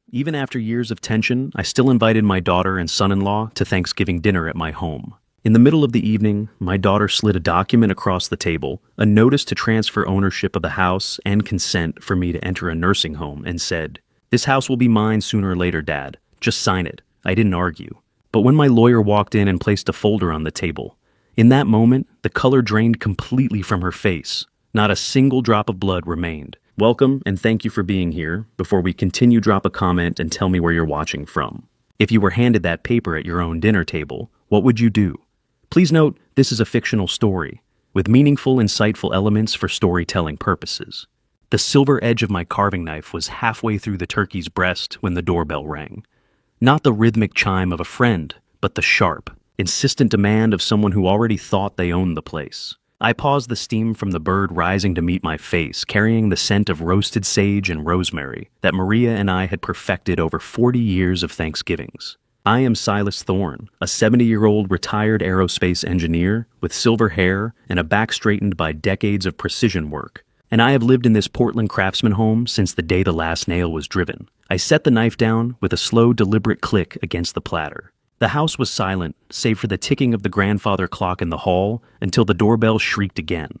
Even after years of tension, I still invited my daughter and son-in-law to Thanksgiving dinner at my home. In the middle of the evening, my daughter slid a document across the table, a notice to transfer ownership of the house and consent for me to enter a nursing home, and said, "This house will be mine sooner or later, Dad. Just sign it." I didn't argue. But when my lawyer walked in and placed a folder on the table, in that moment, the color drained completely from her face. Not a single drop of blood remained. Welcome and thank you for being here. Before we continue, drop a comment and tell me where you're watching from. If you were handed that paper at your own dinner table, what would you do? Please note, this is a fictional story, with meaningful, insightful elements for storytelling purposes. The silver edge of my carving knife was halfway through the turkey's breast when the doorbell rang. Not the rhythmic chime of a friend, but the sharp, insistent demand of someone who already thought they owned the place. I paused the steam from the bird rising to meet my face, carrying the scent of roasted sage and rosemary that Maria and I had perfected over 40 years of Thanksgivings. I am Silas Thorne, a 70-year-old retired aerospace engineer with silver hair and a back straightened by decades of precision work. And I have lived in this Portland craftsman home since the day the last nail was driven. I set the knife down with a slow, deliberate click against the platter. The house was silent, save for the ticking of the grandfather clock in the hall, until the doorbell shrieked again.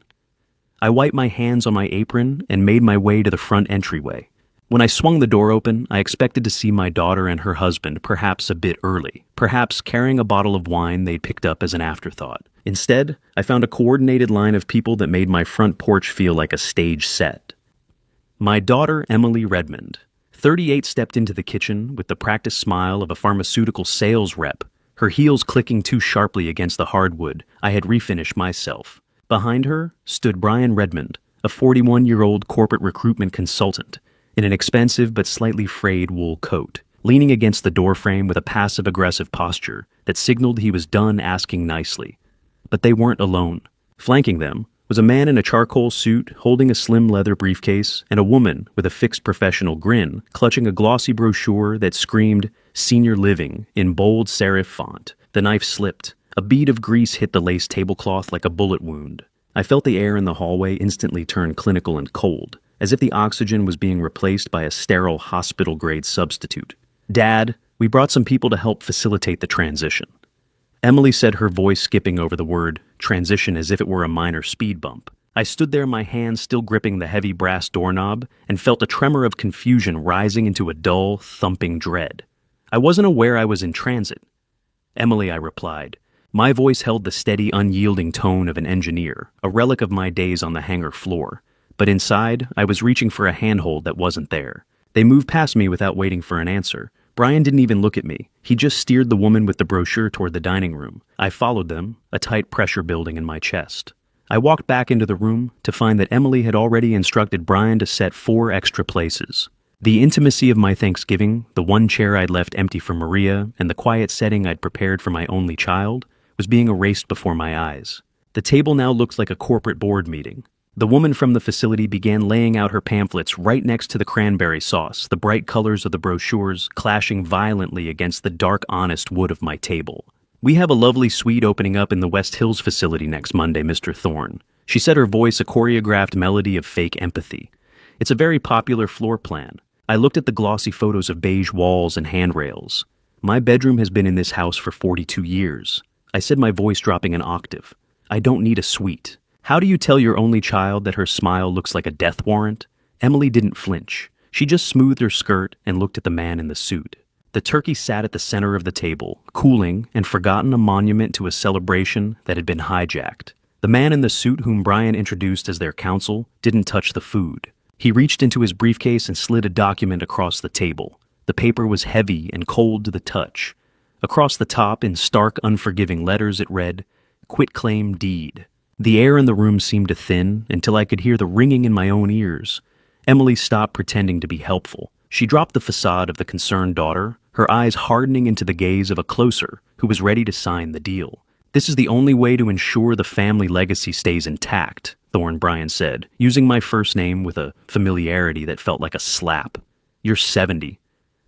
I wiped my hands on my apron and made my way to the front entryway. When I swung the door open, I expected to see my daughter and her husband perhaps a bit early, perhaps carrying a bottle of wine they'd picked up as an afterthought. Instead, I found a coordinated line of people that made my front porch feel like a stage set. My daughter, Emily Redmond, 38, stepped into the kitchen with the practiced smile of a pharmaceutical sales rep, her heels clicking too sharply against the hardwood I had refinished myself. Behind her stood Brian Redmond, a 41-year-old corporate recruitment consultant, in an expensive but slightly frayed wool coat, leaning against the doorframe with a passive-aggressive posture that signaled he was done asking nicely. But they weren't alone. Flanking them was a man in a charcoal suit holding a slim leather briefcase, and a woman with a fixed professional grin clutching a glossy brochure that screamed "Senior Living" in bold serif font. The knife slipped. A bead of grease hit the lace tablecloth like a bullet wound. I felt the air in the hallway instantly turn clinical and cold, as if the oxygen was being replaced by a sterile hospital-grade substitute. "Dad, we brought some people to help facilitate the transition." Emily said, her voice skipping over the word transition as if it were a minor speed bump. I stood there, my hands still gripping the heavy brass doorknob, and felt a tremor of confusion rising into a dull, thumping dread. I wasn't aware I was in transit. "Emily," I replied. My voice held the steady, unyielding tone of an engineer, a relic of my days on the hangar floor. But inside, I was reaching for a handhold that wasn't there. They moved past me without waiting for an answer. Brian didn't even look at me. He just steered the woman with the brochure toward the dining room. I followed them, a tight pressure building in my chest. I walked back into the room to find that Emily had already instructed Brian to set 4 extra places. The intimacy of my Thanksgiving, the one chair I'd left empty for Maria, and the quiet setting I'd prepared for my only child, was being erased before my eyes. The table now looked like a corporate board meeting. The woman from the facility began laying out her pamphlets right next to the cranberry sauce, the bright colors of the brochures clashing violently against the dark, honest wood of my table. "We have a lovely suite opening up in the West Hills facility next Monday, Mr. Thorne," she said, her voice a choreographed melody of fake empathy. "It's a very popular floor plan." I looked at the glossy photos of beige walls and handrails. "My bedroom has been in this house for 42 years. I said, my voice dropping an octave. "I don't need a suite." "How do you tell your only child that her smile looks like a death warrant?" Emily didn't flinch. She just smoothed her skirt and looked at the man in the suit. The turkey sat at the center of the table, cooling and forgotten, a monument to a celebration that had been hijacked. The man in the suit, whom Brian introduced as their counsel, didn't touch the food. He reached into his briefcase and slid a document across the table. The paper was heavy and cold to the touch. Across the top, in stark, unforgiving letters, it read, "Quitclaim deed." The air in the room seemed to thin until I could hear the ringing in my own ears. Emily stopped pretending to be helpful. She dropped the facade of the concerned daughter, her eyes hardening into the gaze of a closer who was ready to sign the deal. "This is the only way to ensure the family legacy stays intact," Thorne Brian said, using my first name with a familiarity that felt like a slap. "You're 70.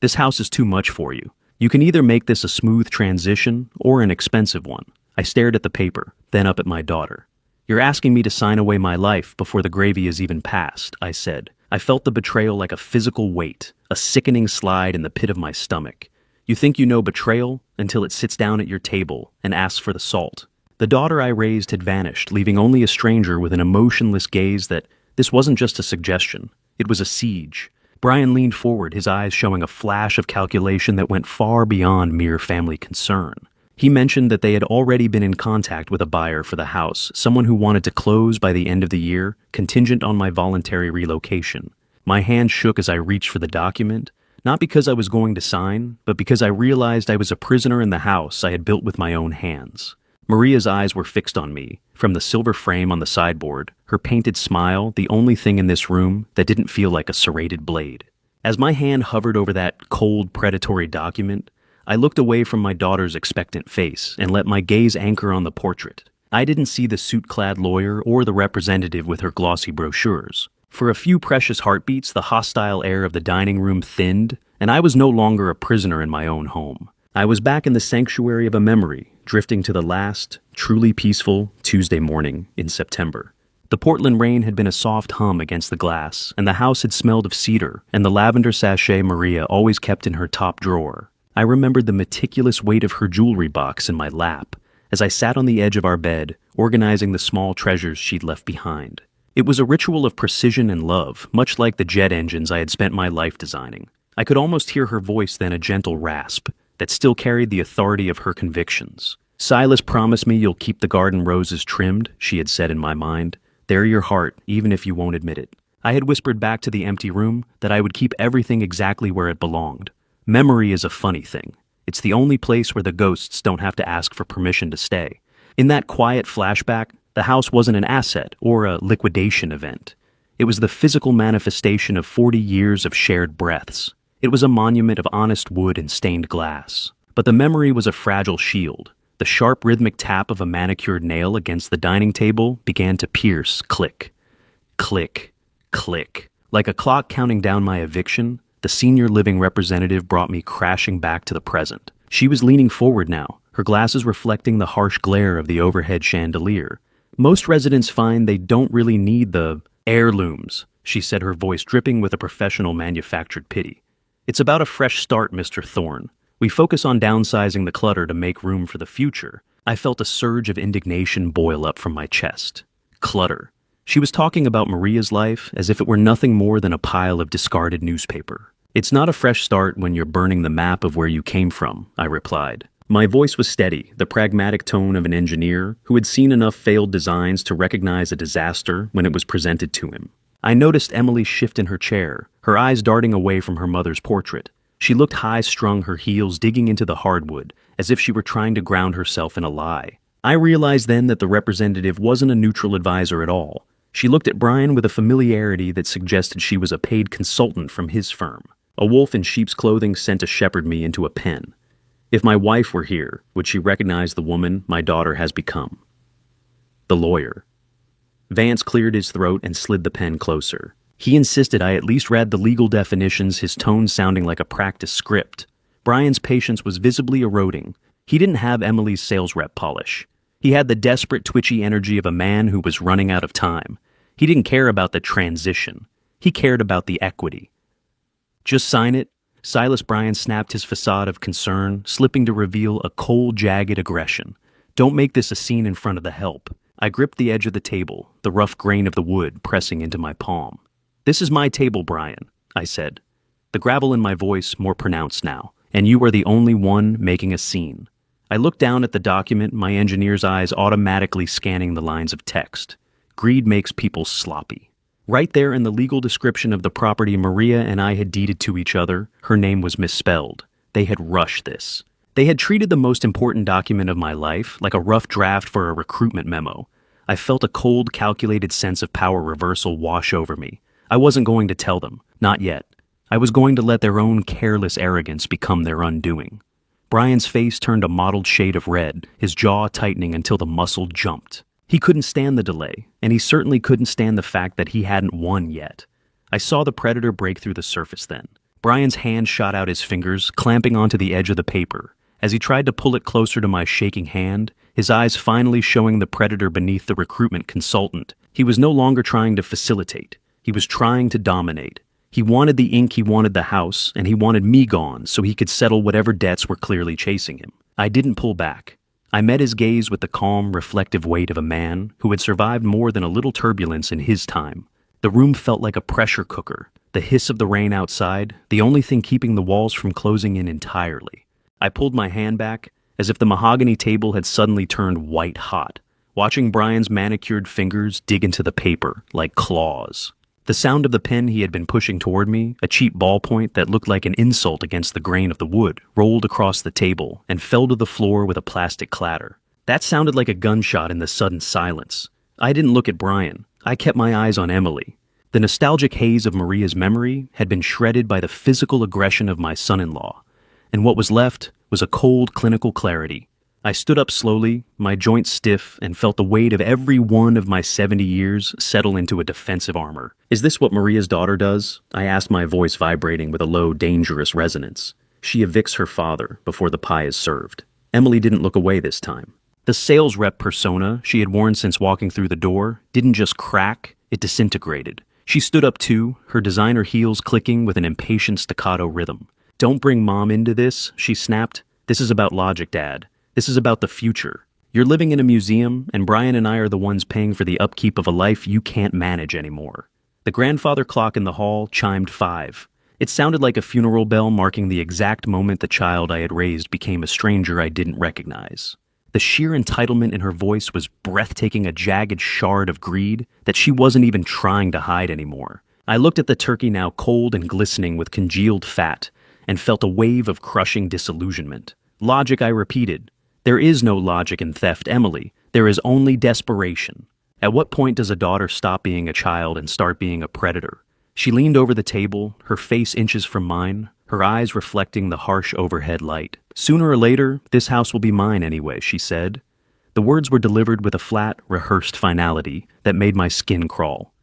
This house is too much for you. You can either make this a smooth transition or an expensive one." I stared at the paper, then up at my daughter. "You're asking me to sign away my life before the gravy is even passed," I said, I felt the betrayal like a physical weight, a sickening slide in the pit of my stomach. You think you know betrayal until it sits down at your table and asks for the salt. The daughter I raised had vanished, leaving only a stranger with an emotionless gaze that this wasn't just a suggestion, it was a siege. Brian leaned forward, his eyes showing a flash of calculation that went far beyond mere family concern. He mentioned that they had already been in contact with a buyer for the house, someone who wanted to close by the end of the year, contingent on my voluntary relocation. My hand shook as I reached for the document, not because I was going to sign, but because I realized I was a prisoner in the house I had built with my own hands. Maria's eyes were fixed on me, from the silver frame on the sideboard, her painted smile the only thing in this room that didn't feel like a serrated blade. As my hand hovered over that cold, predatory document, I looked away from my daughter's expectant face and let my gaze anchor on the portrait. I didn't see the suit-clad lawyer or the representative with her glossy brochures. For a few precious heartbeats, the hostile air of the dining room thinned, and I was no longer a prisoner in my own home. I was back in the sanctuary of a memory, drifting to the last, truly peaceful Tuesday morning in September. The Portland rain had been a soft hum against the glass, and the house had smelled of cedar and the lavender sachet Maria always kept in her top drawer. I remembered the meticulous weight of her jewelry box in my lap as I sat on the edge of our bed, organizing the small treasures she'd left behind. It was a ritual of precision and love, much like the jet engines I had spent my life designing. I could almost hear her voice then, a gentle rasp that still carried the authority of her convictions. "Silas promised me you'll keep the garden roses trimmed," she had said in my mind. "They're your heart, even if you won't admit it." I had whispered back to the empty room that I would keep everything exactly where it belonged. Memory is a funny thing. It's the only place where the ghosts don't have to ask for permission to stay. In that quiet flashback, the house wasn't an asset or a liquidation event. It was the physical manifestation of 40 years of shared breaths. It was a monument of honest wood and stained glass. But the memory was a fragile shield. The sharp rhythmic tap of a manicured nail against the dining table began to pierce, click, click, click. Like a clock counting down my eviction, the senior living representative brought me crashing back to the present. She was leaning forward now, her glasses reflecting the harsh glare of the overhead chandelier. "Most residents find they don't really need the heirlooms," she said, her voice dripping with a professional manufactured pity. "It's about a fresh start, Mr. Thorne. We focus on downsizing the clutter to make room for the future." I felt a surge of indignation boil up from my chest. Clutter. She was talking about Maria's life as if it were nothing more than a pile of discarded newspaper. "It's not a fresh start when you're burning the map of where you came from," I replied. My voice was steady, the pragmatic tone of an engineer who had seen enough failed designs to recognize a disaster when it was presented to him. I noticed Emily shift in her chair, her eyes darting away from her mother's portrait. She looked high-strung, her heels digging into the hardwood, as if she were trying to ground herself in a lie. I realized then that the representative wasn't a neutral advisor at all. She looked at Brian with a familiarity that suggested she was a paid consultant from his firm. A wolf in sheep's clothing sent to shepherd me into a pen. If my wife were here, would she recognize the woman my daughter has become? The lawyer. Vance cleared his throat and slid the pen closer. He insisted I at least read the legal definitions, his tone sounding like a practice script. Brian's patience was visibly eroding. He didn't have Emily's sales rep polish. He had the desperate, twitchy energy of a man who was running out of time. He didn't care about the transition. He cared about the equity. "Just sign it." Silas Bryan snapped his facade of concern, slipping to reveal a cold, jagged aggression. "Don't make this a scene in front of the help." I gripped the edge of the table, the rough grain of the wood pressing into my palm. "This is my table, Brian," I said, the gravel in my voice more pronounced now, "and you are the only one making a scene." I looked down at the document, my engineer's eyes automatically scanning the lines of text. Greed makes people sloppy. Right there in the legal description of the property Maria and I had deeded to each other, her name was misspelled. They had rushed this. They had treated the most important document of my life like a rough draft for a recruitment memo. I felt a cold, calculated sense of power reversal wash over me. I wasn't going to tell them, not yet. I was going to let their own careless arrogance become their undoing. Brian's face turned a mottled shade of red, his jaw tightening until the muscle jumped. He couldn't stand the delay, and he certainly couldn't stand the fact that he hadn't won yet. I saw the predator break through the surface then. Brian's hand shot out his fingers, clamping onto the edge of the paper. As he tried to pull it closer to my shaking hand, his eyes finally showing the predator beneath the recruitment consultant. He was no longer trying to facilitate. He He was trying to dominate. He wanted the ink, he wanted the house, and he wanted me gone so he could settle whatever debts were clearly chasing him. I didn't pull back. I met his gaze with the calm, reflective weight of a man who had survived more than a little turbulence in his time. The room felt like a pressure cooker, the hiss of the rain outside, the only thing keeping the walls from closing in entirely. I pulled my hand back, as if the mahogany table had suddenly turned white hot, watching Brian's manicured fingers dig into the paper like claws. The sound of the pen he had been pushing toward me, a cheap ballpoint that looked like an insult against the grain of the wood, rolled across the table and fell to the floor with a plastic clatter. That sounded like a gunshot in the sudden silence. I didn't look at Brian. I kept my eyes on Emily. The nostalgic haze of Maria's memory had been shredded by the physical aggression of my son-in-law, and what was left was a cold, clinical clarity. I stood up slowly, my joints stiff, and felt the weight of every one of my 70 years settle into a defensive armor. "Is this what Maria's daughter does?" I asked, my voice vibrating with a low, dangerous resonance. "She evicts her father before the pie is served." Emily didn't look away this time. The sales rep persona she had worn since walking through the door didn't just crack, it disintegrated. She stood up too, her designer heels clicking with an impatient staccato rhythm. "Don't bring Mom into this," she snapped. "This is about logic, Dad. This is about the future. You're living in a museum, and Brian and I are the ones paying for the upkeep of a life you can't manage anymore." The grandfather clock in the hall chimed 5. It sounded like a funeral bell marking the exact moment the child I had raised became a stranger I didn't recognize. The sheer entitlement in her voice was breathtaking, a jagged shard of greed that she wasn't even trying to hide anymore. I looked at the turkey, now cold and glistening with congealed fat, and felt a wave of crushing disillusionment. "Logic," I repeated. "There is no logic in theft, Emily. There is only desperation." At what point does a daughter stop being a child and start being a predator? She leaned over the table, her face inches from mine, her eyes reflecting the harsh overhead light. "Sooner or later, this house will be mine anyway," she said. The words were delivered with a flat, rehearsed finality that made my skin crawl.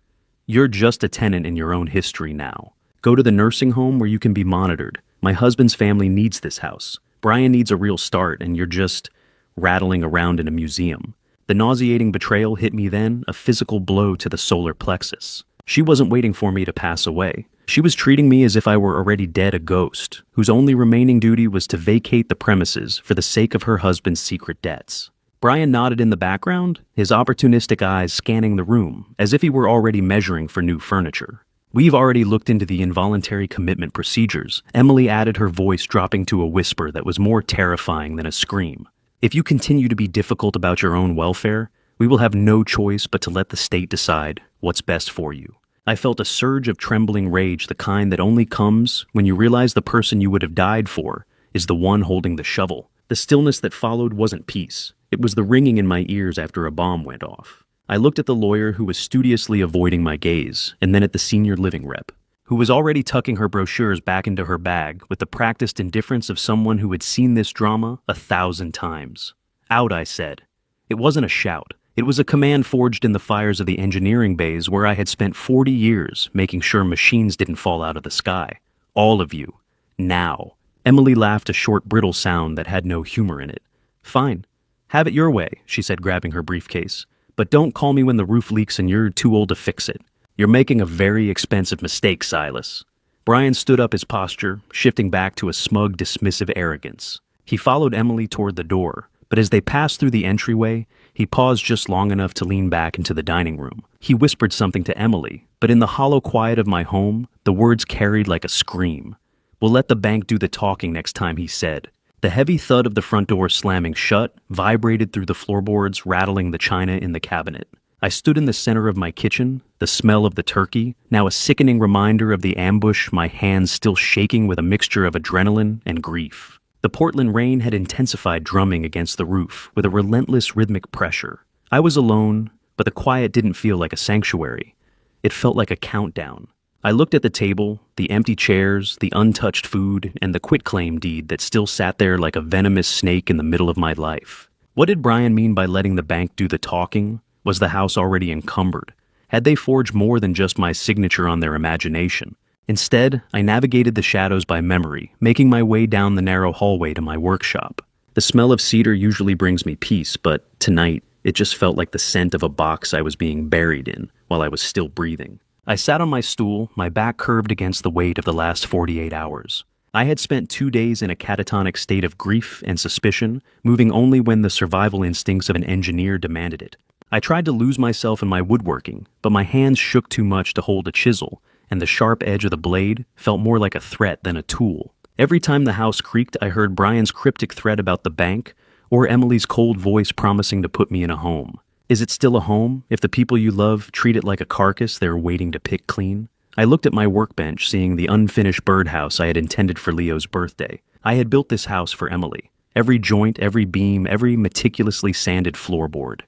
"You're just a tenant in your own history now. Go to the nursing home where you can be monitored. My husband's family needs this house. Brian needs a real start, and you're just rattling around in a museum." The nauseating betrayal hit me then, a physical blow to the solar plexus. She wasn't waiting for me to pass away. She was treating me as if I were already dead, a ghost, whose only remaining duty was to vacate the premises for the sake of her husband's secret debts. Brian nodded in the background, his opportunistic eyes scanning the room, as if he were already measuring for new furniture. "We've already looked into the involuntary commitment procedures," Emily added, her voice dropping to a whisper that was more terrifying than a scream. "If you continue to be difficult about your own welfare, we will have no choice but to let the state decide what's best for you." I felt a surge of trembling rage, the kind that only comes when you realize the person you would have died for is the one holding the shovel. The stillness that followed wasn't peace. It was the ringing in my ears after a bomb went off. I looked at the lawyer, who was studiously avoiding my gaze, and then at the senior living rep, who was already tucking her brochures back into her bag with the practiced indifference of someone who had seen this drama 1,000 times. "Out," I said. It wasn't a shout. It was a command forged in the fires of the engineering bays where I had spent 40 years making sure machines didn't fall out of the sky. "All of you. Now." Emily laughed, a short, brittle sound that had no humor in it. "Fine. Have it your way," she said, grabbing her briefcase. "But don't call me when the roof leaks and you're too old to fix it. You're making a very expensive mistake, Silas." Brian stood up, his posture shifting back to a smug, dismissive arrogance. He followed Emily toward the door, but as they passed through the entryway, he paused just long enough to lean back into the dining room. He whispered something to Emily, but in the hollow quiet of my home, the words carried like a scream. "We'll let the bank do the talking next time," he said. The heavy thud of the front door slamming shut vibrated through the floorboards, rattling the china in the cabinet. I stood in the center of my kitchen, the smell of the turkey, now a sickening reminder of the ambush, my hands still shaking with a mixture of adrenaline and grief. The Portland rain had intensified, drumming against the roof with a relentless rhythmic pressure. I was alone, but the quiet didn't feel like a sanctuary. It felt like a countdown. I looked at the table, the empty chairs, the untouched food, and the quitclaim deed that still sat there like a venomous snake in the middle of my life. What did Brian mean by letting the bank do the talking? Was the house already encumbered? Had they forged more than just my signature on their imagination? Instead, I navigated the shadows by memory, making my way down the narrow hallway to my workshop. The smell of cedar usually brings me peace, but tonight, it just felt like the scent of a box I was being buried in while I was still breathing. I sat on my stool, my back curved against the weight of the last 48 hours. I had spent 2 days in a catatonic state of grief and suspicion, moving only when the survival instincts of an engineer demanded it. I tried to lose myself in my woodworking, but my hands shook too much to hold a chisel, and the sharp edge of the blade felt more like a threat than a tool. Every time the house creaked, I heard Brian's cryptic threat about the bank, or Emily's cold voice promising to put me in a home. Is it still a home if the people you love treat it like a carcass they're waiting to pick clean? I looked at my workbench, seeing the unfinished birdhouse I had intended for Leo's birthday. I had built this house for Emily. Every joint, every beam, every meticulously sanded floorboard.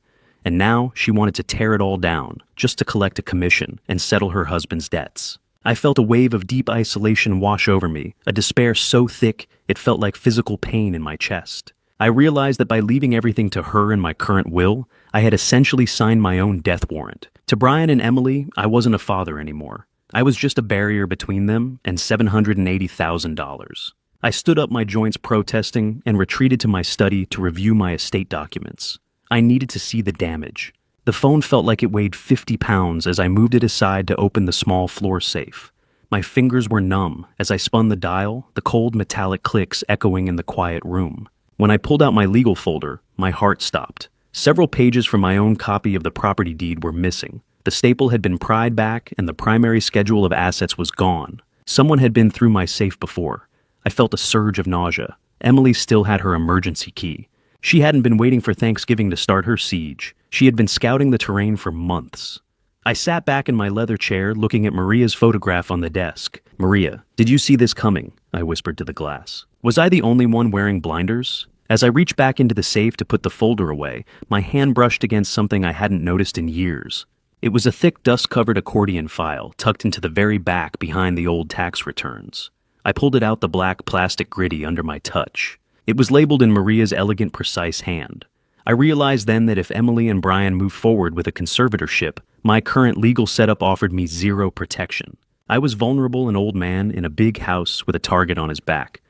And now she wanted to tear it all down, just to collect a commission and settle her husband's debts. I felt a wave of deep isolation wash over me, a despair so thick it felt like physical pain in my chest. I realized that by leaving everything to her and my current will, I had essentially signed my own death warrant. To Brian and Emily, I wasn't a father anymore. I was just a barrier between them and $780,000. I stood up, my joints protesting, and retreated to my study to review my estate documents. I needed to see the damage. The phone felt like it weighed 50 pounds as I moved it aside to open the small floor safe. My fingers were numb as I spun the dial, the cold metallic clicks echoing in the quiet room. When I pulled out my legal folder, my heart stopped. Several pages from my own copy of the property deed were missing. The staple had been pried back, and the primary schedule of assets was gone. Someone had been through my safe before. I felt a surge of nausea. Emily still had her emergency key. She hadn't been waiting for Thanksgiving to start her siege. She had been scouting the terrain for months. I sat back in my leather chair, looking at Maria's photograph on the desk. "Maria, did you see this coming?" I whispered to the glass. Was I the only one wearing blinders? As I reached back into the safe to put the folder away, my hand brushed against something I hadn't noticed in years. It was a thick, dust-covered accordion file tucked into the very back behind the old tax returns. I pulled it out, the black plastic gritty under my touch. It was labeled in Maria's elegant, precise hand. I realized then that if Emily and Brian moved forward with a conservatorship, my current legal setup offered me zero protection. I was vulnerable, an old man in a big house with a target on his back.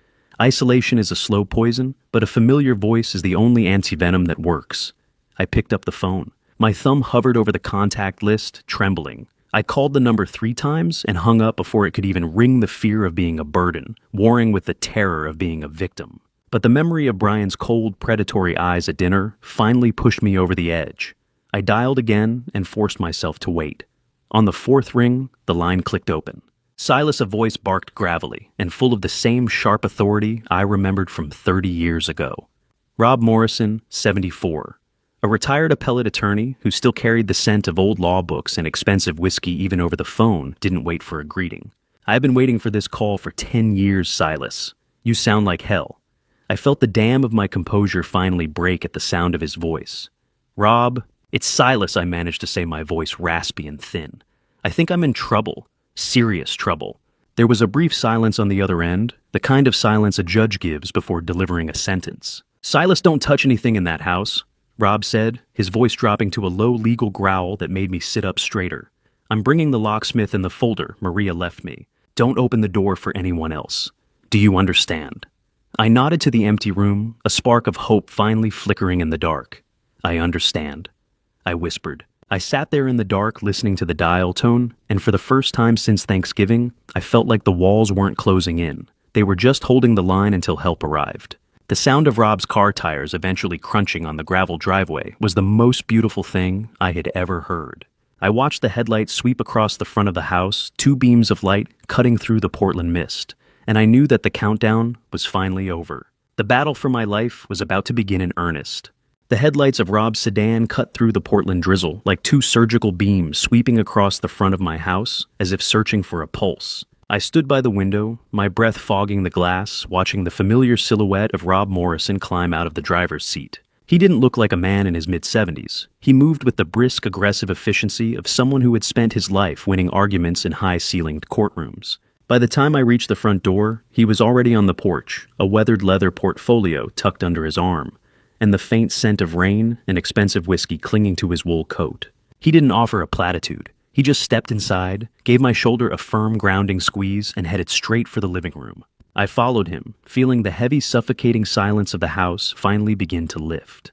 Isolation is a slow poison, but a familiar voice is the only antivenom that works. I picked up the phone. My thumb hovered over the contact list, trembling. I called the number 3 times and hung up before it could even ring the fear of being a burden, warring with the terror of being a victim. But the memory of Brian's cold, predatory eyes at dinner finally pushed me over the edge. I dialed again and forced myself to wait. On the 4th ring, the line clicked open. Silas, a voice barked gravelly and full of the same sharp authority I remembered from 30 years ago. Rob Morrison, 74. A retired appellate attorney who still carried the scent of old law books and expensive whiskey even over the phone, didn't wait for a greeting. "I've been waiting for this call for 10 years, Silas. You sound like hell." I felt the dam of my composure finally break at the sound of his voice. "Rob, it's Silas," I managed to say, my voice raspy and thin. "I think I'm in trouble. Serious trouble." There was a brief silence on the other end, the kind of silence a judge gives before delivering a sentence. "Silas, don't touch anything in that house," Rob said, his voice dropping to a low legal growl that made me sit up straighter. "I'm bringing the locksmith and the folder Maria left me. Don't open the door for anyone else. Do you understand?" I nodded to the empty room, a spark of hope finally flickering in the dark. "I understand," I whispered. I sat there in the dark listening to the dial tone, and for the first time since Thanksgiving, I felt like the walls weren't closing in. They were just holding the line until help arrived. The sound of Rob's car tires eventually crunching on the gravel driveway was the most beautiful thing I had ever heard. I watched the headlights sweep across the front of the house, 2 beams of light cutting through the Portland mist, and I knew that the countdown was finally over. The battle for my life was about to begin in earnest. The headlights of Rob's sedan cut through the Portland drizzle like 2 surgical beams sweeping across the front of my house as if searching for a pulse. I stood by the window, my breath fogging the glass, watching the familiar silhouette of Rob Morrison climb out of the driver's seat. He didn't look like a man in his mid-70s. He moved with the brisk, aggressive efficiency of someone who had spent his life winning arguments in high-ceilinged courtrooms. By the time I reached the front door, he was already on the porch, a weathered leather portfolio tucked under his arm, and the faint scent of rain and expensive whiskey clinging to his wool coat. He didn't offer a platitude. He just stepped inside, gave my shoulder a firm, grounding squeeze, and headed straight for the living room. I followed him, feeling the heavy, suffocating silence of the house finally begin to lift.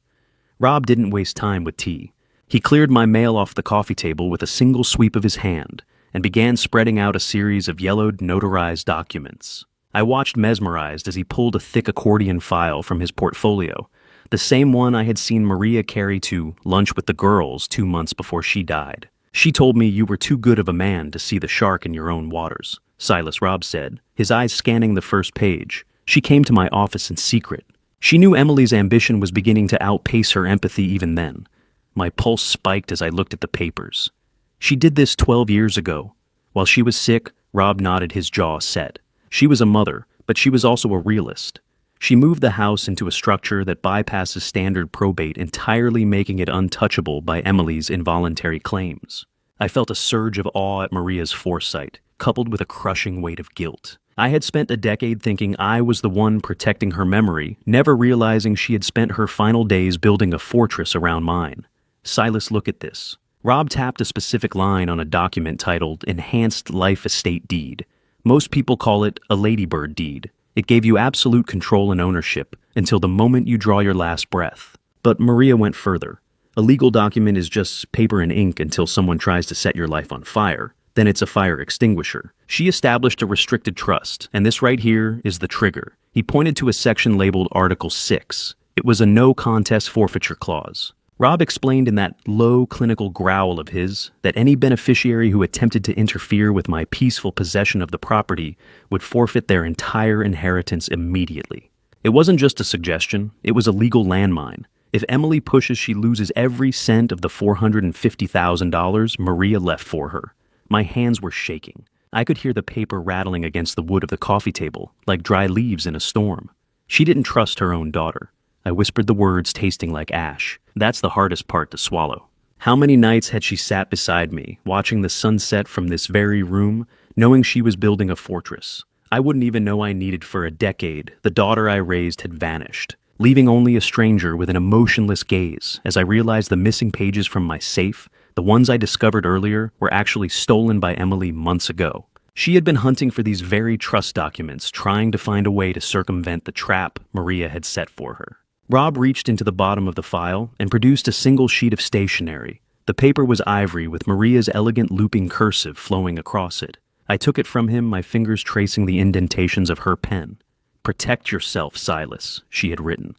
Rob didn't waste time with tea. He cleared my mail off the coffee table with a single sweep of his hand, and began spreading out a series of yellowed, notarized documents. I watched mesmerized as he pulled a thick accordion file from his portfolio, the same one I had seen Maria carry to lunch with the girls 2 months before she died. "She told me you were too good of a man to see the shark in your own waters," Silas Robb said, his eyes scanning the first page. "She came to my office in secret. She knew Emily's ambition was beginning to outpace her empathy even then." My pulse spiked as I looked at the papers. "She did this 12 years ago. While she was sick," Rob nodded, his jaw set. "She was a mother, but she was also a realist. She moved the house into a structure that bypasses standard probate, entirely making it untouchable by Emily's involuntary claims." I felt a surge of awe at Maria's foresight, coupled with a crushing weight of guilt. I had spent a decade thinking I was the one protecting her memory, never realizing she had spent her final days building a fortress around mine. "Silas, look at this." Rob tapped a specific line on a document titled Enhanced Life Estate Deed. Most people call it a ladybird deed. It gave you absolute control and ownership until the moment you draw your last breath. But Maria went further. A legal document is just paper and ink until someone tries to set your life on fire. Then it's a fire extinguisher. She established a restricted trust, and this right here is the trigger. He pointed to a section labeled Article 6. It was a no-contest forfeiture clause. Rob explained in that low clinical growl of his that any beneficiary who attempted to interfere with my peaceful possession of the property would forfeit their entire inheritance immediately. It wasn't just a suggestion, it was a legal landmine. If Emily pushes, she loses every cent of the $450,000 Maria left for her. My hands were shaking. I could hear the paper rattling against the wood of the coffee table, like dry leaves in a storm. She didn't trust her own daughter. I whispered the words, tasting like ash. That's the hardest part to swallow. How many nights had she sat beside me, watching the sunset from this very room, knowing she was building a fortress? I wouldn't even know I needed for a decade. The daughter I raised had vanished, leaving only a stranger with an emotionless gaze as I realized the missing pages from my safe, the ones I discovered earlier, were actually stolen by Emily months ago. She had been hunting for these very trust documents, trying to find a way to circumvent the trap Maria had set for her. Rob reached into the bottom of the file and produced a single sheet of stationery. The paper was ivory with Maria's elegant looping cursive flowing across it. I took it from him, my fingers tracing the indentations of her pen. "Protect yourself, Silas," she had written.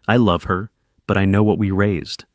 "I love her, but I know what we raised.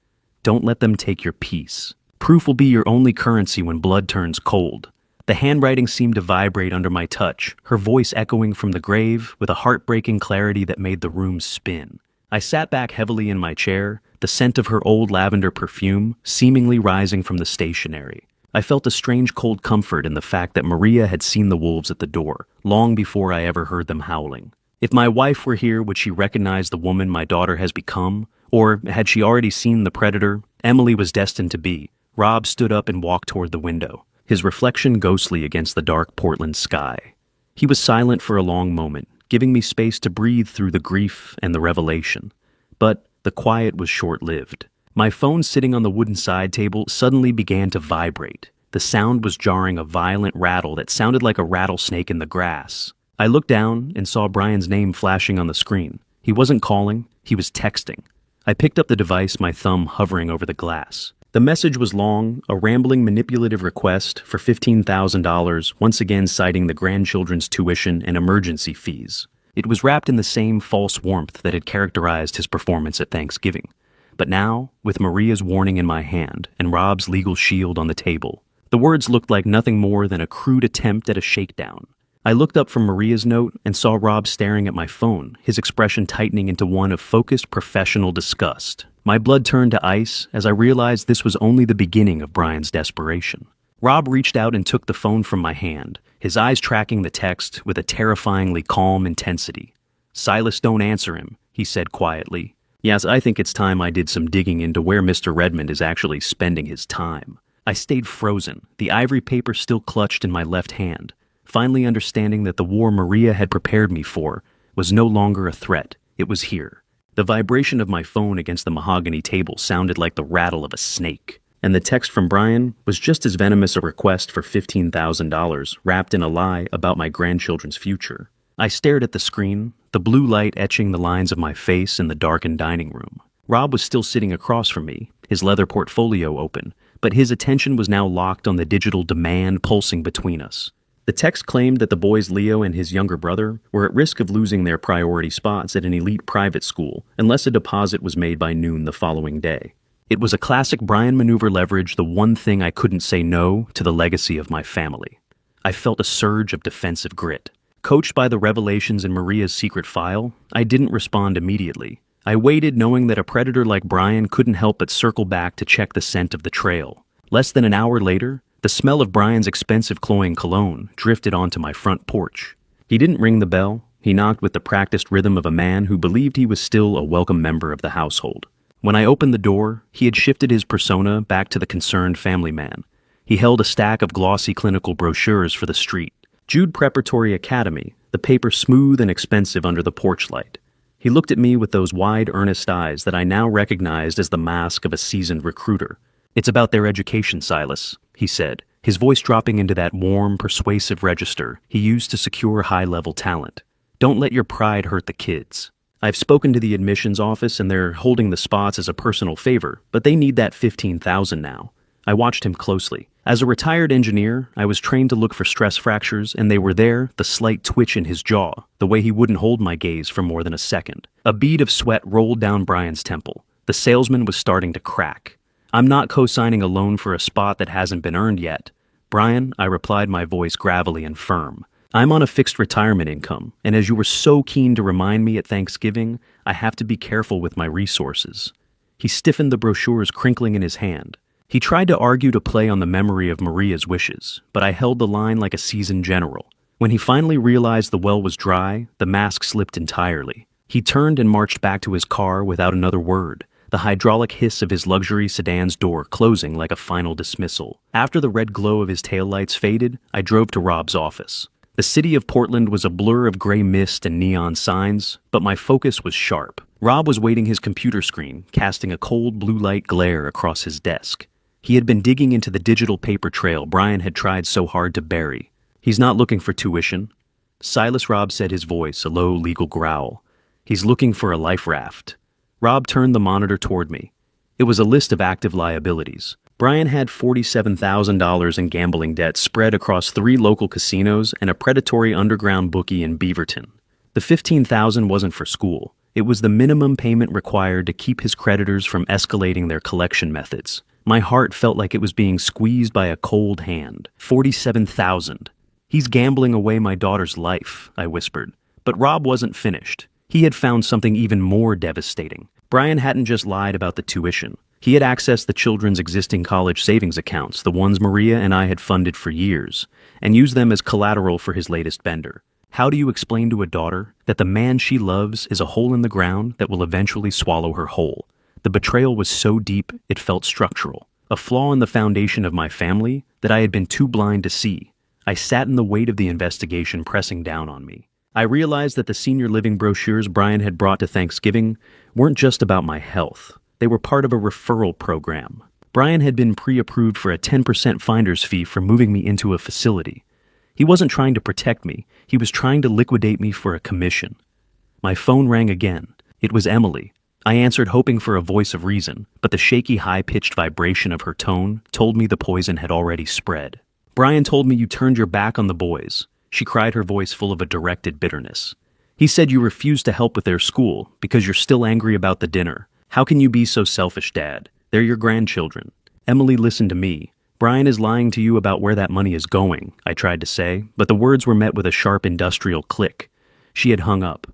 Don't let them take your peace. Proof will be your only currency when blood turns cold." The handwriting seemed to vibrate under my touch, her voice echoing from the grave with a heartbreaking clarity that made the room spin. I sat back heavily in my chair, the scent of her old lavender perfume seemingly rising from the stationery. I felt a strange cold comfort in the fact that Maria had seen the wolves at the door, long before I ever heard them howling. If my wife were here, would she recognize the woman my daughter has become? Or had she already seen the predator Emily was destined to be? Rob stood up and walked toward the window, his reflection ghostly against the dark Portland sky. He was silent for a long moment, giving me space to breathe through the grief and the revelation. But the quiet was short-lived. My phone sitting on the wooden side table suddenly began to vibrate. The sound was jarring, a violent rattle that sounded like a rattlesnake in the grass. I looked down and saw Brian's name flashing on the screen. He wasn't calling, he was texting. I picked up the device, my thumb hovering over the glass. The message was long, a rambling, manipulative request for $15,000, once again citing the grandchildren's tuition and emergency fees. It was wrapped in the same false warmth that had characterized his performance at Thanksgiving. But now, with Maria's warning in my hand and Rob's legal shield on the table, the words looked like nothing more than a crude attempt at a shakedown. I looked up from Maria's note and saw Rob staring at my phone, his expression tightening into one of focused professional disgust. My blood turned to ice as I realized this was only the beginning of Brian's desperation. Rob reached out and took the phone from my hand, his eyes tracking the text with a terrifyingly calm intensity. "Silas, don't answer him," he said quietly. "Yes, I think it's time I did some digging into where Mr. Redmond is actually spending his time." I stayed frozen, the ivory paper still clutched in my left hand, finally understanding that the war Maria had prepared me for was no longer a threat. It was here. The vibration of my phone against the mahogany table sounded like the rattle of a snake, and the text from Brian was just as venomous a request for $15,000 wrapped in a lie about my grandchildren's future. I stared at the screen, the blue light etching the lines of my face in the darkened dining room. Rob was still sitting across from me, his leather portfolio open, but his attention was now locked on the digital demand pulsing between us. The text claimed that the boys Leo and his younger brother were at risk of losing their priority spots at an elite private school unless a deposit was made by noon the following day. It was a classic Brian maneuver leverage, the one thing I couldn't say no to the legacy of my family. I felt a surge of defensive grit. Coached by the revelations in Maria's secret file, I didn't respond immediately. I waited, knowing that a predator like Brian couldn't help but circle back to check the scent of the trail. Less than an hour later, the smell of Brian's expensive cloying cologne drifted onto my front porch. He didn't ring the bell. He knocked with the practiced rhythm of a man who believed he was still a welcome member of the household. When I opened the door, he had shifted his persona back to the concerned family man. He held a stack of glossy clinical brochures for the street. Jude Preparatory Academy, the paper smooth and expensive under the porch light. He looked at me with those wide, earnest eyes that I now recognized as the mask of a seasoned recruiter. "It's about their education, Silas," he said, his voice dropping into that warm, persuasive register he used to secure high-level talent. "Don't let your pride hurt the kids. I've spoken to the admissions office and they're holding the spots as a personal favor, but they need that $15,000 now." I watched him closely. As a retired engineer, I was trained to look for stress fractures, and they were there, the slight twitch in his jaw, the way he wouldn't hold my gaze for more than a second. A bead of sweat rolled down Brian's temple. The salesman was starting to crack. "I'm not co-signing a loan for a spot that hasn't been earned yet." "Brian," I replied, my voice gravelly and firm. "I'm on a fixed retirement income, and as you were so keen to remind me at Thanksgiving, I have to be careful with my resources." He stiffened, the brochures crinkling in his hand. He tried to argue to play on the memory of Maria's wishes, but I held the line like a seasoned general. When he finally realized the well was dry, the mask slipped entirely. He turned and marched back to his car without another word, the hydraulic hiss of his luxury sedan's door closing like a final dismissal. After the red glow of his taillights faded, I drove to Rob's office. The city of Portland was a blur of gray mist and neon signs, but my focus was sharp. Rob was waiting his computer screen, casting a cold blue light glare across his desk. He had been digging into the digital paper trail Brian had tried so hard to bury. "He's not looking for tuition." "Silas," Rob said, his voice a low legal growl. "He's looking for a life raft." Rob turned the monitor toward me. It was a list of active liabilities. Brian had $47,000 in gambling debt spread across 3 local casinos and a predatory underground bookie in Beaverton. The $15,000 wasn't for school. It was the minimum payment required to keep his creditors from escalating their collection methods. My heart felt like it was being squeezed by a cold hand. 47,000. "He's gambling away my daughter's life," I whispered. But Rob wasn't finished. He had found something even more devastating. Brian hadn't just lied about the tuition. He had accessed the children's existing college savings accounts, the ones Maria and I had funded for years, and used them as collateral for his latest bender. How do you explain to a daughter that the man she loves is a hole in the ground that will eventually swallow her whole? The betrayal was so deep, it felt structural, a flaw in the foundation of my family that I had been too blind to see. I sat in the weight of the investigation pressing down on me. I realized that the senior living brochures Brian had brought to Thanksgiving weren't just about my health. They were part of a referral program. Brian had been pre-approved for a 10% finder's fee for moving me into a facility. He wasn't trying to protect me. He was trying to liquidate me for a commission. My phone rang again. It was Emily. I answered, hoping for a voice of reason, but the shaky, high-pitched vibration of her tone told me the poison had already spread. "Brian told me you turned your back on the boys," she cried, her voice full of a directed bitterness. "He said you refused to help with their school because you're still angry about the dinner. How can you be so selfish, Dad? They're your grandchildren." "Emily, listen to me. Brian is lying to you about where that money is going," I tried to say, but the words were met with a sharp industrial click. She had hung up.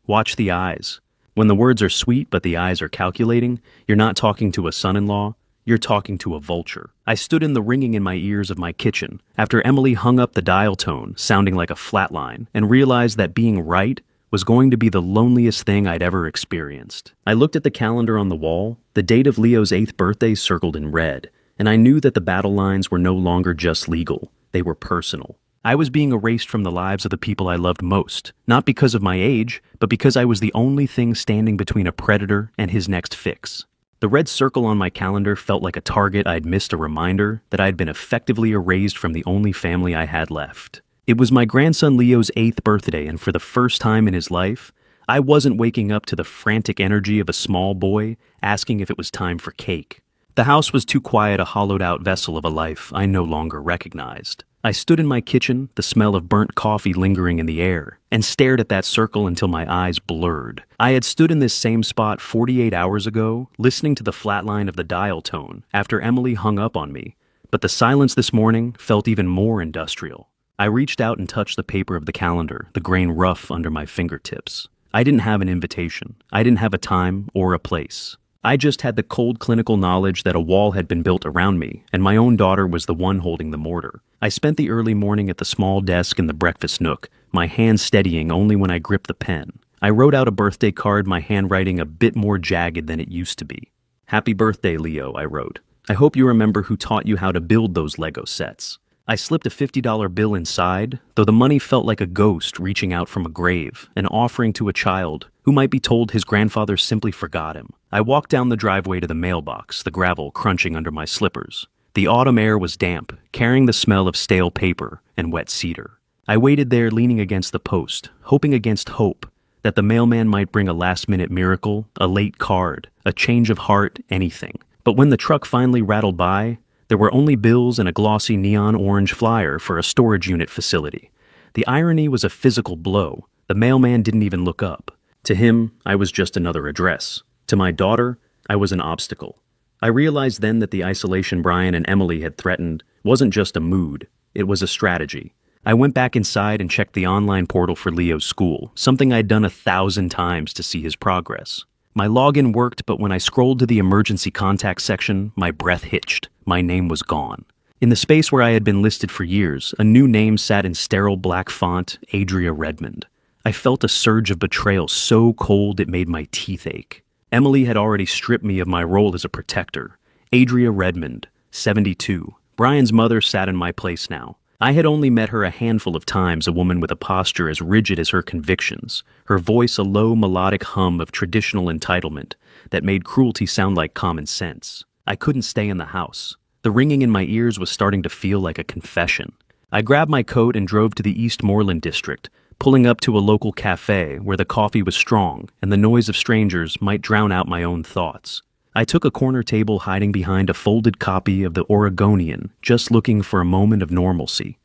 Watch the eyes. When the words are sweet but the eyes are calculating, you're not talking to a son-in-law, you're talking to a vulture. I stood in the ringing in my ears of my kitchen after Emily hung up the dial tone, sounding like a flatline, and realized that being right was going to be the loneliest thing I'd ever experienced. I looked at the calendar on the wall, the date of Leo's 8th birthday circled in red, and I knew that the battle lines were no longer just legal, they were personal. I was being erased from the lives of the people I loved most, not because of my age, but because I was the only thing standing between a predator and his next fix. The red circle on my calendar felt like a target I'd missed, a reminder that I'd been effectively erased from the only family I had left. It was my grandson Leo's 8th birthday, and for the first time in his life, I wasn't waking up to the frantic energy of a small boy asking if it was time for cake. The house was too quiet, a hollowed-out vessel of a life I no longer recognized. I stood in my kitchen, the smell of burnt coffee lingering in the air, and stared at that circle until my eyes blurred. I had stood in this same spot 48 hours ago, listening to the flat line of the dial tone after Emily hung up on me, but the silence this morning felt even more industrial. I reached out and touched the paper of the calendar, the grain rough under my fingertips. I didn't have an invitation. I didn't have a time or a place. I just had the cold clinical knowledge that a wall had been built around me, and my own daughter was the one holding the mortar. I spent the early morning at the small desk in the breakfast nook, my hand steadying only when I gripped the pen. I wrote out a birthday card, my handwriting a bit more jagged than it used to be. "Happy birthday, Leo," I wrote. "I hope you remember who taught you how to build those Lego sets." I slipped a $50 bill inside, though the money felt like a ghost reaching out from a grave, an offering to a child who might be told his grandfather simply forgot him. I walked down the driveway to the mailbox, the gravel crunching under my slippers. The autumn air was damp, carrying the smell of stale paper and wet cedar. I waited there, leaning against the post, hoping against hope that the mailman might bring a last-minute miracle, a late card, a change of heart, anything. But when the truck finally rattled by, there were only bills and a glossy neon orange flyer for a storage unit facility. The irony was a physical blow. The mailman didn't even look up. To him, I was just another address. To my daughter, I was an obstacle. I realized then that the isolation Brian and Emily had threatened wasn't just a mood, it was a strategy. I went back inside and checked the online portal for Leo's school, something I'd done 1,000 times to see his progress. My login worked, but when I scrolled to the emergency contact section, my breath hitched. My name was gone. In the space where I had been listed for years, a new name sat in sterile black font, Adria Redmond. I felt a surge of betrayal so cold it made my teeth ache. Emily had already stripped me of my role as a protector. Adria Redmond, 72. Brian's mother sat in my place now. I had only met her a handful of times, a woman with a posture as rigid as her convictions, her voice a low melodic hum of traditional entitlement that made cruelty sound like common sense. I couldn't stay in the house. The ringing in my ears was starting to feel like a confession. I grabbed my coat and drove to the Eastmoreland district, pulling up to a local cafe where the coffee was strong and the noise of strangers might drown out my own thoughts. I took a corner table hiding behind a folded copy of the Oregonian, just looking for a moment of normalcy.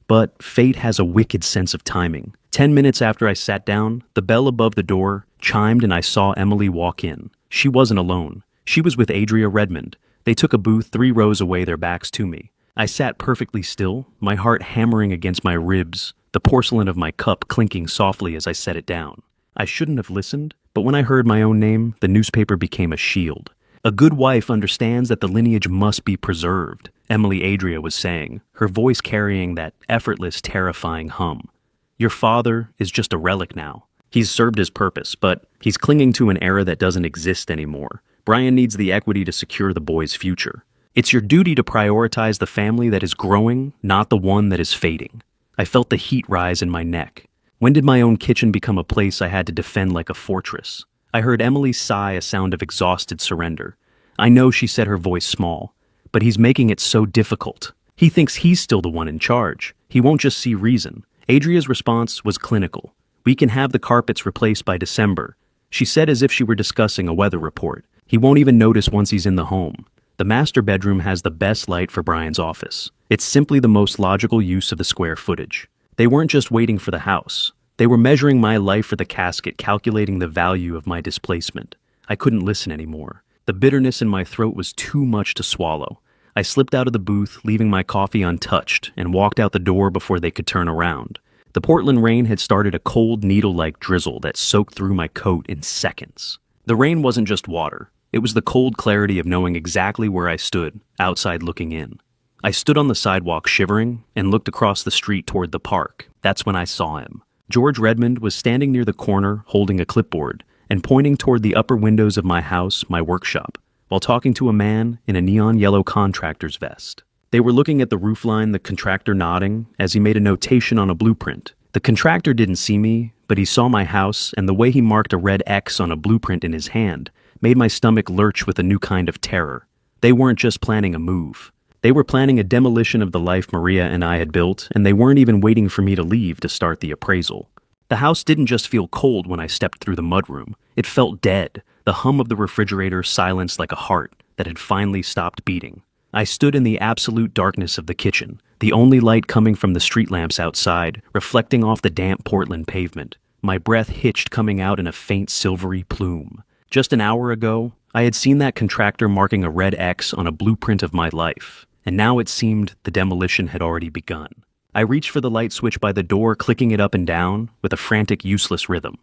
But fate has a wicked sense of timing. 10 minutes after I sat down, the bell above the door chimed and I saw Emily walk in. She wasn't alone. She was with Adria Redmond. They took a booth 3 rows away, their backs to me. I sat perfectly still, my heart hammering against my ribs, the porcelain of my cup clinking softly as I set it down. I shouldn't have listened, but when I heard my own name, the newspaper became a shield. "A good wife understands that the lineage must be preserved," Emily Adria was saying, her voice carrying that effortless, terrifying hum. "Your father is just a relic now. He's served his purpose, but he's clinging to an era that doesn't exist anymore. Brian needs the equity to secure the boy's future. It's your duty to prioritize the family that is growing, not the one that is fading." I felt the heat rise in my neck. When did my own kitchen become a place I had to defend like a fortress? I heard Emily sigh, a sound of exhausted surrender. "I know," she said, her voice small, "but he's making it so difficult. He thinks he's still the one in charge. He won't just see reason." Adria's response was clinical. "We can have the carpets replaced by December," she said as if she were discussing a weather report. "He won't even notice once he's in the home. The master bedroom has the best light for Brian's office. It's simply the most logical use of the square footage." They weren't just waiting for the house. They were measuring my life for the casket, calculating the value of my displacement. I couldn't listen anymore. The bitterness in my throat was too much to swallow. I slipped out of the booth, leaving my coffee untouched, and walked out the door before they could turn around. The Portland rain had started a cold, needle-like drizzle that soaked through my coat in seconds. The rain wasn't just water. It was the cold clarity of knowing exactly where I stood, outside looking in. I stood on the sidewalk shivering and looked across the street toward the park. That's when I saw him. George Redmond was standing near the corner, holding a clipboard, and pointing toward the upper windows of my house, my workshop, while talking to a man in a neon yellow contractor's vest. They were looking at the roofline, the contractor nodding, as he made a notation on a blueprint. The contractor didn't see me, but he saw my house, and the way he marked a red X on a blueprint in his hand made my stomach lurch with a new kind of terror. They weren't just planning a move. They were planning a demolition of the life Maria and I had built, and they weren't even waiting for me to leave to start the appraisal. The house didn't just feel cold when I stepped through the mudroom. It felt dead, the hum of the refrigerator silenced like a heart that had finally stopped beating. I stood in the absolute darkness of the kitchen, the only light coming from the street lamps outside, reflecting off the damp Portland pavement. My breath hitched coming out in a faint silvery plume. Just an hour ago, I had seen that contractor marking a red X on a blueprint of my life, and now it seemed the demolition had already begun. I reached for the light switch by the door, clicking it up and down with a frantic, useless rhythm.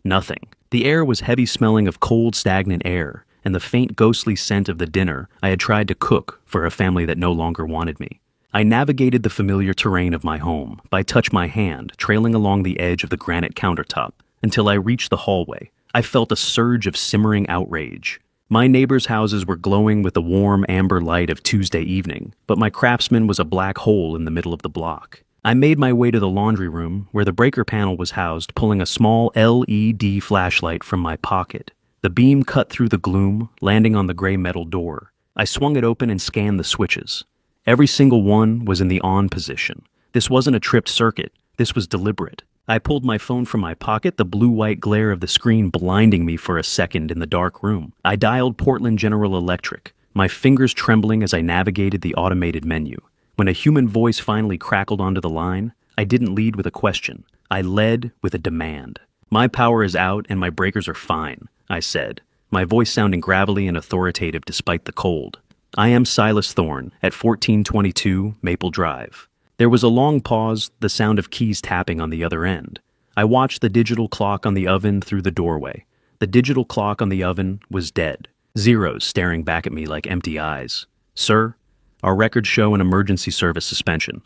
Nothing. The air was heavy, smelling of cold, stagnant air, and the faint, ghostly scent of the dinner I had tried to cook for a family that no longer wanted me. I navigated the familiar terrain of my home by touch my hand, trailing along the edge of the granite countertop, until I reached the hallway. I felt a surge of simmering outrage. My neighbors' houses were glowing with the warm amber light of Tuesday evening, but my Craftsman was a black hole in the middle of the block. I made my way to the laundry room, where the breaker panel was housed, pulling a small LED flashlight from my pocket. The beam cut through the gloom, landing on the gray metal door. I swung it open and scanned the switches. Every single one was in the on position. This wasn't a tripped circuit. This was deliberate. I pulled my phone from my pocket, the blue-white glare of the screen blinding me for a second in the dark room. I dialed Portland General Electric, my fingers trembling as I navigated the automated menu. When a human voice finally crackled onto the line, I didn't lead with a question. I led with a demand. "My power is out and my breakers are fine," I said, my voice sounding gravelly and authoritative despite the cold. "I am Silas Thorne at 1422 Maple Drive." There was a long pause, the sound of keys tapping on the other end. I watched the digital clock on the oven through the doorway. The digital clock on the oven was dead, zeros staring back at me like empty eyes. "Sir, our records show an emergency service suspension,"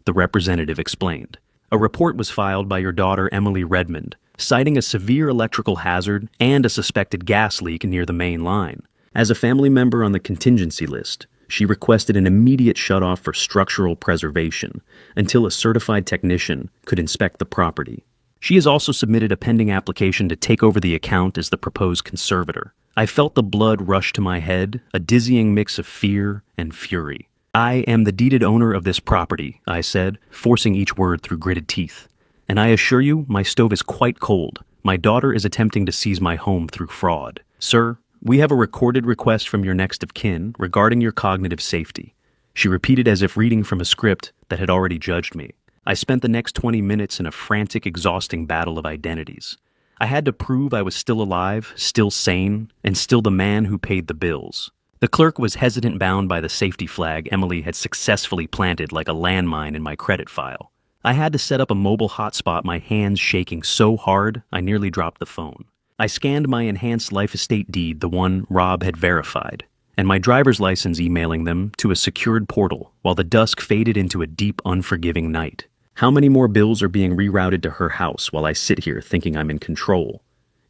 the representative explained. "A report was filed by your daughter Emily Redmond, citing a severe electrical hazard and a suspected gas leak near the main line. As a family member on the contingency list, she requested an immediate shutoff for structural preservation until a certified technician could inspect the property. She has also submitted a pending application to take over the account as the proposed conservator." I felt the blood rush to my head, a dizzying mix of fear and fury. "I am the deeded owner of this property," I said, forcing each word through gritted teeth. "And I assure you, my stove is quite cold. My daughter is attempting to seize my home through fraud. Sir, we have a recorded request from your next of kin regarding your cognitive safety." She repeated as if reading from a script that had already judged me. I spent the next 20 minutes in a frantic, exhausting battle of identities. I had to prove I was still alive, still sane, and still the man who paid the bills. The clerk was hesitant, bound by the safety flag Emily had successfully planted like a landmine in my credit file. I had to set up a mobile hotspot, my hands shaking so hard I nearly dropped the phone. I scanned my enhanced life estate deed, the one Rob had verified, and my driver's license, emailing them to a secured portal while the dusk faded into a deep, unforgiving night. How many more bills are being rerouted to her house while I sit here thinking I'm in control?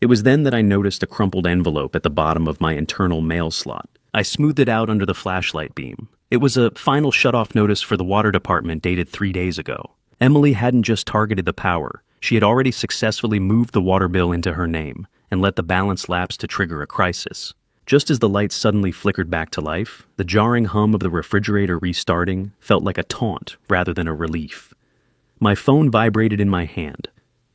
It was then that I noticed a crumpled envelope at the bottom of my internal mail slot. I smoothed it out under the flashlight beam. It was a final shutoff notice for the water department dated 3 days ago. Emily hadn't just targeted the power. She had already successfully moved the water bill into her name and let the balance lapse to trigger a crisis. Just as the lights suddenly flickered back to life, the jarring hum of the refrigerator restarting felt like a taunt rather than a relief. My phone vibrated in my hand.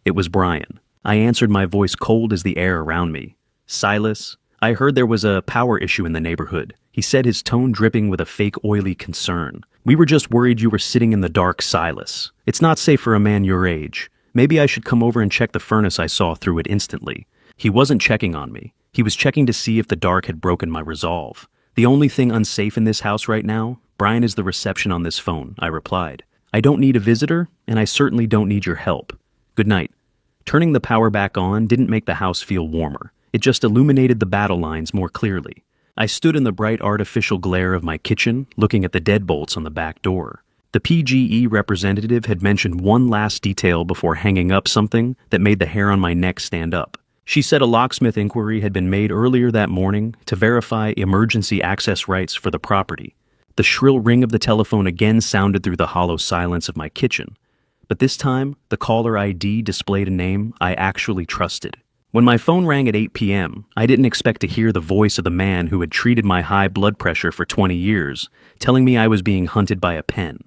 It was Brian. I answered, my voice cold as the air around me. "Silas, I heard there was a power issue in the neighborhood," he said, his tone dripping with a fake oily concern. "We were just worried you were sitting in the dark, Silas. It's not safe for a man your age. Maybe I should come over and check the furnace." I saw through it instantly. He wasn't checking on me. He was checking to see if the dark had broken my resolve. "The only thing unsafe in this house right now, Brian, is the reception on this phone," I replied. "I don't need a visitor, and I certainly don't need your help. Good night." Turning the power back on didn't make the house feel warmer. It just illuminated the battle lines more clearly. I stood in the bright artificial glare of my kitchen, looking at the deadbolts on the back door. The PGE representative had mentioned one last detail before hanging up, something that made the hair on my neck stand up. She said a locksmith inquiry had been made earlier that morning to verify emergency access rights for the property. The shrill ring of the telephone again sounded through the hollow silence of my kitchen. But this time, the caller ID displayed a name I actually trusted. When my phone rang at 8 p.m., I didn't expect to hear the voice of the man who had treated my high blood pressure for 20 years, telling me I was being hunted by a pen.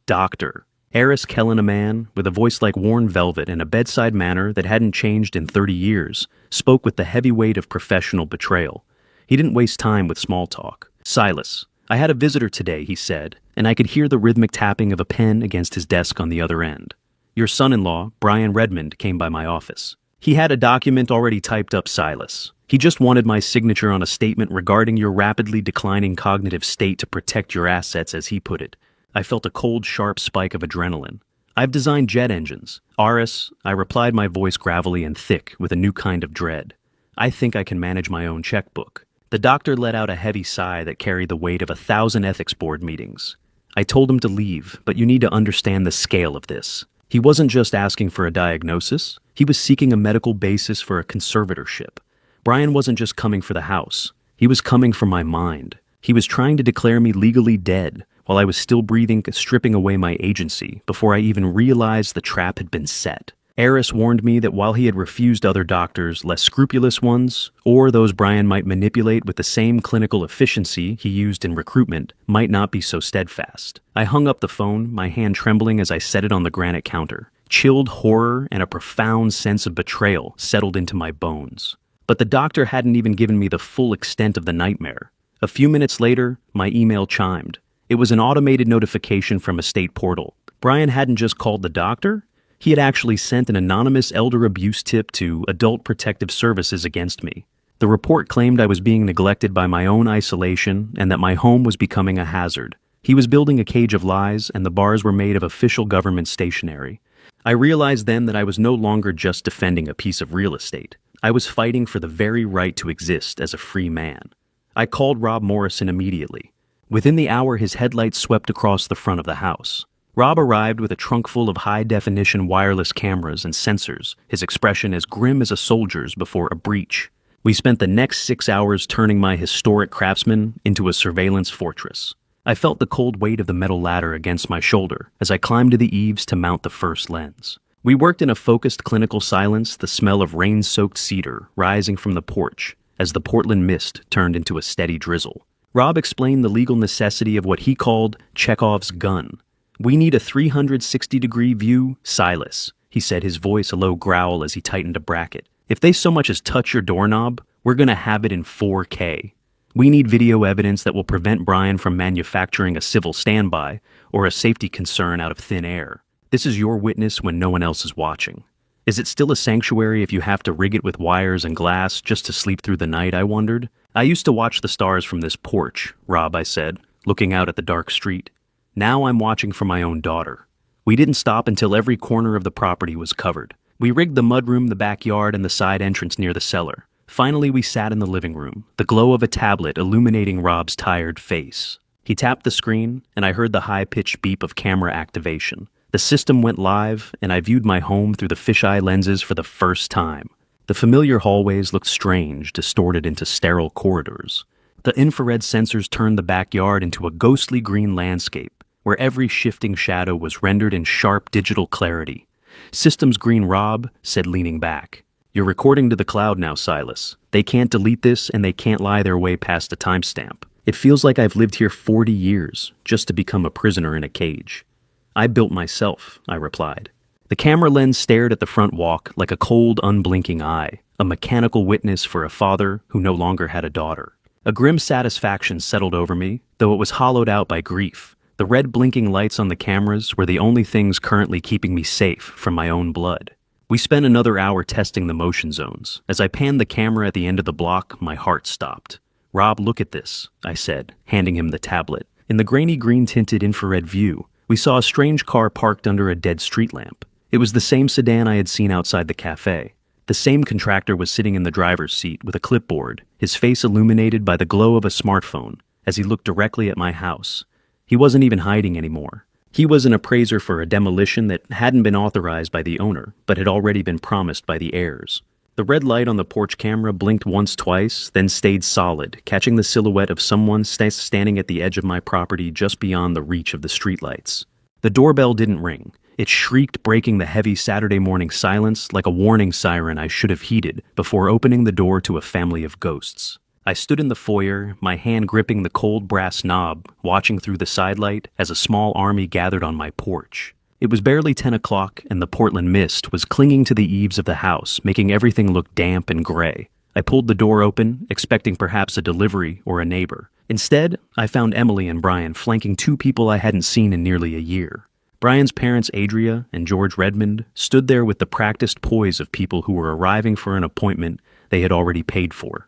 Dr. Eris Kellen, a man with a voice like worn velvet and a bedside manner that hadn't changed in 30 years, spoke with the heavy weight of professional betrayal. He didn't waste time with small talk. "Silas, I had a visitor today," he said, and I could hear the rhythmic tapping of a pen against his desk on the other end. "Your son-in-law, Brian Redmond, came by my office. He had a document already typed up, Silas. He just wanted my signature on a statement regarding your rapidly declining cognitive state to protect your assets, as he put it." I felt a cold, sharp spike of adrenaline. "I've designed jet engines." "Aris," I replied, my voice gravelly and thick with a new kind of dread. "I think I can manage my own checkbook." The doctor let out a heavy sigh that carried the weight of 1,000 ethics board meetings. I told him to leave, but you need to understand the scale of this. He wasn't just asking for a diagnosis. He was seeking a medical basis for a conservatorship. Brian wasn't just coming for the house. He was coming for my mind. He was trying to declare me legally dead while I was still breathing, stripping away my agency before I even realized the trap had been set. Eris warned me that while he had refused other doctors, less scrupulous ones, or those Brian might manipulate with the same clinical efficiency he used in recruitment, might not be so steadfast. I hung up the phone, my hand trembling as I set it on the granite counter. Chilled horror and a profound sense of betrayal settled into my bones. But the doctor hadn't even given me the full extent of the nightmare. A few minutes later, my email chimed. It was an automated notification from a state portal. Brian hadn't just called the doctor. He had actually sent an anonymous elder abuse tip to Adult Protective Services against me. The report claimed I was being neglected by my own isolation and that my home was becoming a hazard. He was building a cage of lies, and the bars were made of official government stationery. I realized then that I was no longer just defending a piece of real estate. I was fighting for the very right to exist as a free man. I called Rob Morrison immediately. Within the hour, his headlights swept across the front of the house. Rob arrived with a trunk full of high-definition wireless cameras and sensors, his expression as grim as a soldier's before a breach. We spent the next 6 hours turning my historic Craftsman into a surveillance fortress. I felt the cold weight of the metal ladder against my shoulder as I climbed to the eaves to mount the first lens. We worked in a focused clinical silence, the smell of rain-soaked cedar rising from the porch as the Portland mist turned into a steady drizzle. Rob explained the legal necessity of what he called Chekhov's gun. "We need a 360-degree view, Silas," he said, his voice a low growl as he tightened a bracket. "If they so much as touch your doorknob, we're gonna have it in 4K. We need video evidence that will prevent Brian from manufacturing a civil standby or a safety concern out of thin air. This is your witness when no one else is watching." "Is it still a sanctuary if you have to rig it with wires and glass just to sleep through the night?" I wondered. "I used to watch the stars from this porch, Rob," I said, looking out at the dark street. "Now I'm watching for my own daughter." We didn't stop until every corner of the property was covered. We rigged the mudroom, the backyard, and the side entrance near the cellar. Finally, we sat in the living room, the glow of a tablet illuminating Rob's tired face. He tapped the screen, and I heard the high-pitched beep of camera activation. The system went live, and I viewed my home through the fisheye lenses for the first time. The familiar hallways looked strange, distorted into sterile corridors. The infrared sensors turned the backyard into a ghostly green landscape, where every shifting shadow was rendered in sharp digital clarity. "Systems green, Rob," said, leaning back. "You're recording to the cloud now, Silas. They can't delete this, and they can't lie their way past a timestamp. It feels like I've lived here 40 years, just to become a prisoner in a cage." "I built myself," I replied. The camera lens stared at the front walk like a cold, unblinking eye, a mechanical witness for a father who no longer had a daughter. A grim satisfaction settled over me, though it was hollowed out by grief. The red blinking lights on the cameras were the only things currently keeping me safe from my own blood. We spent another hour testing the motion zones. As I panned the camera at the end of the block, my heart stopped. "Rob, look at this," I said, handing him the tablet. In the grainy green-tinted infrared view, we saw a strange car parked under a dead street lamp. It was the same sedan I had seen outside the cafe. The same contractor was sitting in the driver's seat with a clipboard, his face illuminated by the glow of a smartphone, as he looked directly at my house. He wasn't even hiding anymore. He was an appraiser for a demolition that hadn't been authorized by the owner, but had already been promised by the heirs. The red light on the porch camera blinked once, twice, then stayed solid, catching the silhouette of someone standing at the edge of my property just beyond the reach of the streetlights. The doorbell didn't ring. It shrieked, breaking the heavy Saturday morning silence like a warning siren I should have heeded before opening the door to a family of ghosts. I stood in the foyer, my hand gripping the cold brass knob, watching through the sidelight as a small army gathered on my porch. It was barely 10 o'clock, and the Portland mist was clinging to the eaves of the house, making everything look damp and gray. I pulled the door open, expecting perhaps a delivery or a neighbor. Instead, I found Emily and Brian flanking two people I hadn't seen in nearly a year. Brian's parents, Adria and George Redmond, stood there with the practiced poise of people who were arriving for an appointment they had already paid for.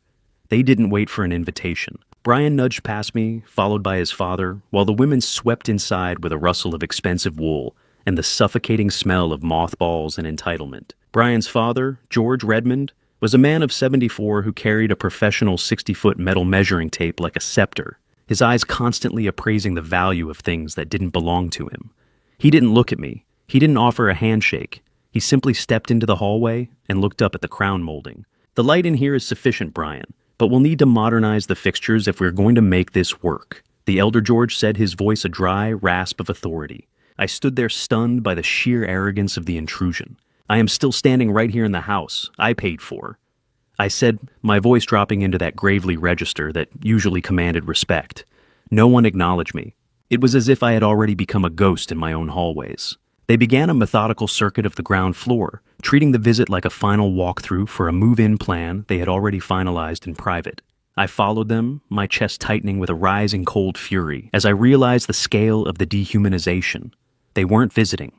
They didn't wait for an invitation. Brian nudged past me, followed by his father, while the women swept inside with a rustle of expensive wool and the suffocating smell of mothballs and entitlement. Brian's father, George Redmond, was a man of 74 who carried a professional 60-foot metal measuring tape like a scepter, his eyes constantly appraising the value of things that didn't belong to him. He didn't look at me. He didn't offer a handshake. He simply stepped into the hallway and looked up at the crown molding. "The light in here is sufficient, Brian, but we'll need to modernize the fixtures if we're going to make this work," the elder George said, his voice a dry rasp of authority. I stood there stunned by the sheer arrogance of the intrusion. "I am still standing right here in the house I paid for," I said, my voice dropping into that gravely register that usually commanded respect. No one acknowledged me. It was as if I had already become a ghost in my own hallways. They began a methodical circuit of the ground floor, treating the visit like a final walkthrough for a move-in plan they had already finalized in private. I followed them, my chest tightening with a rising cold fury as I realized the scale of the dehumanization. They weren't visiting.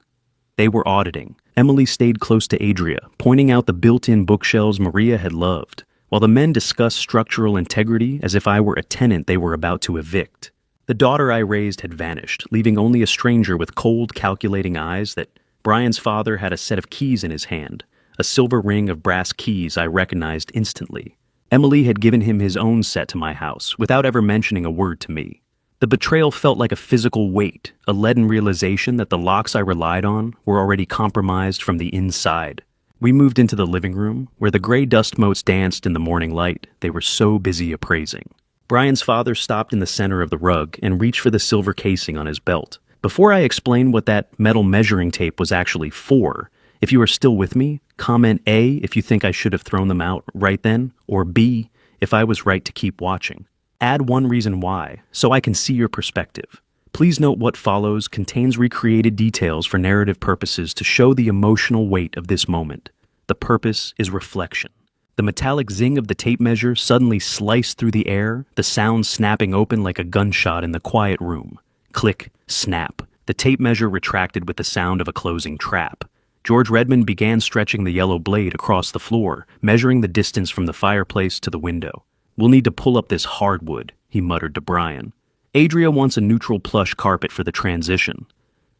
They were auditing. Emily stayed close to Adria, pointing out the built-in bookshelves Maria had loved, while the men discussed structural integrity as if I were a tenant they were about to evict. The daughter I raised had vanished, leaving only a stranger with cold, calculating eyes that Brian's father had a set of keys in his hand, a silver ring of brass keys I recognized instantly. Emily had given him his own set to my house, without ever mentioning a word to me. The betrayal felt like a physical weight, a leaden realization that the locks I relied on were already compromised from the inside. We moved into the living room, where the gray dust motes danced in the morning light they were so busy appraising. Brian's father stopped in the center of the rug and reached for the silver casing on his belt. Before I explain what that metal measuring tape was actually for, if you are still with me, comment A if you think I should have thrown them out right then, or B if I was right to keep watching. Add one reason why, so I can see your perspective. Please note what follows contains recreated details for narrative purposes to show the emotional weight of this moment. The purpose is reflection. The metallic zing of the tape measure suddenly sliced through the air, the sound snapping open like a gunshot in the quiet room. Click, snap. The tape measure retracted with the sound of a closing trap. George Redmond began stretching the yellow blade across the floor, measuring the distance from the fireplace to the window. "We'll need to pull up this hardwood," he muttered to Brian. "Adria wants a neutral plush carpet for the transition.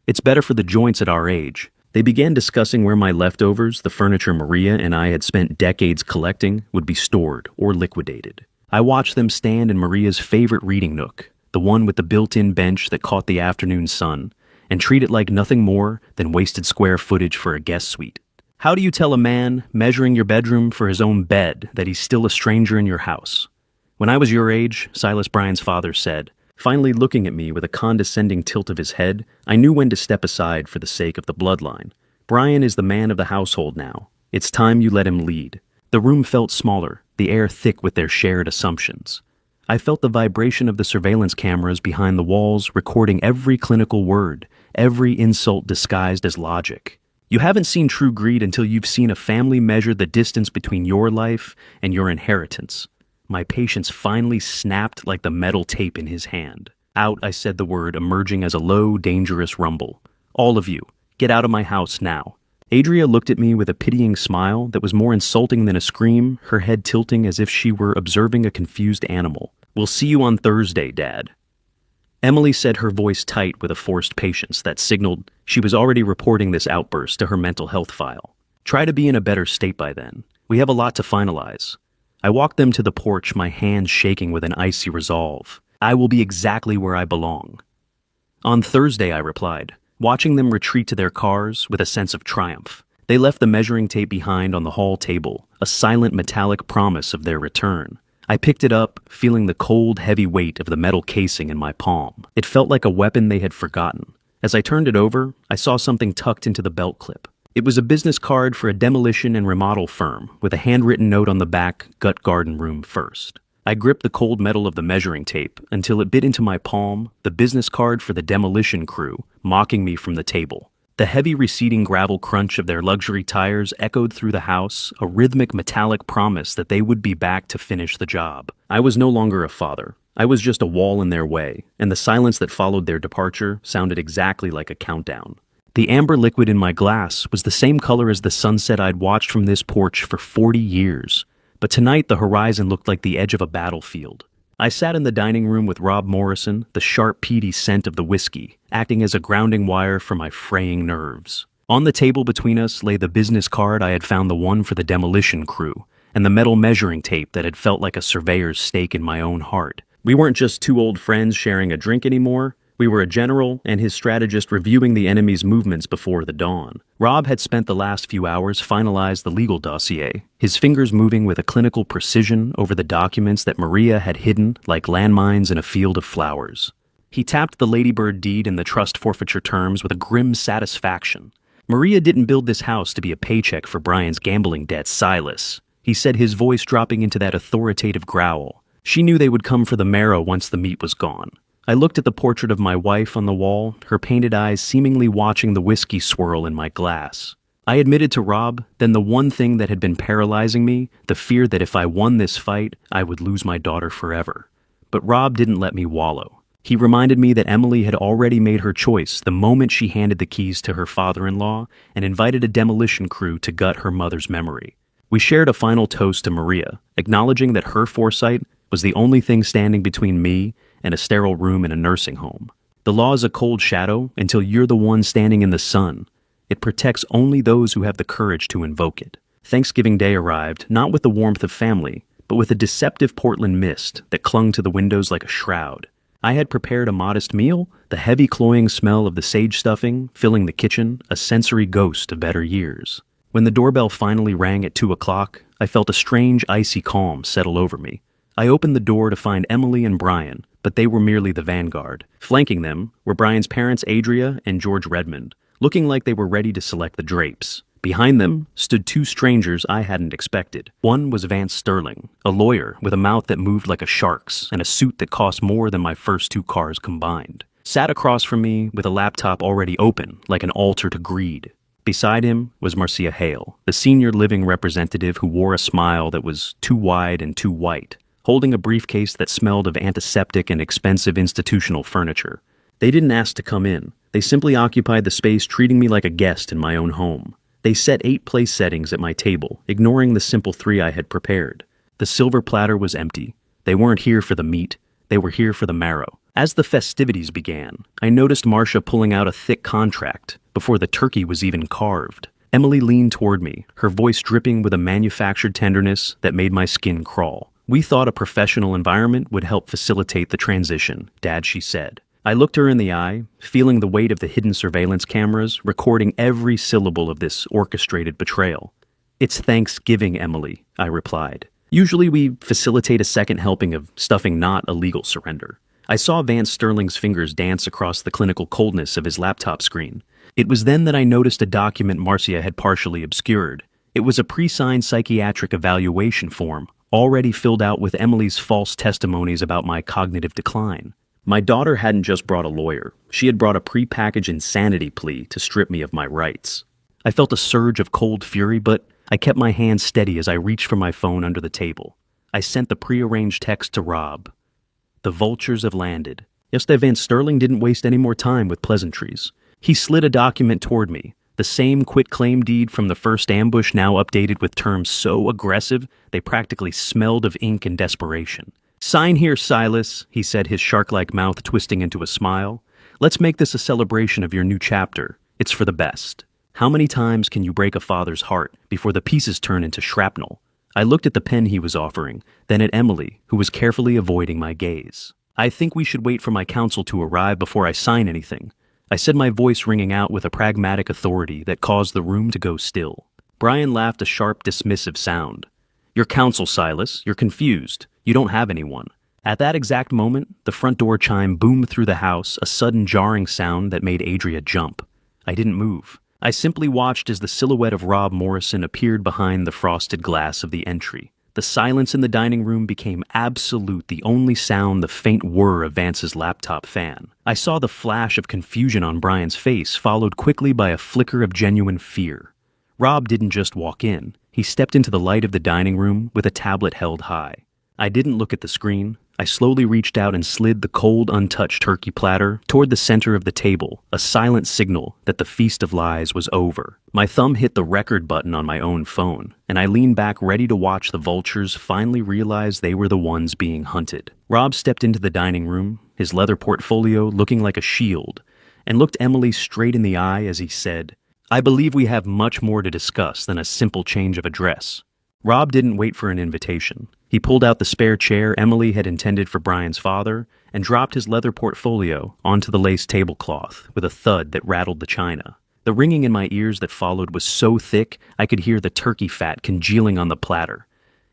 It's better for the joints at our age." They began discussing where my leftovers, the furniture Maria and I had spent decades collecting, would be stored or liquidated. I watched them stand in Maria's favorite reading nook, the one with the built-in bench that caught the afternoon sun, and treat it like nothing more than wasted square footage for a guest suite. How do you tell a man measuring your bedroom for his own bed that he's still a stranger in your house? "When I was your age," Silas Bryan's father said, finally looking at me with a condescending tilt of his head, I knew when to step aside for the sake of the bloodline. "Brian is the man of the household now. It's time you let him lead." The room felt smaller, the air thick with their shared assumptions. I felt the vibration of the surveillance cameras behind the walls recording every clinical word, every insult disguised as logic. You haven't seen true greed until you've seen a family measure the distance between your life and your inheritance. My patience finally snapped like the metal tape in his hand. "Out," I said the word, emerging as a low, dangerous rumble. "All of you, get out of my house now." Adria looked at me with a pitying smile that was more insulting than a scream, her head tilting as if she were observing a confused animal. "We'll see you on Thursday, Dad." Emily said, her voice tight with a forced patience that signaled she was already reporting this outburst to her mental health file. "Try to be in a better state by then. We have a lot to finalize." I walked them to the porch, my hands shaking with an icy resolve. "I will be exactly where I belong." "On Thursday," I replied, watching them retreat to their cars with a sense of triumph. They left the measuring tape behind on the hall table, a silent metallic promise of their return. I picked it up, feeling the cold, heavy weight of the metal casing in my palm. It felt like a weapon they had forgotten. As I turned it over, I saw something tucked into the belt clip. It was a business card for a demolition and remodel firm, with a handwritten note on the back, "Gut Garden Room First." I gripped the cold metal of the measuring tape until it bit into my palm, the business card for the demolition crew, mocking me from the table. The heavy receding gravel crunch of their luxury tires echoed through the house, a rhythmic metallic promise that they would be back to finish the job. I was no longer a father. I was just a wall in their way, and the silence that followed their departure sounded exactly like a countdown. The amber liquid in my glass was the same color as the sunset I'd watched from this porch for 40 years, but tonight the horizon looked like the edge of a battlefield. I sat in the dining room with Rob Morrison, the sharp, peaty scent of the whiskey, acting as a grounding wire for my fraying nerves. On the table between us lay the business card I had found, the one for the demolition crew, and the metal measuring tape that had felt like a surveyor's stake in my own heart. We weren't just two old friends sharing a drink anymore. We were a general and his strategist reviewing the enemy's movements before the dawn. Rob had spent the last few hours finalizing the legal dossier, his fingers moving with a clinical precision over the documents that Maria had hidden like landmines in a field of flowers. He tapped the Ladybird deed and the trust forfeiture terms with a grim satisfaction. Maria didn't build this house to be a paycheck for Brian's gambling debts, Silas, he said, his voice dropping into that authoritative growl. She knew they would come for the marrow once the meat was gone. I looked at the portrait of my wife on the wall, her painted eyes seemingly watching the whiskey swirl in my glass. I admitted to Rob, then the one thing that had been paralyzing me, the fear that if I won this fight, I would lose my daughter forever. But Rob didn't let me wallow. He reminded me that Emily had already made her choice the moment she handed the keys to her father-in-law and invited a demolition crew to gut her mother's memory. We shared a final toast to Maria, acknowledging that her foresight was the only thing standing between me and a sterile room in a nursing home. The law is a cold shadow until you're the one standing in the sun. It protects only those who have the courage to invoke it. Thanksgiving Day arrived, not with the warmth of family, but with a deceptive Portland mist that clung to the windows like a shroud. I had prepared a modest meal, the heavy cloying smell of the sage stuffing filling the kitchen, a sensory ghost of better years. When the doorbell finally rang at 2 o'clock, I felt a strange icy calm settle over me. I opened the door to find Emily and Brian, but they were merely the vanguard. Flanking them were Brian's parents, Adria and George Redmond, looking like they were ready to select the drapes. Behind them stood two strangers I hadn't expected. One was Vance Sterling, a lawyer with a mouth that moved like a shark's and a suit that cost more than my first two cars combined. Sat across from me with a laptop already open, like an altar to greed. Beside him was Marcia Hale, the senior living representative who wore a smile that was too wide and too white, holding a briefcase that smelled of antiseptic and expensive institutional furniture. They didn't ask to come in. They simply occupied the space, treating me like a guest in my own home. They set 8 place settings at my table, ignoring the simple 3 I had prepared. The silver platter was empty. They weren't here for the meat. They were here for the marrow. As the festivities began, I noticed Marcia pulling out a thick contract before the turkey was even carved. Emily leaned toward me, her voice dripping with a manufactured tenderness that made my skin crawl. "We thought a professional environment would help facilitate the transition, Dad," she said. I looked her in the eye, feeling the weight of the hidden surveillance cameras, recording every syllable of this orchestrated betrayal. "It's Thanksgiving, Emily," I replied. "Usually we facilitate a second helping of stuffing, not a legal surrender." I saw Vance Sterling's fingers dance across the clinical coldness of his laptop screen. It was then that I noticed a document Marcia had partially obscured. It was a pre-signed psychiatric evaluation form, already filled out with Emily's false testimonies about my cognitive decline. My daughter hadn't just brought a lawyer. She had brought a pre-packaged insanity plea to strip me of my rights. I felt a surge of cold fury, but I kept my hand steady as I reached for my phone under the table. I sent the pre-arranged text to Rob. "The vultures have landed." Yesterday, Vance Sterling didn't waste any more time with pleasantries. He slid a document toward me, the same quitclaim deed from the first ambush, now updated with terms so aggressive they practically smelled of ink and desperation. "Sign here, Silas," he said, his shark-like mouth twisting into a smile. "Let's make this a celebration of your new chapter. It's for the best. How many times can you break a father's heart before the pieces turn into shrapnel?" I looked at the pen he was offering, then at Emily, who was carefully avoiding my gaze. "I think we should wait for my counsel to arrive before I sign anything," I said, my voice ringing out with a pragmatic authority that caused the room to go still. Brian laughed a sharp, dismissive sound. "Your counsel, Silas. You're confused. You don't have anyone." At that exact moment, the front door chime boomed through the house, a sudden jarring sound that made Adria jump. I didn't move. I simply watched as the silhouette of Rob Morrison appeared behind the frosted glass of the entry. The silence in the dining room became absolute, the only sound the faint whir of Vance's laptop fan. I saw the flash of confusion on Brian's face, followed quickly by a flicker of genuine fear. Rob didn't just walk in. He stepped into the light of the dining room with a tablet held high. I didn't look at the screen. I slowly reached out and slid the cold, untouched turkey platter toward the center of the table, a silent signal that the feast of lies was over. My thumb hit the record button on my own phone, and I leaned back ready to watch the vultures finally realize they were the ones being hunted. Rob stepped into the dining room, his leather portfolio looking like a shield, and looked Emily straight in the eye as he said, "I believe we have much more to discuss than a simple change of address." Rob didn't wait for an invitation. He pulled out the spare chair Emily had intended for Brian's father and dropped his leather portfolio onto the lace tablecloth with a thud that rattled the china. The ringing in my ears that followed was so thick I could hear the turkey fat congealing on the platter.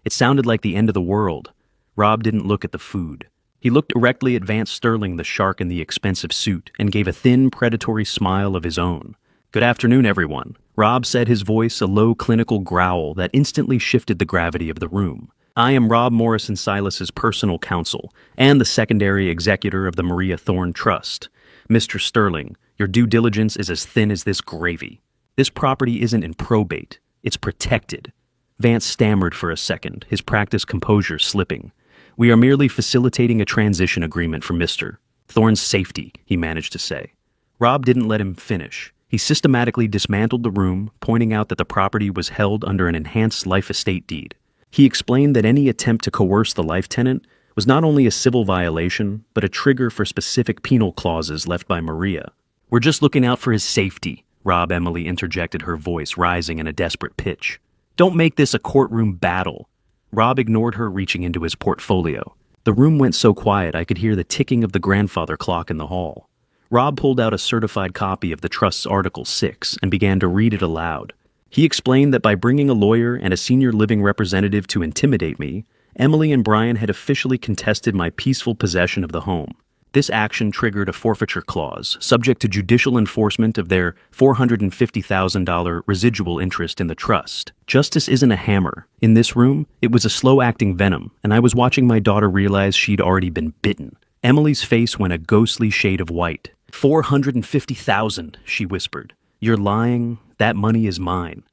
It sounded like the end of the world. Rob didn't look at the food. He looked directly at Vance Sterling, the shark in the expensive suit, and gave a thin, predatory smile of his own. "Good afternoon, everyone," Rob said, his voice a low clinical growl that instantly shifted the gravity of the room. "I am Rob Morrison Silas's personal counsel and the secondary executor of the Maria Thorne Trust. Mr. Sterling, your due diligence is as thin as this gravy. This property isn't in probate. It's protected." Vance stammered for a second, his practiced composure slipping. "We are merely facilitating a transition agreement for Mr. Thorne's safety," he managed to say. Rob didn't let him finish. He systematically dismantled the room, pointing out that the property was held under an enhanced life estate deed. He explained that any attempt to coerce the life tenant was not only a civil violation, but a trigger for specific penal clauses left by Maria. "We're just looking out for his safety," Emily interjected, her voice rising in a desperate pitch. "Don't make this a courtroom battle." Rob ignored her, reaching into his portfolio. The room went so quiet I could hear the ticking of the grandfather clock in the hall. Rob pulled out a certified copy of the Trust's Article 6 and began to read it aloud. He explained that by bringing a lawyer and a senior living representative to intimidate me, Emily and Brian had officially contested my peaceful possession of the home. This action triggered a forfeiture clause, subject to judicial enforcement of their $450,000 residual interest in the trust. Justice isn't a hammer. In this room, it was a slow-acting venom, and I was watching my daughter realize she'd already been bitten. Emily's face went a ghostly shade of white. $450,000, she whispered. "You're lying. That money is mine."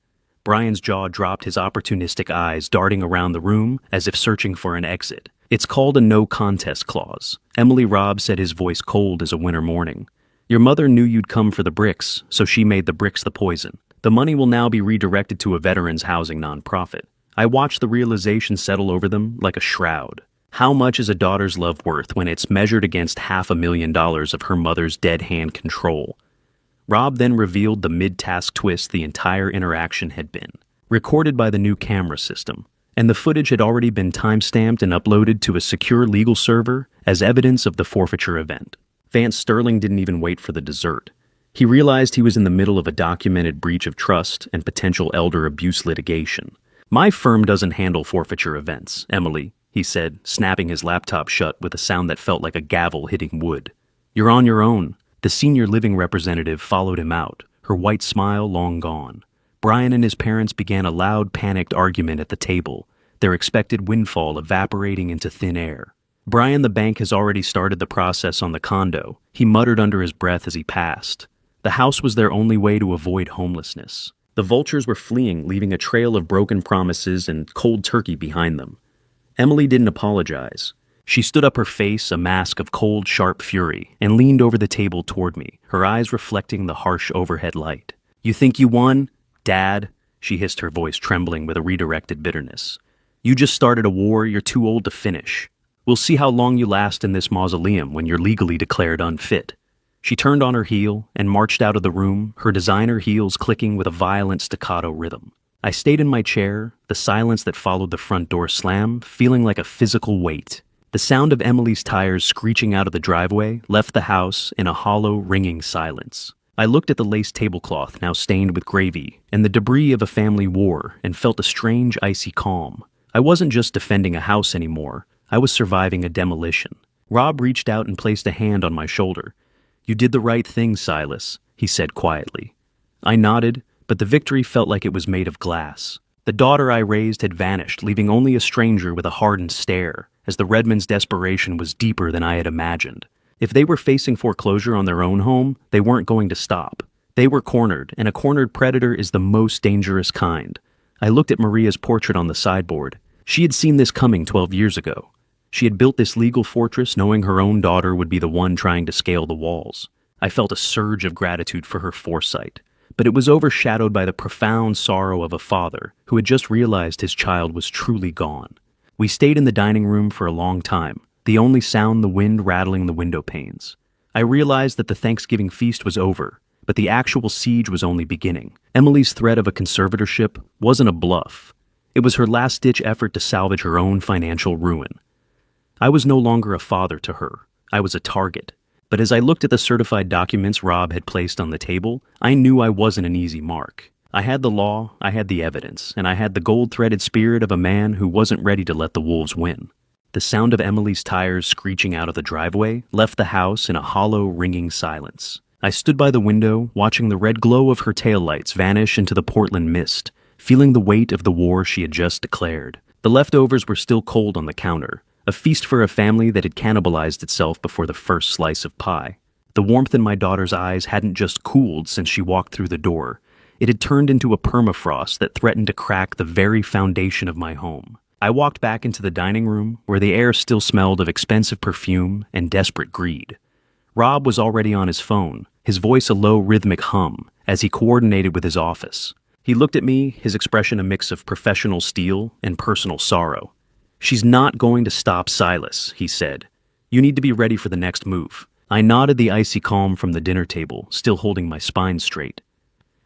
Brian's jaw dropped, his opportunistic eyes darting around the room as if searching for an exit. "It's called a no-contest clause," Rob said, his voice cold as a winter morning. "Your mother knew you'd come for the bricks, so she made the bricks the poison. The money will now be redirected to a veterans housing nonprofit." I watched the realization settle over them like a shroud. How much is a daughter's love worth when it's measured against $500,000 of her mother's dead hand control? Rob then revealed the mid-task twist the entire interaction had been, recorded by the new camera system, and the footage had already been time-stamped and uploaded to a secure legal server as evidence of the forfeiture event. Vance Sterling didn't even wait for the dessert. He realized he was in the middle of a documented breach of trust and potential elder abuse litigation. "My firm doesn't handle forfeiture events, Emily," he said, snapping his laptop shut with a sound that felt like a gavel hitting wood. "You're on your own." The senior living representative followed him out, her white smile long gone. Brian and his parents began a loud, panicked argument at the table, their expected windfall evaporating into thin air. "Brian, the bank has already started the process on the condo," he muttered under his breath as he passed. The house was their only way to avoid homelessness. The vultures were fleeing, leaving a trail of broken promises and cold turkey behind them. Emily didn't apologize. She stood up, her face a mask of cold, sharp fury, and leaned over the table toward me, her eyes reflecting the harsh overhead light. "You think you won, Dad?" she hissed, her voice trembling with a redirected bitterness. "You just started a war you're too old to finish. We'll see how long you last in this mausoleum when you're legally declared unfit." She turned on her heel and marched out of the room, her designer heels clicking with a violent staccato rhythm. I stayed in my chair, the silence that followed the front door slam feeling like a physical weight. The sound of Emily's tires screeching out of the driveway left the house in a hollow, ringing silence. I looked at the lace tablecloth now stained with gravy and the debris of a family war and felt a strange, icy calm. I wasn't just defending a house anymore. I was surviving a demolition. Rob reached out and placed a hand on my shoulder. "You did the right thing, Silas," he said quietly. I nodded, but the victory felt like it was made of glass. The daughter I raised had vanished, leaving only a stranger with a hardened stare, as the Redmonds' desperation was deeper than I had imagined. If they were facing foreclosure on their own home, they weren't going to stop. They were cornered, and a cornered predator is the most dangerous kind. I looked at Maria's portrait on the sideboard. She had seen this coming 12 years ago. She had built this legal fortress knowing her own daughter would be the one trying to scale the walls. I felt a surge of gratitude for her foresight, but it was overshadowed by the profound sorrow of a father who had just realized his child was truly gone. We stayed in the dining room for a long time, the only sound the wind rattling the window panes. I realized that the Thanksgiving feast was over, but the actual siege was only beginning. Emily's threat of a conservatorship wasn't a bluff. It was her last-ditch effort to salvage her own financial ruin. I was no longer a father to her. I was a target. But as I looked at the certified documents Rob had placed on the table, I knew I wasn't an easy mark. I had the law, I had the evidence, and I had the gold-threaded spirit of a man who wasn't ready to let the wolves win. The sound of Emily's tires screeching out of the driveway left the house in a hollow, ringing silence. I stood by the window, watching the red glow of her taillights vanish into the Portland mist, feeling the weight of the war she had just declared. The leftovers were still cold on the counter, a feast for a family that had cannibalized itself before the first slice of pie. The warmth in my daughter's eyes hadn't just cooled since she walked through the door. It had turned into a permafrost that threatened to crack the very foundation of my home. I walked back into the dining room, where the air still smelled of expensive perfume and desperate greed. Rob was already on his phone, his voice a low rhythmic hum, as he coordinated with his office. He looked at me, his expression a mix of professional steel and personal sorrow. "She's not going to stop Silas," he said. "You need to be ready for the next move." I nodded the icy calm from the dinner table, still holding my spine straight.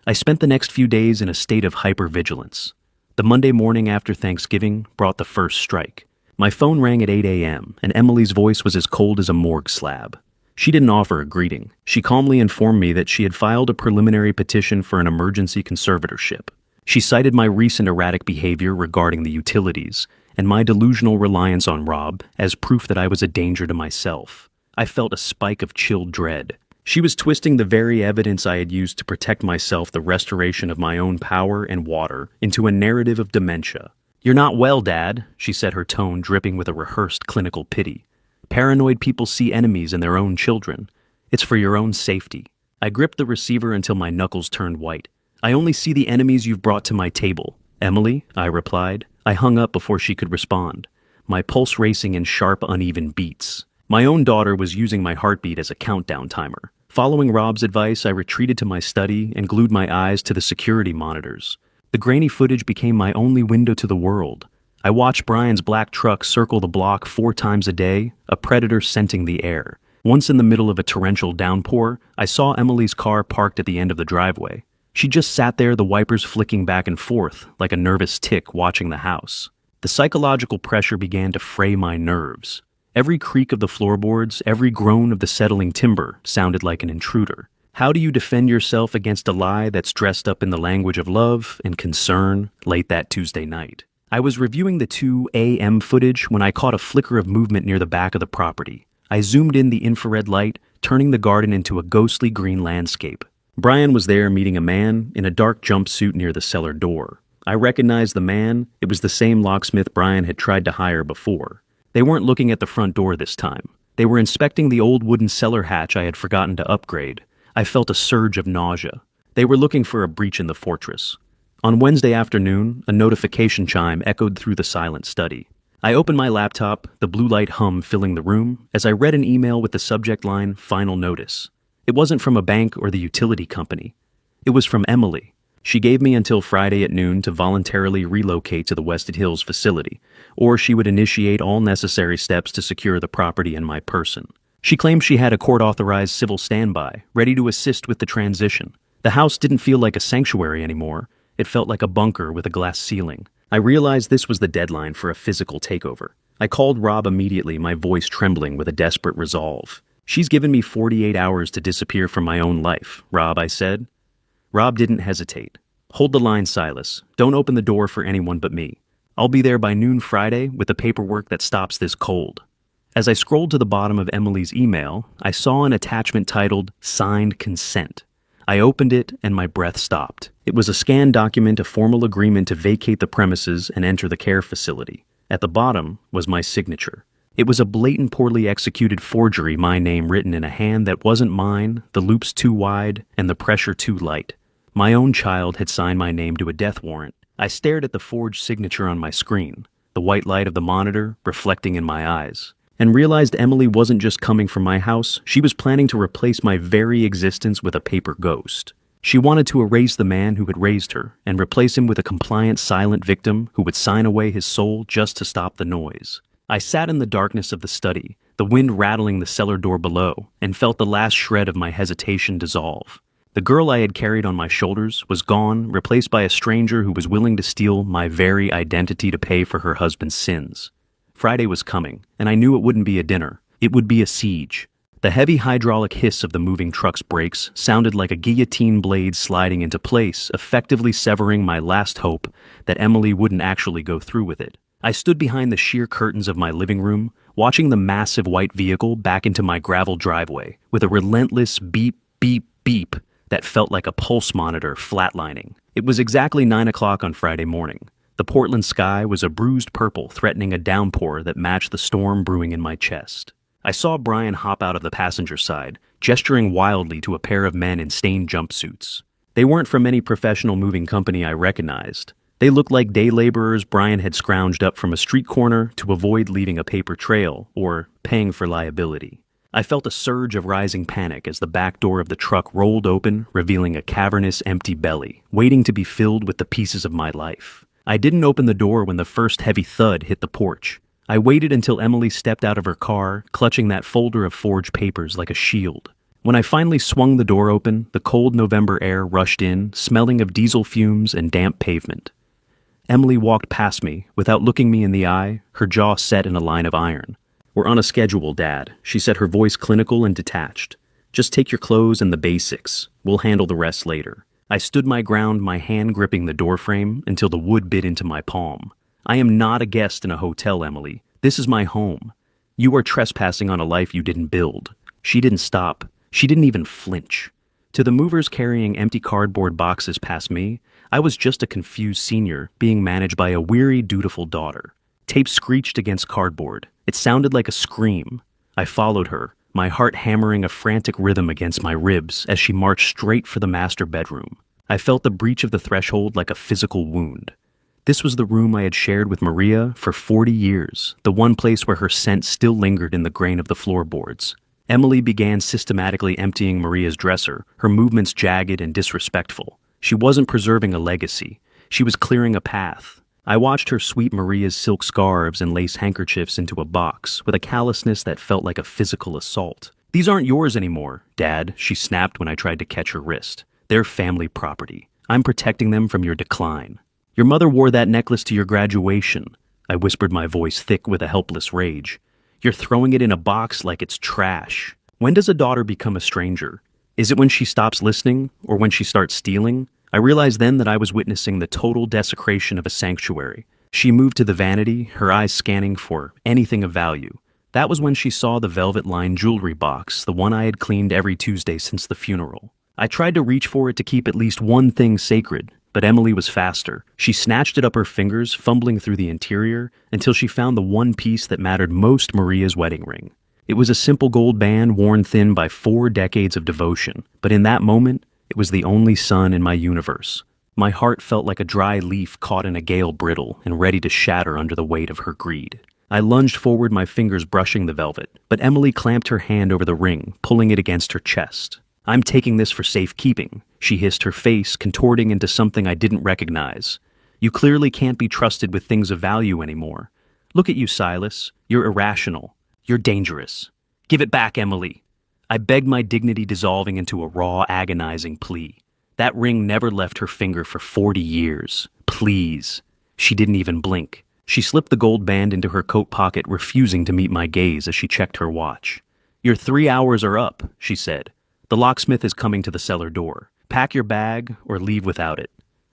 I spent the next few days in a state of hypervigilance. The Monday morning after Thanksgiving brought the first strike. My phone rang at 8 a.m., and Emily's voice was as cold as a morgue slab. She didn't offer a greeting. She calmly informed me that she had filed a preliminary petition for an emergency conservatorship. She cited my recent erratic behavior regarding the utilities and my delusional reliance on Rob as proof that I was a danger to myself. I felt a spike of chilled dread. She was twisting the very evidence I had used to protect myself, the restoration of my own power and water, into a narrative of dementia. "You're not well, Dad," she said, her tone dripping with a rehearsed clinical pity. "Paranoid people see enemies in their own children. It's for your own safety." I gripped the receiver until my knuckles turned white. "I only see the enemies you've brought to my table." "Emily," I replied. I hung up before she could respond, my pulse racing in sharp, uneven beats. My own daughter was using my heartbeat as a countdown timer. Following Rob's advice, I retreated to my study and glued my eyes to the security monitors. The grainy footage became my only window to the world. I watched Brian's black truck circle the block 4 times a day, a predator scenting the air. Once in the middle of a torrential downpour, I saw Emily's car parked at the end of the driveway. She just sat there, the wipers flicking back and forth, like a nervous tick watching the house. The psychological pressure began to fray my nerves. Every creak of the floorboards, every groan of the settling timber sounded like an intruder. How do you defend yourself against a lie that's dressed up in the language of love and concern late that Tuesday night? I was reviewing the 2 a.m. footage when I caught a flicker of movement near the back of the property. I zoomed in the infrared light, turning the garden into a ghostly green landscape. Brian was there meeting a man in a dark jumpsuit near the cellar door. I recognized the man. It was the same locksmith Brian had tried to hire before. They weren't looking at the front door this time. They were inspecting the old wooden cellar hatch I had forgotten to upgrade. I felt a surge of nausea. They were looking for a breach in the fortress. On Wednesday afternoon, a notification chime echoed through the silent study. I opened my laptop, the blue light hum filling the room, as I read an email with the subject line, "Final Notice." It wasn't from a bank or the utility company. It was from Emily. She gave me until Friday at noon to voluntarily relocate to the Wested Hills facility, or she would initiate all necessary steps to secure the property and my person. She claimed she had a court-authorized civil standby, ready to assist with the transition. The house didn't feel like a sanctuary anymore. It felt like a bunker with a glass ceiling. I realized this was the deadline for a physical takeover. I called Rob immediately, my voice trembling with a desperate resolve. "She's given me 48 hours to disappear from my own life, Rob," I said. Rob didn't hesitate. "Hold the line, Silas. Don't open the door for anyone but me. I'll be there by noon Friday with the paperwork that stops this cold." As I scrolled to the bottom of Emily's email, I saw an attachment titled "Signed Consent." I opened it and my breath stopped. It was a scanned document, a formal agreement to vacate the premises and enter the care facility. At the bottom was my signature. It was a blatant, poorly executed forgery, my name written in a hand that wasn't mine, the loops too wide and the pressure too light. My own child had signed my name to a death warrant. I stared at the forged signature on my screen, the white light of the monitor reflecting in my eyes, and realized Emily wasn't just coming from my house, she was planning to replace my very existence with a paper ghost. She wanted to erase the man who had raised her and replace him with a compliant, silent victim who would sign away his soul just to stop the noise. I sat in the darkness of the study, the wind rattling the cellar door below, and felt the last shred of my hesitation dissolve. The girl I had carried on my shoulders was gone, replaced by a stranger who was willing to steal my very identity to pay for her husband's sins. Friday was coming, and I knew it wouldn't be a dinner. It would be a siege. The heavy hydraulic hiss of the moving truck's brakes sounded like a guillotine blade sliding into place, effectively severing my last hope that Emily wouldn't actually go through with it. I stood behind the sheer curtains of my living room, watching the massive white vehicle back into my gravel driveway, with a relentless beep, beep, beep that felt like a pulse monitor flatlining. It was exactly 9 o'clock on Friday morning. The Portland sky was a bruised purple, threatening a downpour that matched the storm brewing in my chest. I saw Brian hop out of the passenger side, gesturing wildly to a pair of men in stained jumpsuits. They weren't from any professional moving company I recognized. They looked like day laborers Brian had scrounged up from a street corner to avoid leaving a paper trail or paying for liability. I felt a surge of rising panic as the back door of the truck rolled open, revealing a cavernous, empty belly, waiting to be filled with the pieces of my life. I didn't open the door when the first heavy thud hit the porch. I waited until Emily stepped out of her car, clutching that folder of forged papers like a shield. When I finally swung the door open, the cold November air rushed in, smelling of diesel fumes and damp pavement. Emily walked past me, without looking me in the eye, her jaw set in a line of iron. "We're on a schedule, Dad," she said, her voice clinical and detached. "Just take your clothes and the basics. We'll handle the rest later." I stood my ground, my hand gripping the doorframe until the wood bit into my palm. "I am not a guest in a hotel, Emily. This is my home. You are trespassing on a life you didn't build." She didn't stop. She didn't even flinch. To the movers carrying empty cardboard boxes past me, I was just a confused senior being managed by a weary, dutiful daughter. Tape screeched against cardboard. It sounded like a scream. I followed her, my heart hammering a frantic rhythm against my ribs as she marched straight for the master bedroom. I felt the breach of the threshold like a physical wound. This was the room I had shared with Maria for 40 years, the one place where her scent still lingered in the grain of the floorboards. Emily began systematically emptying Maria's dresser, her movements jagged and disrespectful. She wasn't preserving a legacy. She was clearing a path. I watched her sweep Maria's silk scarves and lace handkerchiefs into a box with a callousness that felt like a physical assault. "These aren't yours anymore, Dad," she snapped when I tried to catch her wrist. "They're family property. I'm protecting them from your decline. Your mother wore that necklace to your graduation." I whispered, my voice thick with a helpless rage. "You're throwing it in a box like it's trash. When does a daughter become a stranger? Is it when she stops listening or when she starts stealing?" I realized then that I was witnessing the total desecration of a sanctuary. She moved to the vanity, her eyes scanning for anything of value. That was when she saw the velvet-lined jewelry box, the one I had cleaned every Tuesday since the funeral. I tried to reach for it to keep at least one thing sacred, but Emily was faster. She snatched it up her fingers, fumbling through the interior, until she found the one piece that mattered most: Maria's wedding ring. It was a simple gold band worn thin by 4 decades of devotion, but in that moment, it was the only sun in my universe. My heart felt like a dry leaf caught in a gale brittle and ready to shatter under the weight of her greed. I lunged forward, my fingers brushing the velvet, but Emily clamped her hand over the ring, pulling it against her chest. "I'm taking this for safekeeping," she hissed, her face contorting into something I didn't recognize. "You clearly can't be trusted with things of value anymore. Look at you, Silas. You're irrational. You're dangerous. Give it back, Emily." I begged, my dignity dissolving into a raw, agonizing plea. That ring never left her finger for 40 years. Please. She didn't even blink. She slipped the gold band into her coat pocket, refusing to meet my gaze as she checked her watch. "Your 3 hours are up," she said. "The locksmith is coming to the cellar door. Pack your bag or leave without it."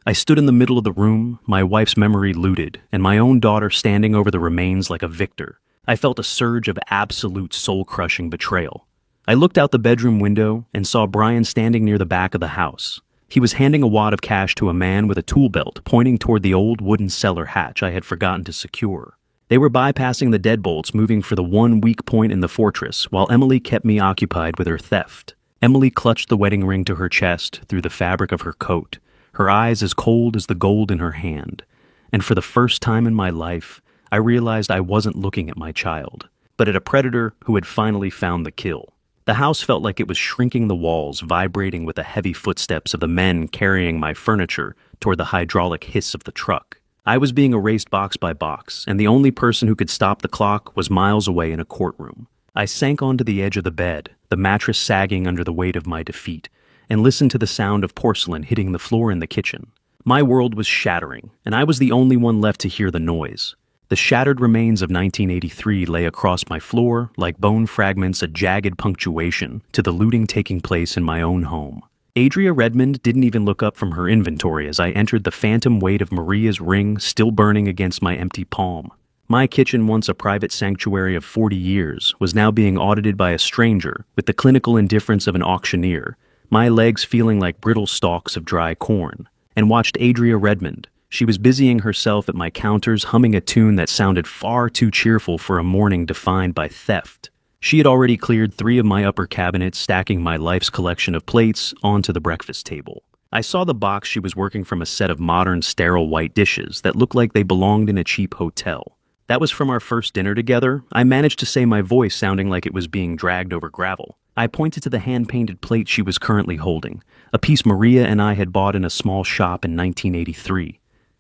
I stood in the middle of the room, my wife's memory looted, and my own daughter standing over the remains like a victor. I felt a surge of absolute soul-crushing betrayal. I looked out the bedroom window and saw Brian standing near the back of the house. He was handing a wad of cash to a man with a tool belt pointing toward the old wooden cellar hatch I had forgotten to secure. They were bypassing the deadbolts, moving for the one weak point in the fortress, while Emily kept me occupied with her theft. Emily clutched the wedding ring to her chest through the fabric of her coat, her eyes as cold as the gold in her hand. And for the first time in my life, I realized I wasn't looking at my child, but at a predator who had finally found the kill. The house felt like it was shrinking the walls, vibrating with the heavy footsteps of the men carrying my furniture toward the hydraulic hiss of the truck. I was being erased box by box, and the only person who could stop the clock was miles away in a courtroom. I sank onto the edge of the bed, the mattress sagging under the weight of my defeat, and listened to the sound of porcelain hitting the floor in the kitchen. My world was shattering, and I was the only one left to hear the noise. The shattered remains of 1983 lay across my floor like bone fragments, a jagged punctuation to the looting taking place in my own home. Adria Redmond didn't even look up from her inventory as I entered, the phantom weight of Maria's ring still burning against my empty palm. My kitchen, once a private sanctuary of 40 years, was now being audited by a stranger with the clinical indifference of an auctioneer, my legs feeling like brittle stalks of dry corn. And watched Adria Redmond. She was busying herself at my counters, humming a tune that sounded far too cheerful for a morning defined by theft. She had already cleared 3 of my upper cabinets, stacking my life's collection of plates onto the breakfast table. I saw the box she was working from, a set of modern, sterile white dishes that looked like they belonged in a cheap hotel. That was from our first dinner together. I managed to say, my voice sounding like it was being dragged over gravel. I pointed to the hand-painted plate she was currently holding, a piece Maria and I had bought in a small shop in 1983.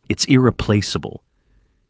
It's irreplaceable.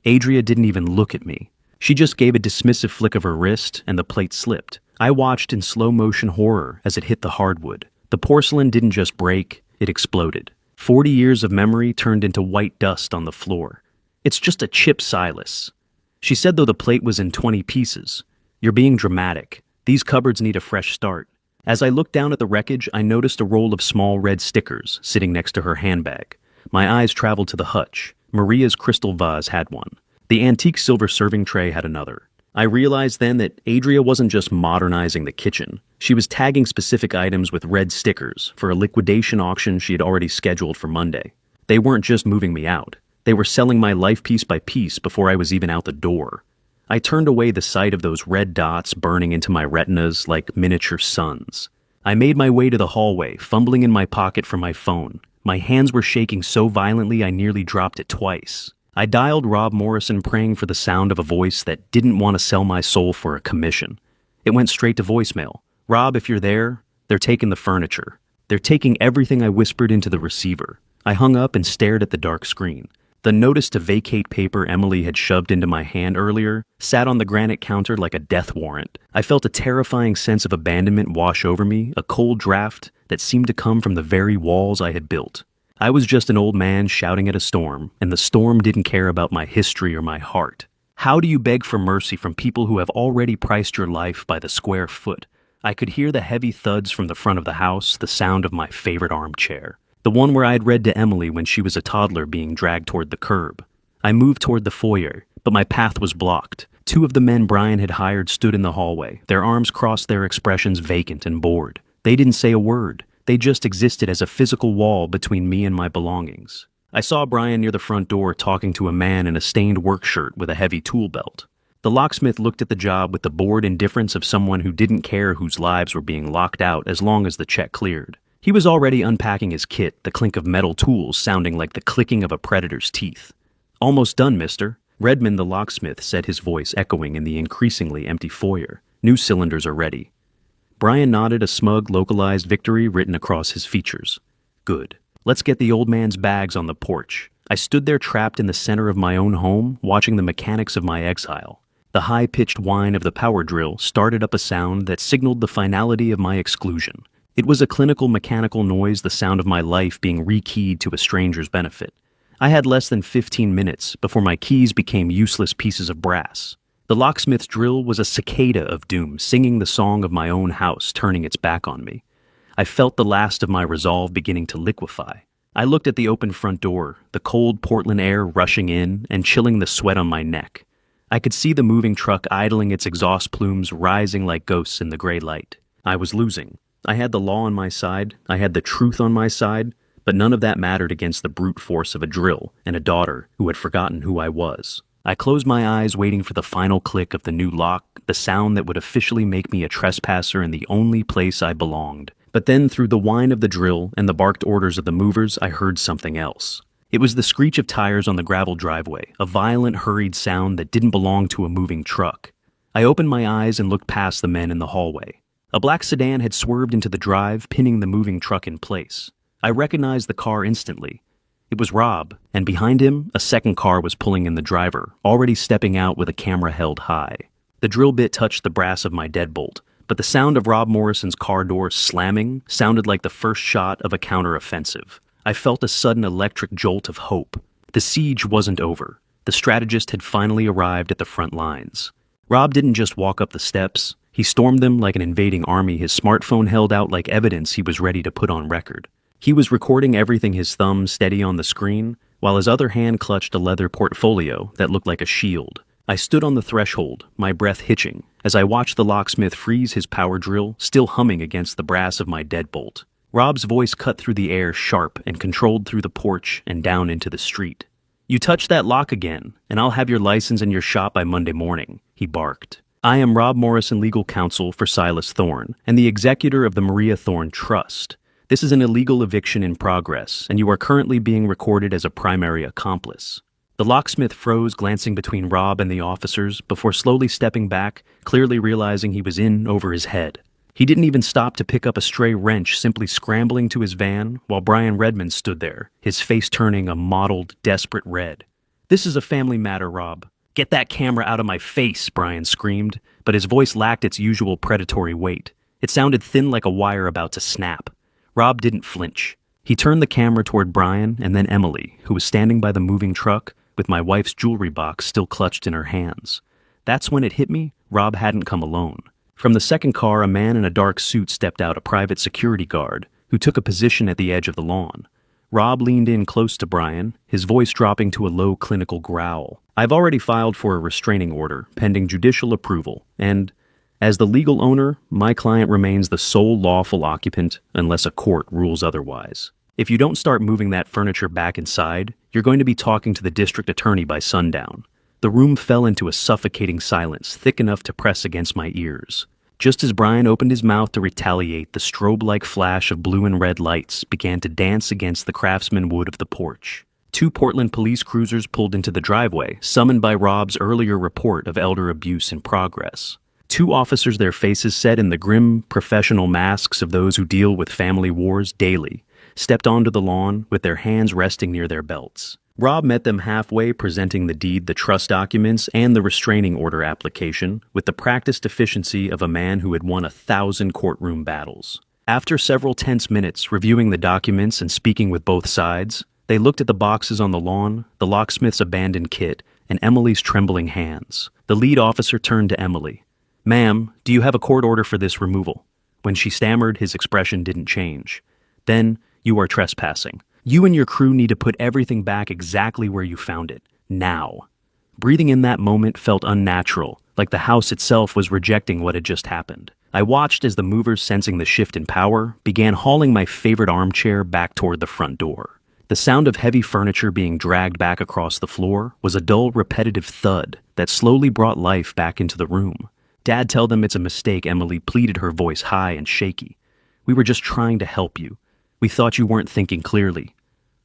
Adria didn't even look at me. She just gave a dismissive flick of her wrist, and the plate slipped. I watched in slow-motion horror as it hit the hardwood. The porcelain didn't just break, it exploded. 40 years of memory turned into white dust on the floor. It's just a chip, Silas. She said, though the plate was in 20 pieces. You're being dramatic. These cupboards need a fresh start. As I looked down at the wreckage, I noticed a roll of small red stickers sitting next to her handbag. My eyes traveled to the hutch. Maria's crystal vase had one. The antique silver serving tray had another. I realized then that Adria wasn't just modernizing the kitchen. She was tagging specific items with red stickers for a liquidation auction she had already scheduled for Monday. They weren't just moving me out. They were selling my life piece by piece before I was even out the door. I turned away, the sight of those red dots burning into my retinas like miniature suns. I made my way to the hallway, fumbling in my pocket for my phone. My hands were shaking so violently I nearly dropped it twice. I dialed Rob Morrison, praying for the sound of a voice that didn't want to sell my soul for a commission. It went straight to voicemail. Rob, if you're there, they're taking the furniture. They're taking everything, I whispered into the receiver. I hung up and stared at the dark screen. The notice to vacate paper Emily had shoved into my hand earlier sat on the granite counter like a death warrant. I felt a terrifying sense of abandonment wash over me, a cold draft that seemed to come from the very walls I had built. I was just an old man shouting at a storm, and the storm didn't care about my history or my heart. How do you beg for mercy from people who have already priced your life by the square foot? I could hear the heavy thuds from the front of the house, the sound of my favorite armchair. The one where I had read to Emily when she was a toddler, being dragged toward the curb. I moved toward the foyer, but my path was blocked. 2 of the men Brian had hired stood in the hallway, their arms crossed, their expressions vacant and bored. They didn't say a word. They just existed as a physical wall between me and my belongings. I saw Brian near the front door talking to a man in a stained work shirt with a heavy tool belt. The locksmith looked at the job with the bored indifference of someone who didn't care whose lives were being locked out as long as the check cleared. He was already unpacking his kit, the clink of metal tools sounding like the clicking of a predator's teeth. Almost done, mister. Redmond, the locksmith, said, his voice echoing in the increasingly empty foyer. New cylinders are ready. Brian nodded, a smug, localized victory written across his features. Good. Let's get the old man's bags on the porch. I stood there trapped in the center of my own home, watching the mechanics of my exile. The high-pitched whine of the power drill started up a sound that signaled the finality of my exclusion. It was a clinical mechanical noise, the sound of my life being rekeyed to a stranger's benefit. I had less than 15 minutes before my keys became useless pieces of brass. The locksmith's drill was a cicada of doom, singing the song of my own house, turning its back on me. I felt the last of my resolve beginning to liquefy. I looked at the open front door, the cold Portland air rushing in and chilling the sweat on my neck. I could see the moving truck idling, its exhaust plumes rising like ghosts in the gray light. I was losing. I had the law on my side, I had the truth on my side, but none of that mattered against the brute force of a drill and a daughter who had forgotten who I was. I closed my eyes waiting for the final click of the new lock, the sound that would officially make me a trespasser in the only place I belonged. But then through the whine of the drill and the barked orders of the movers, I heard something else. It was the screech of tires on the gravel driveway, a violent, hurried sound that didn't belong to a moving truck. I opened my eyes and looked past the men in the hallway. A black sedan had swerved into the drive, pinning the moving truck in place. I recognized the car instantly. It was Rob, and behind him, a second car was pulling in the driver, already stepping out with a camera held high. The drill bit touched the brass of my deadbolt, but the sound of Rob Morrison's car door slamming sounded like the first shot of a counteroffensive. I felt a sudden electric jolt of hope. The siege wasn't over. The strategist had finally arrived at the front lines. Rob didn't just walk up the steps. He stormed them like an invading army, his smartphone held out like evidence he was ready to put on record. He was recording everything, his thumb steady on the screen, while his other hand clutched a leather portfolio that looked like a shield. I stood on the threshold, my breath hitching, as I watched the locksmith freeze his power drill, still humming against the brass of my deadbolt. Rob's voice cut through the air sharp and controlled through the porch and down into the street. "You touch that lock again, and I'll have your license in your shop by Monday morning," he barked. "I am Rob Morrison, legal counsel for Silas Thorne, and the executor of the Maria Thorne Trust. This is an illegal eviction in progress, and you are currently being recorded as a primary accomplice." The locksmith froze, glancing between Rob and the officers before slowly stepping back, clearly realizing he was in over his head. He didn't even stop to pick up a stray wrench, simply scrambling to his van while Brian Redmond stood there, his face turning a mottled, desperate red. "This is a family matter, Rob. Get that camera out of my face," Brian screamed, but his voice lacked its usual predatory weight. It sounded thin like a wire about to snap. Rob didn't flinch. He turned the camera toward Brian and then Emily, who was standing by the moving truck with my wife's jewelry box still clutched in her hands. That's when it hit me, Rob hadn't come alone. From the second car, a man in a dark suit stepped out, a private security guard, who took a position at the edge of the lawn. Rob leaned in close to Brian, his voice dropping to a low clinical growl. "I've already filed for a restraining order, pending judicial approval, and as the legal owner, my client remains the sole lawful occupant unless a court rules otherwise. If you don't start moving that furniture back inside, you're going to be talking to the district attorney by sundown." The room fell into a suffocating silence, thick enough to press against my ears. Just as Brian opened his mouth to retaliate, the strobe-like flash of blue and red lights began to dance against the craftsman wood of the porch. 2 Portland police cruisers pulled into the driveway, summoned by Rob's earlier report of elder abuse in progress. 2 officers, their faces set in the grim, professional masks of those who deal with family wars daily, stepped onto the lawn with their hands resting near their belts. Rob met them halfway, presenting the deed, the trust documents, and the restraining order application with the practiced efficiency of a man who had won 1,000 courtroom battles. After several tense minutes reviewing the documents and speaking with both sides, they looked at the boxes on the lawn, the locksmith's abandoned kit, and Emily's trembling hands. The lead officer turned to Emily. "Ma'am, do you have a court order for this removal?" When she stammered, his expression didn't change. "Then you are trespassing. You and your crew need to put everything back exactly where you found it. Now." Breathing in that moment felt unnatural, like the house itself was rejecting what had just happened. I watched as the movers, sensing the shift in power, began hauling my favorite armchair back toward the front door. The sound of heavy furniture being dragged back across the floor was a dull, repetitive thud that slowly brought life back into the room. "Dad, tell them it's a mistake," Emily pleaded, her voice high and shaky. "We were just trying to help you. We thought you weren't thinking clearly."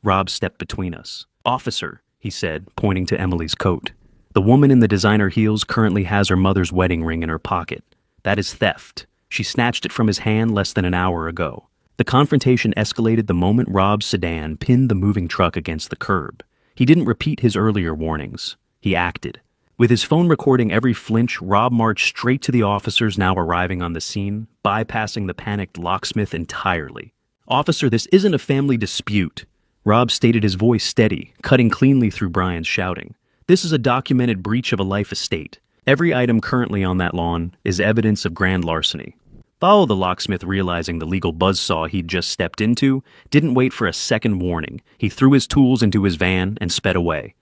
Rob stepped between us. "Officer," he said, pointing to Emily's coat. "The woman in the designer heels currently has her mother's wedding ring in her pocket. That is theft. She snatched it from his hand less than an hour ago." The confrontation escalated the moment Rob's sedan pinned the moving truck against the curb. He didn't repeat his earlier warnings. He acted. With his phone recording every flinch, Rob marched straight to the officers now arriving on the scene, bypassing the panicked locksmith entirely. "Officer, this isn't a family dispute." Rob stated, his voice steady, cutting cleanly through Brian's shouting. "This is a documented breach of a life estate. Every item currently on that lawn is evidence of grand larceny." Follow, the locksmith, realizing the legal buzzsaw he'd just stepped into, didn't wait for a second warning. He threw his tools into his van and sped away,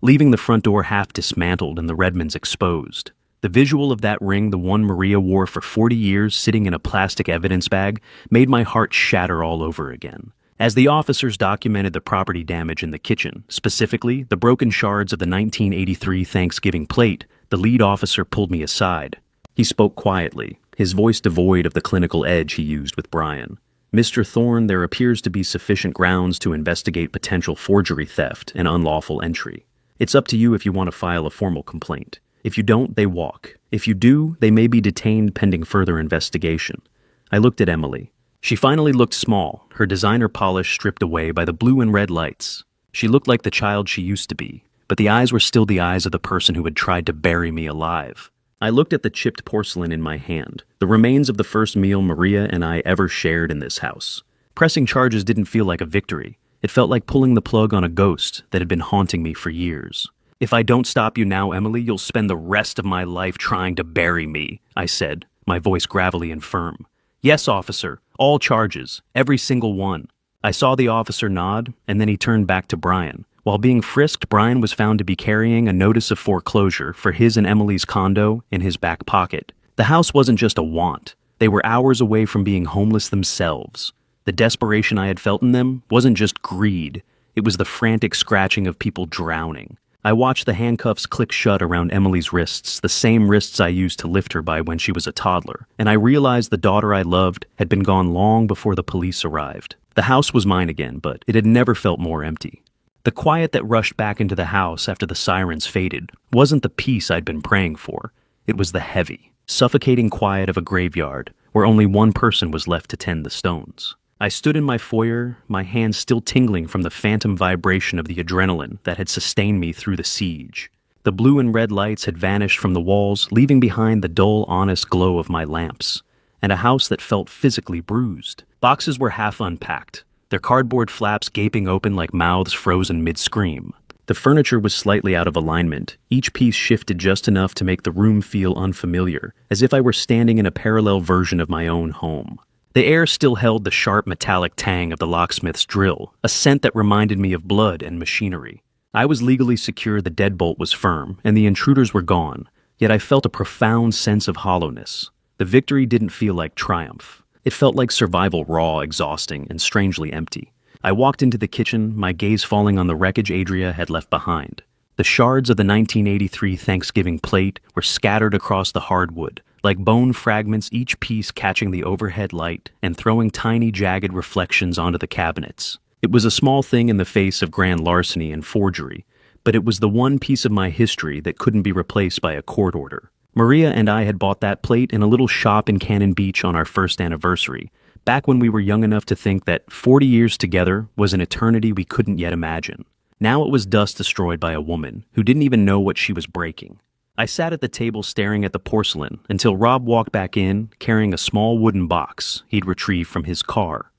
leaving the front door half dismantled and the Redmonds exposed. The visual of that ring, the one Maria wore for 40 years sitting in a plastic evidence bag, made my heart shatter all over again. As the officers documented the property damage in the kitchen, specifically the broken shards of the 1983 Thanksgiving plate, the lead officer pulled me aside. He spoke quietly, his voice devoid of the clinical edge he used with Brian. "Mr. Thorne, there appears to be sufficient grounds to investigate potential forgery theft and unlawful entry. It's up to you if you want to file a formal complaint. If you don't, they walk. If you do, they may be detained pending further investigation." I looked at Emily. She finally looked small, her designer polish stripped away by the blue and red lights. She looked like the child she used to be, but the eyes were still the eyes of the person who had tried to bury me alive. I looked at the chipped porcelain in my hand, the remains of the first meal Maria and I ever shared in this house. Pressing charges didn't feel like a victory. It felt like pulling the plug on a ghost that had been haunting me for years. "If I don't stop you now, Emily, you'll spend the rest of my life trying to bury me," I said, my voice gravelly and firm. "Yes, officer, all charges, every single one." I saw the officer nod, and then he turned back to Brian. While being frisked, Brian was found to be carrying a notice of foreclosure for his and Emily's condo in his back pocket. The house wasn't just a want. They were hours away from being homeless themselves. The desperation I had felt in them wasn't just greed. It was the frantic scratching of people drowning. I watched the handcuffs click shut around Emily's wrists, the same wrists I used to lift her by when she was a toddler, and I realized the daughter I loved had been gone long before the police arrived. The house was mine again, but it had never felt more empty. The quiet that rushed back into the house after the sirens faded wasn't the peace I'd been praying for. It was the heavy, suffocating quiet of a graveyard where only one person was left to tend the stones. I stood in my foyer, my hands still tingling from the phantom vibration of the adrenaline that had sustained me through the siege. The blue and red lights had vanished from the walls, leaving behind the dull, honest glow of my lamps, and a house that felt physically bruised. Boxes were half unpacked, their cardboard flaps gaping open like mouths frozen mid-scream. The furniture was slightly out of alignment, each piece shifted just enough to make the room feel unfamiliar, as if I were standing in a parallel version of my own home. The air still held the sharp metallic tang of the locksmith's drill, a scent that reminded me of blood and machinery. I was legally secure the deadbolt was firm, and the intruders were gone, yet I felt a profound sense of hollowness. The victory didn't feel like triumph. It felt like survival, raw, exhausting, and strangely empty. I walked into the kitchen, my gaze falling on the wreckage Adria had left behind. The shards of the 1983 Thanksgiving plate were scattered across the hardwood, like bone fragments, each piece catching the overhead light and throwing tiny, jagged reflections onto the cabinets. It was a small thing in the face of grand larceny and forgery, but it was the one piece of my history that couldn't be replaced by a court order. Maria and I had bought that plate in a little shop in Cannon Beach on our first anniversary, back when we were young enough to think that 40 years together was an eternity we couldn't yet imagine. Now it was dust destroyed by a woman who didn't even know what she was breaking. I sat at the table staring at the porcelain until Rob walked back in carrying a small wooden box he'd retrieved from his car.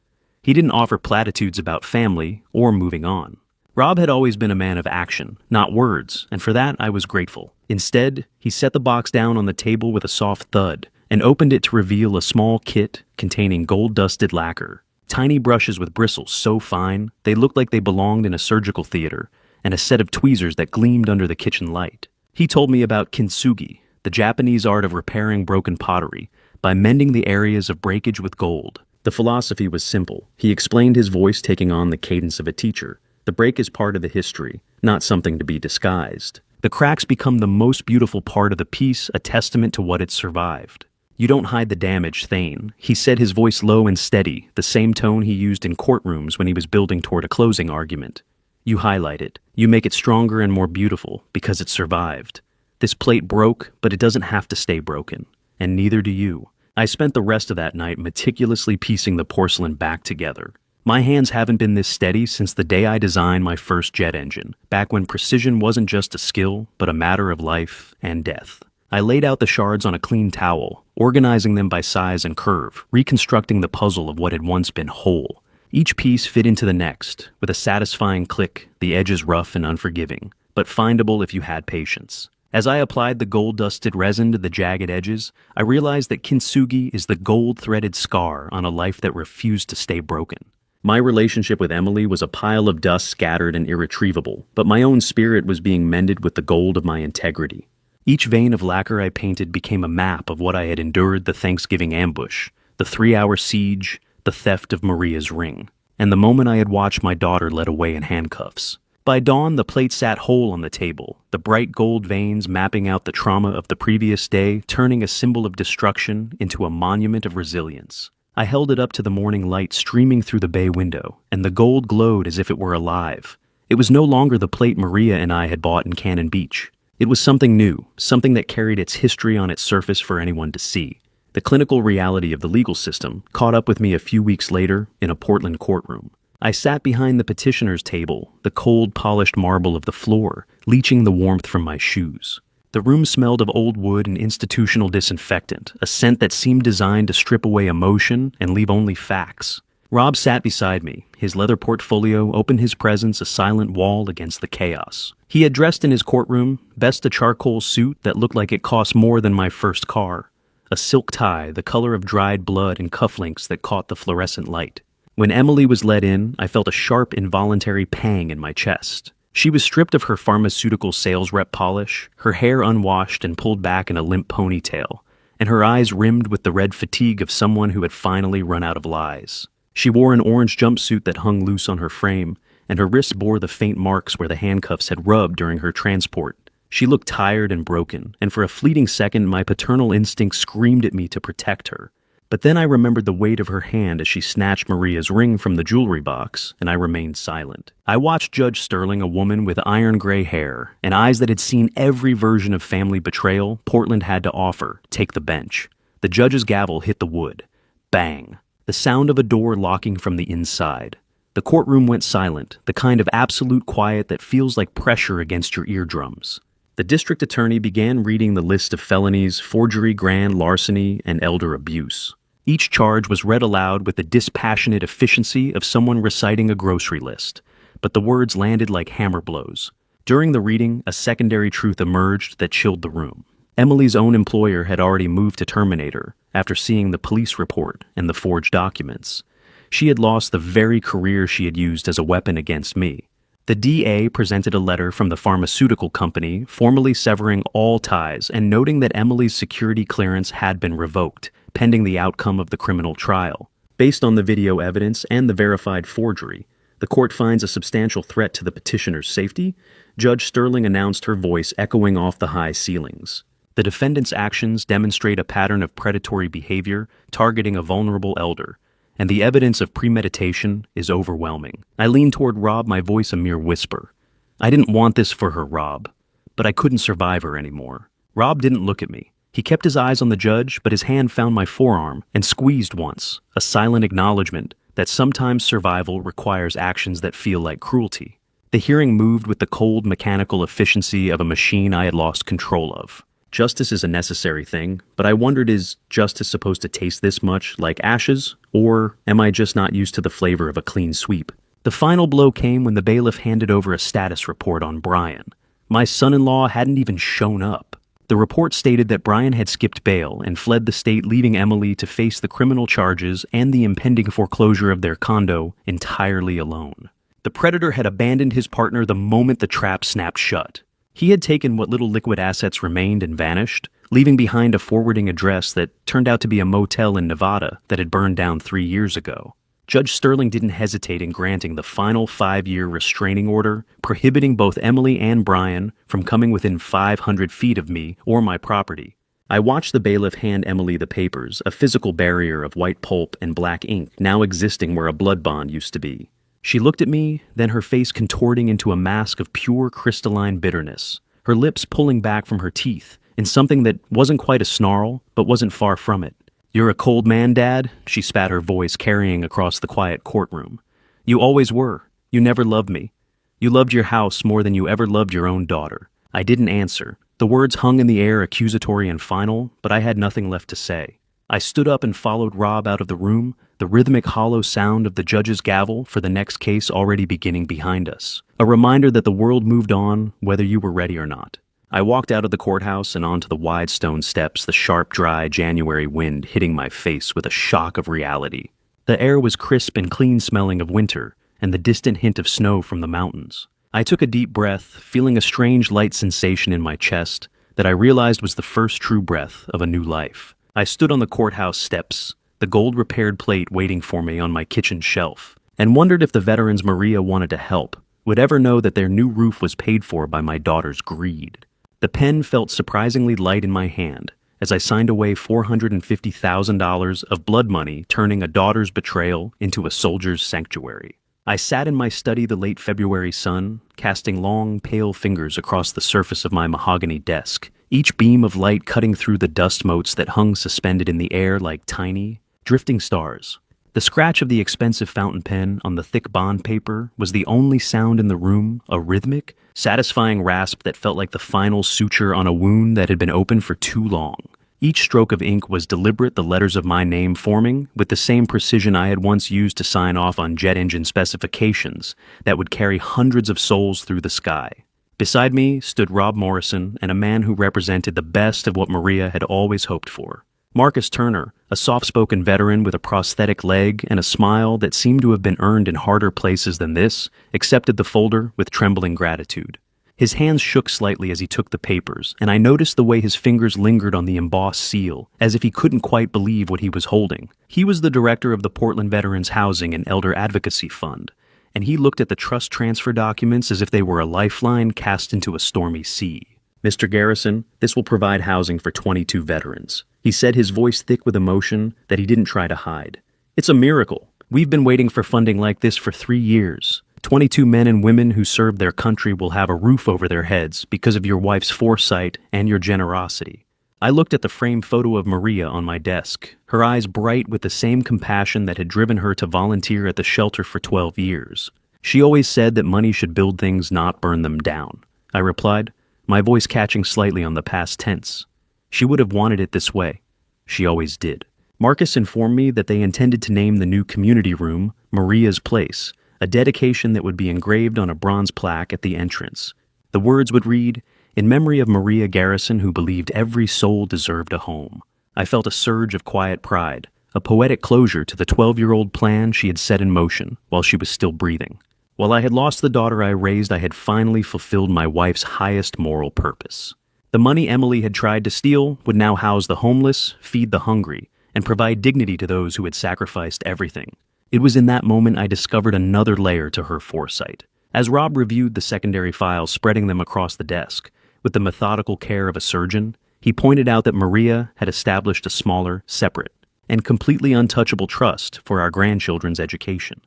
He didn't offer platitudes about family or moving on. Rob had always been a man of action, not words, and for that I was grateful. Instead, he set the box down on the table with a soft thud and opened it to reveal a small kit containing gold-dusted lacquer, tiny brushes with bristles so fine they looked like they belonged in a surgical theater, and a set of tweezers that gleamed under the kitchen light. He told me about kintsugi, the Japanese art of repairing broken pottery, by mending the areas of breakage with gold. The philosophy was simple. He explained, his voice taking on the cadence of a teacher. The break is part of the history, not something to be disguised. The cracks become the most beautiful part of the piece, a testament to what it survived. "You don't hide the damage, Thane," he said, his voice low and steady, the same tone he used in courtrooms when he was building toward a closing argument. "You highlight it. You make it stronger and more beautiful because it survived. This plate broke, but it doesn't have to stay broken. And neither do you." I spent the rest of that night meticulously piecing the porcelain back together. My hands haven't been this steady since the day I designed my first jet engine, back when precision wasn't just a skill, but a matter of life and death. I laid out the shards on a clean towel, organizing them by size and curve, reconstructing the puzzle of what had once been whole. Each piece fit into the next, with a satisfying click, the edges rough and unforgiving, but findable if you had patience. As I applied the gold-dusted resin to the jagged edges, I realized that kintsugi is the gold-threaded scar on a life that refused to stay broken. My relationship with Emily was a pile of dust scattered and irretrievable, but my own spirit was being mended with the gold of my integrity. Each vein of lacquer I painted became a map of what I had endured: the Thanksgiving ambush, the 3-hour siege, the theft of Maria's ring, and the moment I had watched my daughter led away in handcuffs. By dawn, the plate sat whole on the table, the bright gold veins mapping out the trauma of the previous day, turning a symbol of destruction into a monument of resilience. I held it up to the morning light streaming through the bay window, and the gold glowed as if it were alive. It was no longer the plate Maria and I had bought in Cannon Beach. It was something new, something that carried its history on its surface for anyone to see. The clinical reality of the legal system caught up with me a few weeks later in a Portland courtroom. I sat behind the petitioner's table, the cold, polished marble of the floor, leaching the warmth from my shoes. The room smelled of old wood and institutional disinfectant, a scent that seemed designed to strip away emotion and leave only facts. Rob sat beside me, his leather portfolio open, his presence a silent wall against the chaos. He had dressed in his courtroom, best a charcoal suit that looked like it cost more than my first car, a silk tie the color of dried blood and cufflinks that caught the fluorescent light. When Emily was led in, I felt a sharp, involuntary pang in my chest. She was stripped of her pharmaceutical sales rep polish, her hair unwashed and pulled back in a limp ponytail, and her eyes rimmed with the red fatigue of someone who had finally run out of lies. She wore an orange jumpsuit that hung loose on her frame, and her wrists bore the faint marks where the handcuffs had rubbed during her transport. She looked tired and broken, and for a fleeting second my paternal instinct screamed at me to protect her. But then I remembered the weight of her hand as she snatched Maria's ring from the jewelry box, and I remained silent. I watched Judge Sterling, a woman with iron gray hair and eyes that had seen every version of family betrayal Portland had to offer, take the bench. The judge's gavel hit the wood. Bang! The sound of a door locking from the inside. The courtroom went silent, the kind of absolute quiet that feels like pressure against your eardrums. The district attorney began reading the list of felonies: forgery, grand larceny, and elder abuse. Each charge was read aloud with the dispassionate efficiency of someone reciting a grocery list, but the words landed like hammer blows. During the reading, a secondary truth emerged that chilled the room. Emily's own employer had already moved to terminate her after seeing the police report and the forged documents. She had lost the very career she had used as a weapon against me. The DA presented a letter from the pharmaceutical company formally severing all ties and noting that Emily's security clearance had been revoked, pending the outcome of the criminal trial. Based on the video evidence and the verified forgery, the court finds a substantial threat to the petitioner's safety. Judge Sterling announced, her voice echoing off the high ceilings. The defendant's actions demonstrate a pattern of predatory behavior targeting a vulnerable elder, and the evidence of premeditation is overwhelming. I leaned toward Rob, my voice a mere whisper. I didn't want this for her, Rob, but I couldn't survive her anymore. Rob didn't look at me. He kept his eyes on the judge, but his hand found my forearm and squeezed once, a silent acknowledgement that sometimes survival requires actions that feel like cruelty. The hearing moved with the cold, mechanical efficiency of a machine I had lost control of. Justice is a necessary thing, but I wondered, is justice supposed to taste this much like ashes, or am I just not used to the flavor of a clean sweep? The final blow came when the bailiff handed over a status report on Brian. My son-in-law hadn't even shown up. The report stated that Brian had skipped bail and fled the state, leaving Emily to face the criminal charges and the impending foreclosure of their condo entirely alone. The predator had abandoned his partner the moment the trap snapped shut. He had taken what little liquid assets remained and vanished, leaving behind a forwarding address that turned out to be a motel in Nevada that had burned down 3 years ago. Judge Sterling didn't hesitate in granting the final 5-year restraining order, prohibiting both Emily and Brian from coming within 500 feet of me or my property. I watched the bailiff hand Emily the papers, a physical barrier of white pulp and black ink now existing where a blood bond used to be. She looked at me, then her face contorting into a mask of pure crystalline bitterness, her lips pulling back from her teeth in something that wasn't quite a snarl, but wasn't far from it. "You're a cold man, Dad," she spat, her voice carrying across the quiet courtroom. "You always were. You never loved me. You loved your house more than you ever loved your own daughter." I didn't answer. The words hung in the air, accusatory and final, but I had nothing left to say. I stood up and followed Rob out of the room, the rhythmic hollow sound of the judge's gavel for the next case already beginning behind us. A reminder that the world moved on, whether you were ready or not. I walked out of the courthouse and onto the wide stone steps, the sharp, dry January wind hitting my face with a shock of reality. The air was crisp and clean-smelling of winter, and the distant hint of snow from the mountains. I took a deep breath, feeling a strange light sensation in my chest that I realized was the first true breath of a new life. I stood on the courthouse steps, the gold-repaired plate waiting for me on my kitchen shelf, and wondered if the veterans Maria wanted to help would ever know that their new roof was paid for by my daughter's greed. The pen felt surprisingly light in my hand as I signed away $450,000 of blood money, turning a daughter's betrayal into a soldier's sanctuary. I sat in my study the late February sun, casting long, pale fingers across the surface of my mahogany desk, each beam of light cutting through the dust motes that hung suspended in the air like tiny, drifting stars. The scratch of the expensive fountain pen on the thick bond paper was the only sound in the room, a rhythmic, satisfying rasp that felt like the final suture on a wound that had been open for too long. Each stroke of ink was deliberate, the letters of my name forming with the same precision I had once used to sign off on jet engine specifications that would carry hundreds of souls through the sky. Beside me stood Rob Morrison, and a man who represented the best of what Maria had always hoped for. Marcus Turner, a soft-spoken veteran with a prosthetic leg and a smile that seemed to have been earned in harder places than this, accepted the folder with trembling gratitude. His hands shook slightly as he took the papers, and I noticed the way his fingers lingered on the embossed seal, as if he couldn't quite believe what he was holding. He was the director of the Portland Veterans Housing and Elder Advocacy Fund, and he looked at the trust transfer documents as if they were a lifeline cast into a stormy sea. "Mr. Garrison, this will provide housing for 22 veterans," he said, his voice thick with emotion that he didn't try to hide. "It's a miracle. We've been waiting for funding like this for 3 years. 22 men and women who served their country will have a roof over their heads because of your wife's foresight and your generosity." I looked at the framed photo of Maria on my desk, her eyes bright with the same compassion that had driven her to volunteer at the shelter for 12 years. "She always said that money should build things, not burn them down," I replied, my voice catching slightly on the past tense. "She would have wanted it this way. She always did." Marcus informed me that they intended to name the new community room Maria's Place, a dedication that would be engraved on a bronze plaque at the entrance. The words would read, "In memory of Maria Garrison, who believed every soul deserved a home." I felt a surge of quiet pride, a poetic closure to the 12-year-old plan she had set in motion while she was still breathing. While I had lost the daughter I raised, I had finally fulfilled my wife's highest moral purpose. The money Emily had tried to steal would now house the homeless, feed the hungry, and provide dignity to those who had sacrificed everything. It was in that moment I discovered another layer to her foresight. As Rob reviewed the secondary files, spreading them across the desk, with the methodical care of a surgeon, he pointed out that Maria had established a smaller, separate, and completely untouchable trust for our grandchildren's education.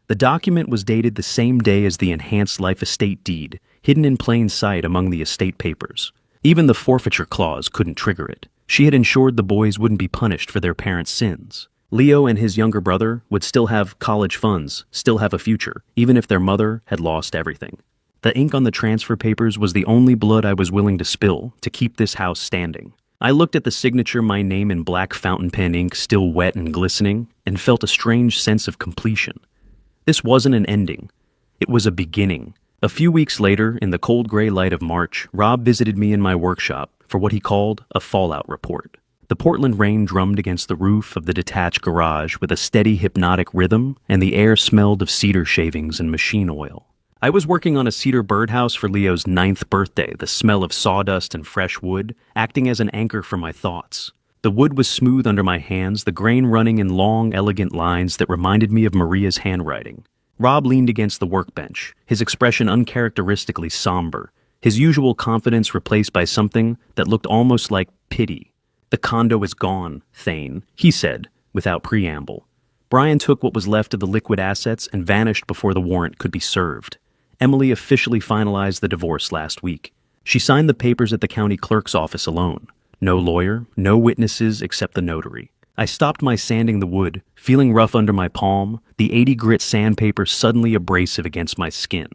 The document was dated the same day as the enhanced life estate deed, hidden in plain sight among the estate papers. Even the forfeiture clause couldn't trigger it. She had ensured the boys wouldn't be punished for their parents' sins. Leo and his younger brother would still have college funds, still have a future, even if their mother had lost everything. The ink on the transfer papers was the only blood I was willing to spill to keep this house standing. I looked at the signature, my name in black fountain pen ink still wet and glistening, and felt a strange sense of completion. This wasn't an ending. It was a beginning. A few weeks later, in the cold gray light of March, Rob visited me in my workshop for what he called a fallout report. The Portland rain drummed against the roof of the detached garage with a steady hypnotic rhythm, and the air smelled of cedar shavings and machine oil. I was working on a cedar birdhouse for Leo's 9th birthday, the smell of sawdust and fresh wood acting as an anchor for my thoughts. The wood was smooth under my hands, the grain running in long, elegant lines that reminded me of Maria's handwriting. Rob leaned against the workbench, his expression uncharacteristically somber, his usual confidence replaced by something that looked almost like pity. "The condo is gone, Thane," he said, without preamble. "Brian took what was left of the liquid assets and vanished before the warrant could be served. Emily officially finalized the divorce last week. She signed the papers at the county clerk's office alone. No lawyer, no witnesses except the notary." I stopped my sanding the wood, feeling rough under my palm, the 80 grit sandpaper suddenly abrasive against my skin.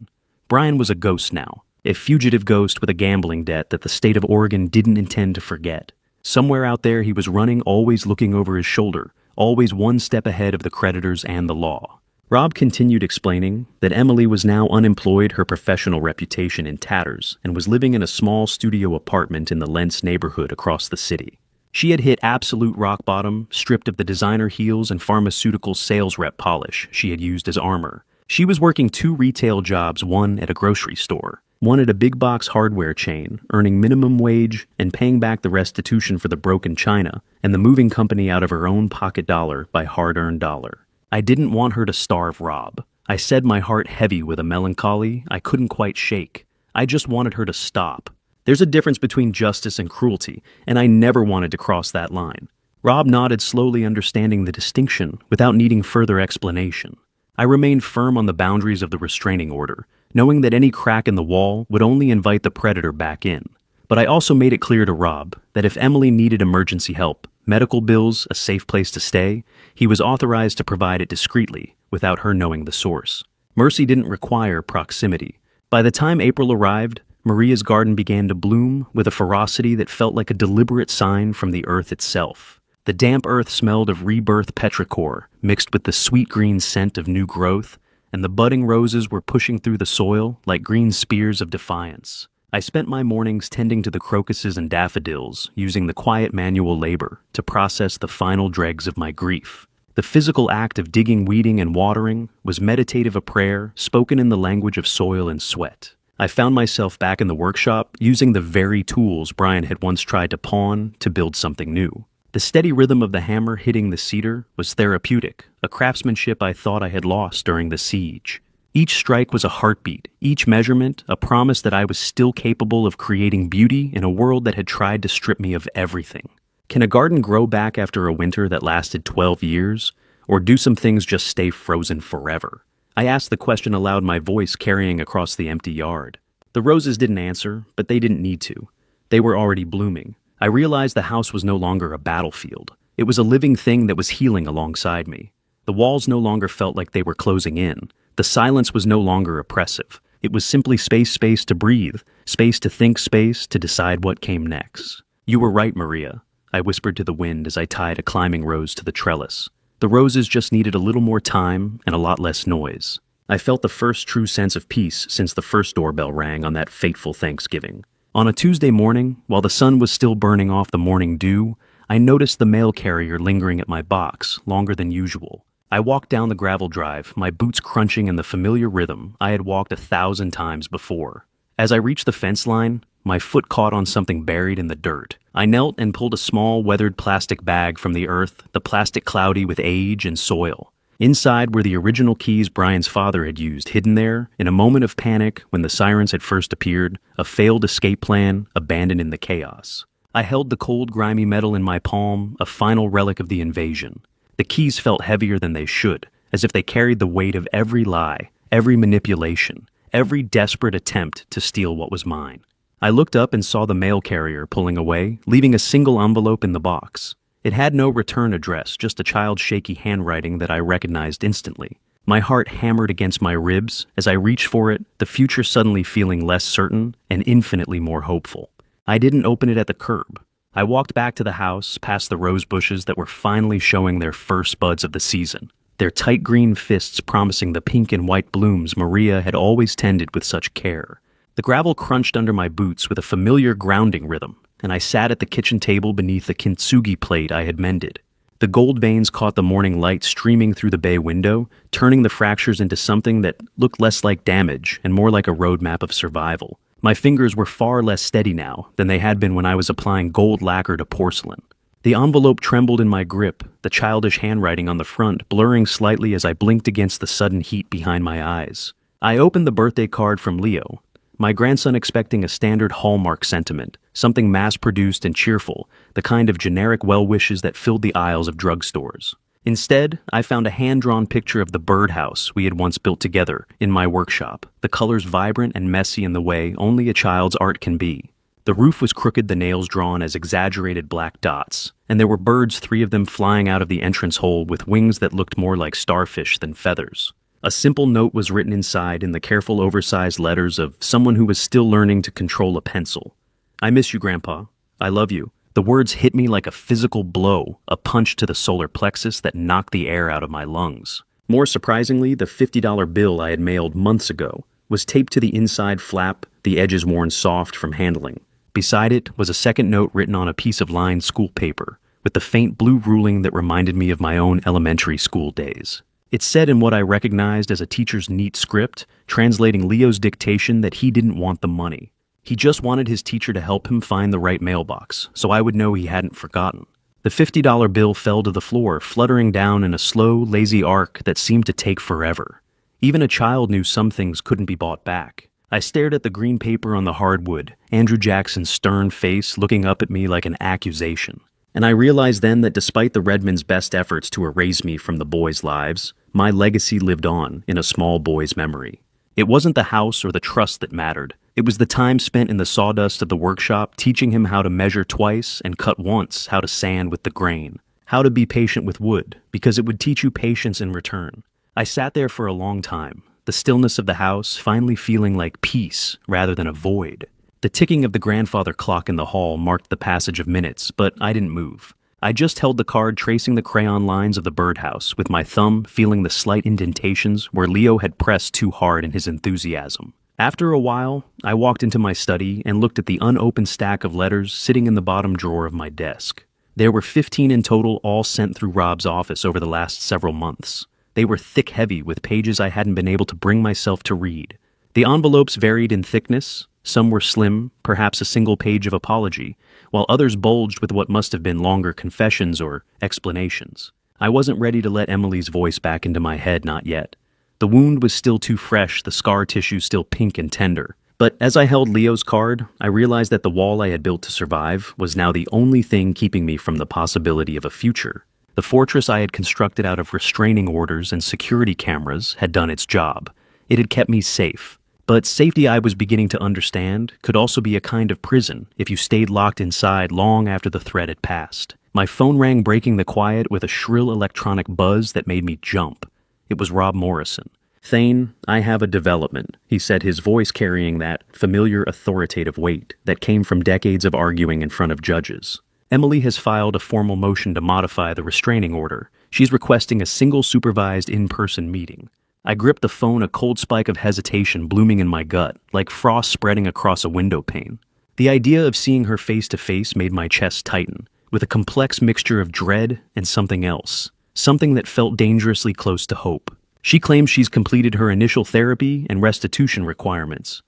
Brian was a ghost now, a fugitive ghost with a gambling debt that the state of Oregon didn't intend to forget. Somewhere out there he was running, always looking over his shoulder, always one step ahead of the creditors and the law. Rob continued explaining that Emily was now unemployed, her professional reputation in tatters, and was living in a small studio apartment in the Lentz neighborhood across the city. She had hit absolute rock bottom, stripped of the designer heels and pharmaceutical sales rep polish she had used as armor. She was working 2 retail jobs, one at a grocery store. one at a big box hardware chain, earning minimum wage and paying back the restitution for the broken china, and the moving company out of her own pocket dollar by hard-earned dollar. I didn't want her to starve Rob. I said, my heart heavy with a melancholy I couldn't quite shake. I just wanted her to stop. There's a difference between justice and cruelty, and I never wanted to cross that line. Rob nodded slowly, understanding the distinction without needing further explanation. I remained firm on the boundaries of the restraining order, knowing that any crack in the wall would only invite the predator back in. But I also made it clear to Rob that if Emily needed emergency help, medical bills, a safe place to stay, he was authorized to provide it discreetly, without her knowing the source. Mercy didn't require proximity. By the time April arrived, Maria's garden began to bloom with a ferocity that felt like a deliberate sign from the earth itself. The damp earth smelled of rebirth petrichor, mixed with the sweet green scent of new growth, and the budding roses were pushing through the soil like green spears of defiance. I spent my mornings tending to the crocuses and daffodils, using the quiet manual labor to process the final dregs of my grief. The physical act of digging, weeding, and watering was meditative, a prayer spoken in the language of soil and sweat. I found myself back in the workshop, using the very tools Brian had once tried to pawn to build something new. The steady rhythm of the hammer hitting the cedar was therapeutic, a craftsmanship I thought I had lost during the siege. Each strike was a heartbeat, each measurement a promise that I was still capable of creating beauty in a world that had tried to strip me of everything. Can a garden grow back after a winter that lasted 12 years? Or do some things just stay frozen forever? I asked the question aloud, my voice carrying across the empty yard. The roses didn't answer, but they didn't need to. They were already blooming. I realized the house was no longer a battlefield. It was a living thing that was healing alongside me. The walls no longer felt like they were closing in. The silence was no longer oppressive. It was simply space to breathe, space to think, space to decide what came next. You were right, Maria, I whispered to the wind as I tied a climbing rose to the trellis. The roses just needed a little more time and a lot less noise. I felt the first true sense of peace since the first doorbell rang on that fateful Thanksgiving. On a Tuesday morning, while the sun was still burning off the morning dew, I noticed the mail carrier lingering at my box longer than usual. I walked down the gravel drive, my boots crunching in the familiar rhythm I had walked 1,000 times before. As I reached the fence line, my foot caught on something buried in the dirt. I knelt and pulled a small, weathered plastic bag from the earth, the plastic cloudy with age and soil. Inside were the original keys Brian's father had used, hidden there, in a moment of panic when the sirens had first appeared, a failed escape plan abandoned in the chaos. I held the cold, grimy metal in my palm, a final relic of the invasion. The keys felt heavier than they should, as if they carried the weight of every lie, every manipulation, every desperate attempt to steal what was mine. I looked up and saw the mail carrier pulling away, leaving a single envelope in the box. It had no return address, just a child's shaky handwriting that I recognized instantly. My heart hammered against my ribs as I reached for it, the future suddenly feeling less certain and infinitely more hopeful. I didn't open it at the curb. I walked back to the house, past the rose bushes that were finally showing their first buds of the season, their tight green fists promising the pink and white blooms Maria had always tended with such care. The gravel crunched under my boots with a familiar grounding rhythm, and I sat at the kitchen table beneath the kintsugi plate I had mended. The gold veins caught the morning light streaming through the bay window, turning the fractures into something that looked less like damage and more like a roadmap of survival. My fingers were far less steady now than they had been when I was applying gold lacquer to porcelain. The envelope trembled in my grip, the childish handwriting on the front blurring slightly as I blinked against the sudden heat behind my eyes. I opened the birthday card from Leo, my grandson expecting a standard Hallmark sentiment, something mass-produced and cheerful, the kind of generic well-wishes that filled the aisles of drugstores. Instead, I found a hand-drawn picture of the birdhouse we had once built together in my workshop, the colors vibrant and messy in the way only a child's art can be. The roof was crooked, the nails drawn as exaggerated black dots, and there were birds, 3 of them flying out of the entrance hole with wings that looked more like starfish than feathers. A simple note was written inside in the careful oversized letters of someone who was still learning to control a pencil. I miss you, Grandpa. I love you. The words hit me like a physical blow, a punch to the solar plexus that knocked the air out of my lungs. More surprisingly, the $50 bill I had mailed months ago was taped to the inside flap, the edges worn soft from handling. Beside it was a second note written on a piece of lined school paper, with the faint blue ruling that reminded me of my own elementary school days. It said in what I recognized as a teacher's neat script, translating Leo's dictation that he didn't want the money. He just wanted his teacher to help him find the right mailbox, so I would know he hadn't forgotten. The $50 bill fell to the floor, fluttering down in a slow, lazy arc that seemed to take forever. Even a child knew some things couldn't be bought back. I stared at the green paper on the hardwood, Andrew Jackson's stern face looking up at me like an accusation. And I realized then that despite the Redmonds' best efforts to erase me from the boys' lives, my legacy lived on in a small boy's memory. It wasn't the house or the trust that mattered. It was the time spent in the sawdust of the workshop teaching him how to measure twice and cut once, how to sand with the grain, how to be patient with wood, because it would teach you patience in return. I sat there for a long time, the stillness of the house finally feeling like peace rather than a void. The ticking of the grandfather clock in the hall marked the passage of minutes, but I didn't move. I just held the card tracing the crayon lines of the birdhouse, with my thumb feeling the slight indentations where Leo had pressed too hard in his enthusiasm. After a while, I walked into my study and looked at the unopened stack of letters sitting in the bottom drawer of my desk. There were 15 in total, all sent through Rob's office over the last several months. They were thick-heavy with pages I hadn't been able to bring myself to read. The envelopes varied in thickness. Some were slim, perhaps a single page of apology, while others bulged with what must have been longer confessions or explanations. I wasn't ready to let Emily's voice back into my head, not yet. The wound was still too fresh, the scar tissue still pink and tender. But as I held Leo's card, I realized that the wall I had built to survive was now the only thing keeping me from the possibility of a future. The fortress I had constructed out of restraining orders and security cameras had done its job. It had kept me safe. But safety, I was beginning to understand, could also be a kind of prison if you stayed locked inside long after the threat had passed. My phone rang, breaking the quiet with a shrill electronic buzz that made me jump. It was Rob Morrison. "Thane, I have a development," he said, his voice carrying that familiar authoritative weight that came from decades of arguing in front of judges. "Emily has filed a formal motion to modify the restraining order. She's requesting a single supervised in-person meeting." I gripped the phone, a cold spike of hesitation blooming in my gut, like frost spreading across a window pane. The idea of seeing her face to face made my chest tighten, with a complex mixture of dread and something else, something that felt dangerously close to hope. She claims she's completed her initial therapy and restitution requirements.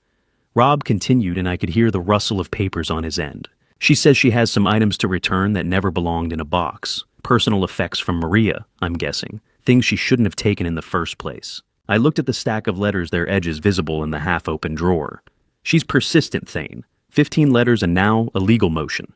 Rob continued, and I could hear the rustle of papers on his end. She says she has some items to return that never belonged in a box. Personal effects from Maria, I'm guessing. Things she shouldn't have taken in the first place. I looked at the stack of letters, their edges visible in the half-open drawer. She's persistent, Thane. 15 letters and now a legal motion.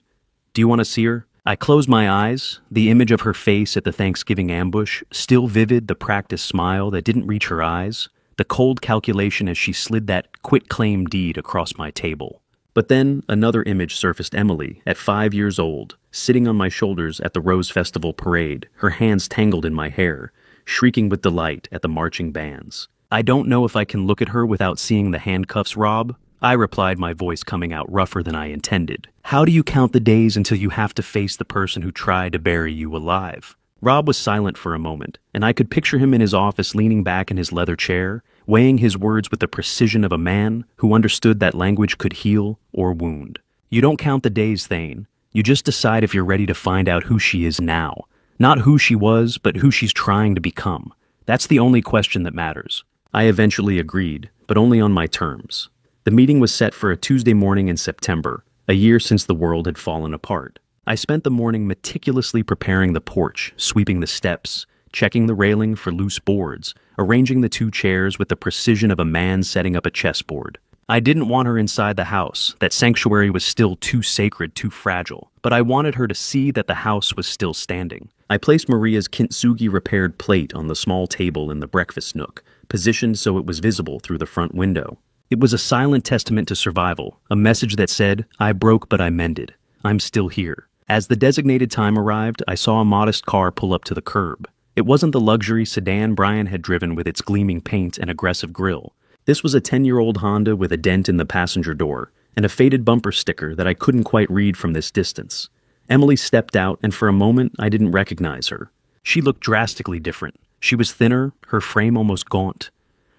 Do you want to see her? I closed my eyes, the image of her face at the Thanksgiving ambush, still vivid, the practiced smile that didn't reach her eyes, the cold calculation as she slid that quit-claim deed across my table. But then another image surfaced, Emily, at 5 years old, sitting on my shoulders at the Rose Festival parade, her hands tangled in my hair, shrieking with delight at the marching bands. "I don't know if I can look at her without seeing the handcuffs, Rob," I replied, my voice coming out rougher than I intended. "How do you count the days until you have to face the person who tried to bury you alive?" Rob was silent for a moment, and I could picture him in his office leaning back in his leather chair, weighing his words with the precision of a man who understood that language could heal or wound. "You don't count the days, Thane. You just decide if you're ready to find out who she is now. Not who she was, but who she's trying to become. That's the only question that matters." I eventually agreed, but only on my terms. The meeting was set for a Tuesday morning in September, a year since the world had fallen apart. I spent the morning meticulously preparing the porch, sweeping the steps, checking the railing for loose boards, arranging the 2 chairs with the precision of a man setting up a chessboard. I didn't want her inside the house. That sanctuary was still too sacred, too fragile. But I wanted her to see that the house was still standing. I placed Maria's kintsugi-repaired plate on the small table in the breakfast nook, positioned so it was visible through the front window. It was a silent testament to survival, a message that said, "I broke but I mended. I'm still here." As the designated time arrived, I saw a modest car pull up to the curb. It wasn't the luxury sedan Brian had driven with its gleaming paint and aggressive grille. This was a 10-year-old Honda with a dent in the passenger door and a faded bumper sticker that I couldn't quite read from this distance. Emily stepped out, and for a moment I didn't recognize her. She looked drastically different. She was thinner, her frame almost gaunt.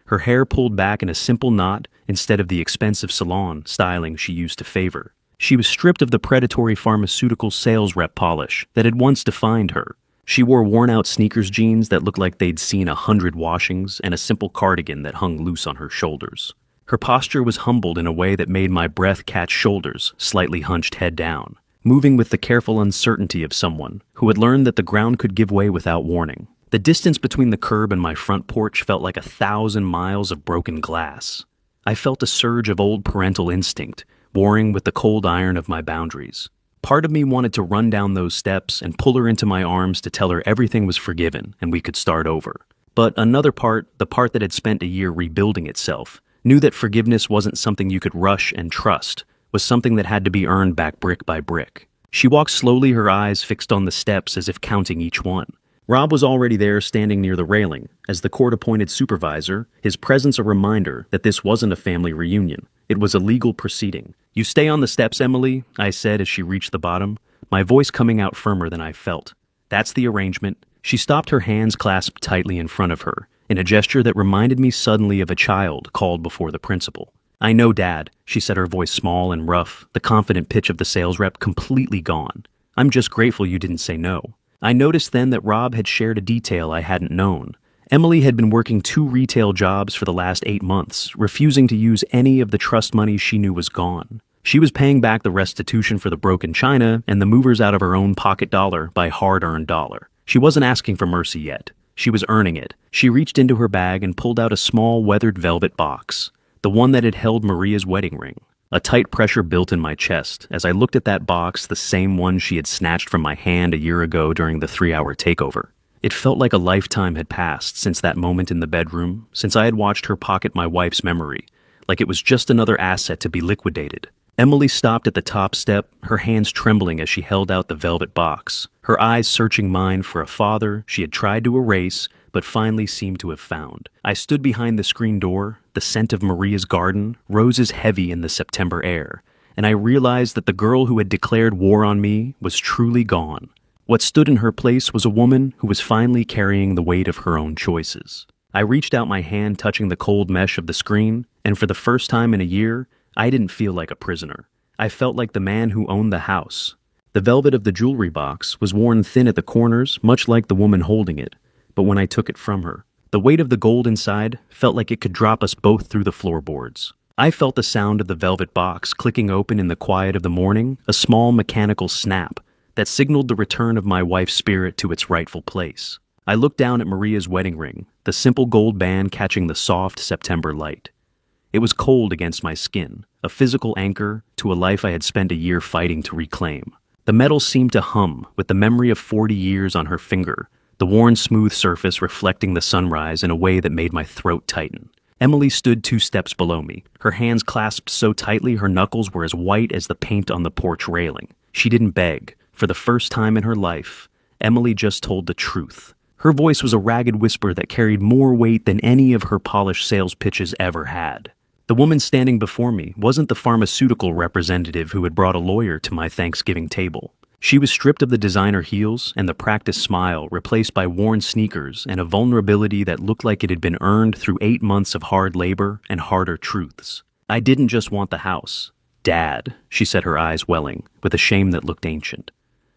Her hair pulled back in a simple knot instead of the expensive salon styling she used to favor. She was stripped of the predatory pharmaceutical sales rep polish that had once defined her. She wore worn-out sneakers jeans that looked like they'd seen 100 washings and a simple cardigan that hung loose on her shoulders. Her posture was humbled in a way that made my breath catch shoulders, slightly hunched head down, moving with the careful uncertainty of someone who had learned that the ground could give way without warning. The distance between the curb and my front porch felt like 1,000 miles of broken glass. I felt a surge of old parental instinct, warring with the cold iron of my boundaries. Part of me wanted to run down those steps and pull her into my arms to tell her everything was forgiven and we could start over. But another part, the part that had spent a year rebuilding itself, knew that forgiveness wasn't something you could rush and trust, was something that had to be earned back brick by brick. She walked slowly, her eyes fixed on the steps as if counting each one. Rob was already there, standing near the railing. As the court-appointed supervisor, his presence a reminder that this wasn't a family reunion. It was a legal proceeding. "You stay on the steps, Emily," I said as she reached the bottom, my voice coming out firmer than I felt. "That's the arrangement." She stopped, her hands clasped tightly in front of her, in a gesture that reminded me suddenly of a child called before the principal. "I know, Dad," she said, her voice small and rough, the confident pitch of the sales rep completely gone. "I'm just grateful you didn't say no." I noticed then that Rob had shared a detail I hadn't known. Emily had been working 2 retail jobs for the last 8 months, refusing to use any of the trust money she knew was gone. She was paying back the restitution for the broken china and the movers out of her own pocket dollar by hard-earned dollar. She wasn't asking for mercy yet. She was earning it. She reached into her bag and pulled out a small weathered velvet box, the one that had held Maria's wedding ring. A tight pressure built in my chest as I looked at that box, the same one she had snatched from my hand a year ago during the 3-hour takeover. It felt like a lifetime had passed since that moment in the bedroom, since I had watched her pocket my wife's memory, like it was just another asset to be liquidated. Emily stopped at the top step, her hands trembling as she held out the velvet box, her eyes searching mine for a father she had tried to erase, but finally seemed to have found. I stood behind the screen door, the scent of Maria's garden, roses heavy in the September air, and I realized that the girl who had declared war on me was truly gone. What stood in her place was a woman who was finally carrying the weight of her own choices. I reached out my hand, touching the cold mesh of the screen, and for the first time in a year, I didn't feel like a prisoner. I felt like the man who owned the house. The velvet of the jewelry box was worn thin at the corners, much like the woman holding it, but when I took it from her, the weight of the gold inside felt like it could drop us both through the floorboards. I felt the sound of the velvet box clicking open in the quiet of the morning, a small mechanical snap that signaled the return of my wife's spirit to its rightful place. I looked down at Maria's wedding ring, the simple gold band catching the soft September light. It was cold against my skin, a physical anchor to a life I had spent a year fighting to reclaim. The metal seemed to hum with the memory of 40 years on her finger, the worn smooth surface reflecting the sunrise in a way that made my throat tighten. Emily stood 2 steps below me, her hands clasped so tightly her knuckles were as white as the paint on the porch railing. She didn't beg. For the first time in her life, Emily just told the truth. Her voice was a ragged whisper that carried more weight than any of her polished sales pitches ever had. The woman standing before me wasn't the pharmaceutical representative who had brought a lawyer to my Thanksgiving table. She was stripped of the designer heels and the practiced smile, replaced by worn sneakers and a vulnerability that looked like it had been earned through 8 months of hard labor and harder truths. "I didn't just want the house. Dad," she said, her eyes welling, with a shame that looked ancient.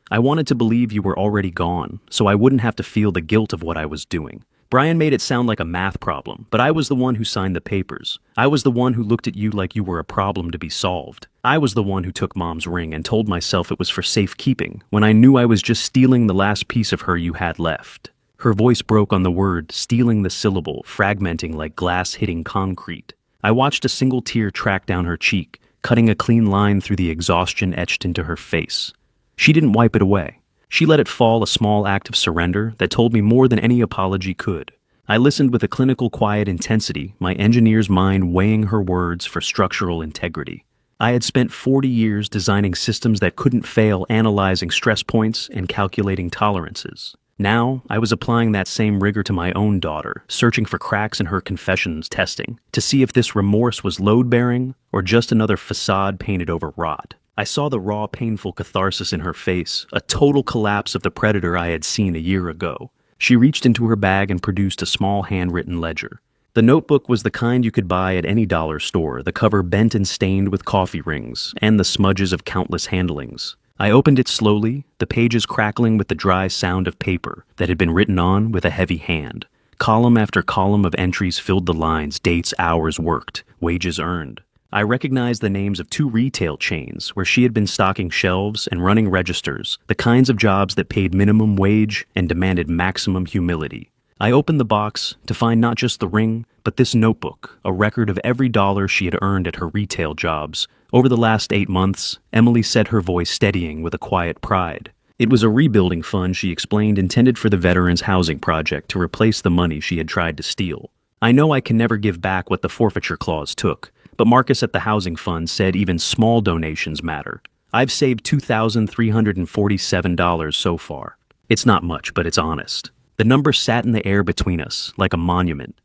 "I wanted to believe you were already gone, so I wouldn't have to feel the guilt of what I was doing. Brian made it sound like a math problem, but I was the one who signed the papers. I was the one who looked at you like you were a problem to be solved. I was the one who took Mom's ring and told myself it was for safekeeping, when I knew I was just stealing the last piece of her you had left." Her voice broke on the word, stealing the syllable, fragmenting like glass hitting concrete. I watched a single tear track down her cheek, cutting a clean line through the exhaustion etched into her face. She didn't wipe it away. She let it fall, a small act of surrender that told me more than any apology could. I listened with a clinical quiet intensity, my engineer's mind weighing her words for structural integrity. I had spent 40 years designing systems that couldn't fail, analyzing stress points and calculating tolerances. Now, I was applying that same rigor to my own daughter, searching for cracks in her confessions, testing to see if this remorse was load-bearing or just another facade painted over rot. I saw the raw, painful catharsis in her face, a total collapse of the predator I had seen a year ago. She reached into her bag and produced a small handwritten ledger. The notebook was the kind you could buy at any dollar store, the cover bent and stained with coffee rings, and the smudges of countless handlings. I opened it slowly, the pages crackling with the dry sound of paper that had been written on with a heavy hand. Column after column of entries filled the lines: dates, hours worked, wages earned. I recognized the names of 2 retail chains where she had been stocking shelves and running registers, the kinds of jobs that paid minimum wage and demanded maximum humility. I opened the box to find not just the ring, but this notebook, a record of every dollar she had earned at her retail jobs. Over the last 8 months, Emily said, her voice steadying with a quiet pride. It was a rebuilding fund, she explained, intended for the Veterans Housing Project to replace the money she had tried to steal. I know I can never give back what the forfeiture clause took, but Marcus at the housing fund said even small donations matter. I've saved $2,347 so far. It's not much, but it's honest. The number sat in the air between us, like a monument.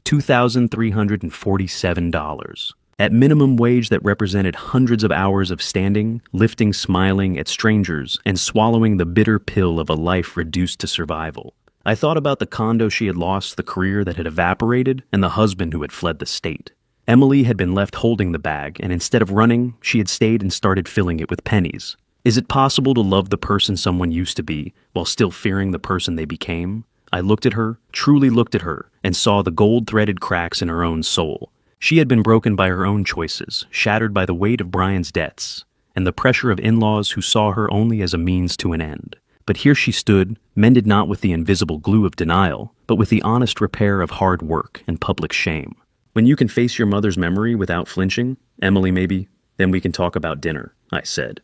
$2,347. At minimum wage that represented hundreds of hours of standing, lifting, smiling at strangers, and swallowing the bitter pill of a life reduced to survival. I thought about the condo she had lost, the career that had evaporated, and the husband who had fled the state. Emily had been left holding the bag, and instead of running, she had stayed and started filling it with pennies. Is it possible to love the person someone used to be, while still fearing the person they became? I looked at her, truly looked at her, and saw the gold-threaded cracks in her own soul. She had been broken by her own choices, shattered by the weight of Brian's debts, and the pressure of in-laws who saw her only as a means to an end. But here she stood, mended not with the invisible glue of denial, but with the honest repair of hard work and public shame. When you can face your mother's memory without flinching, Emily maybe, then we can talk about dinner, I said.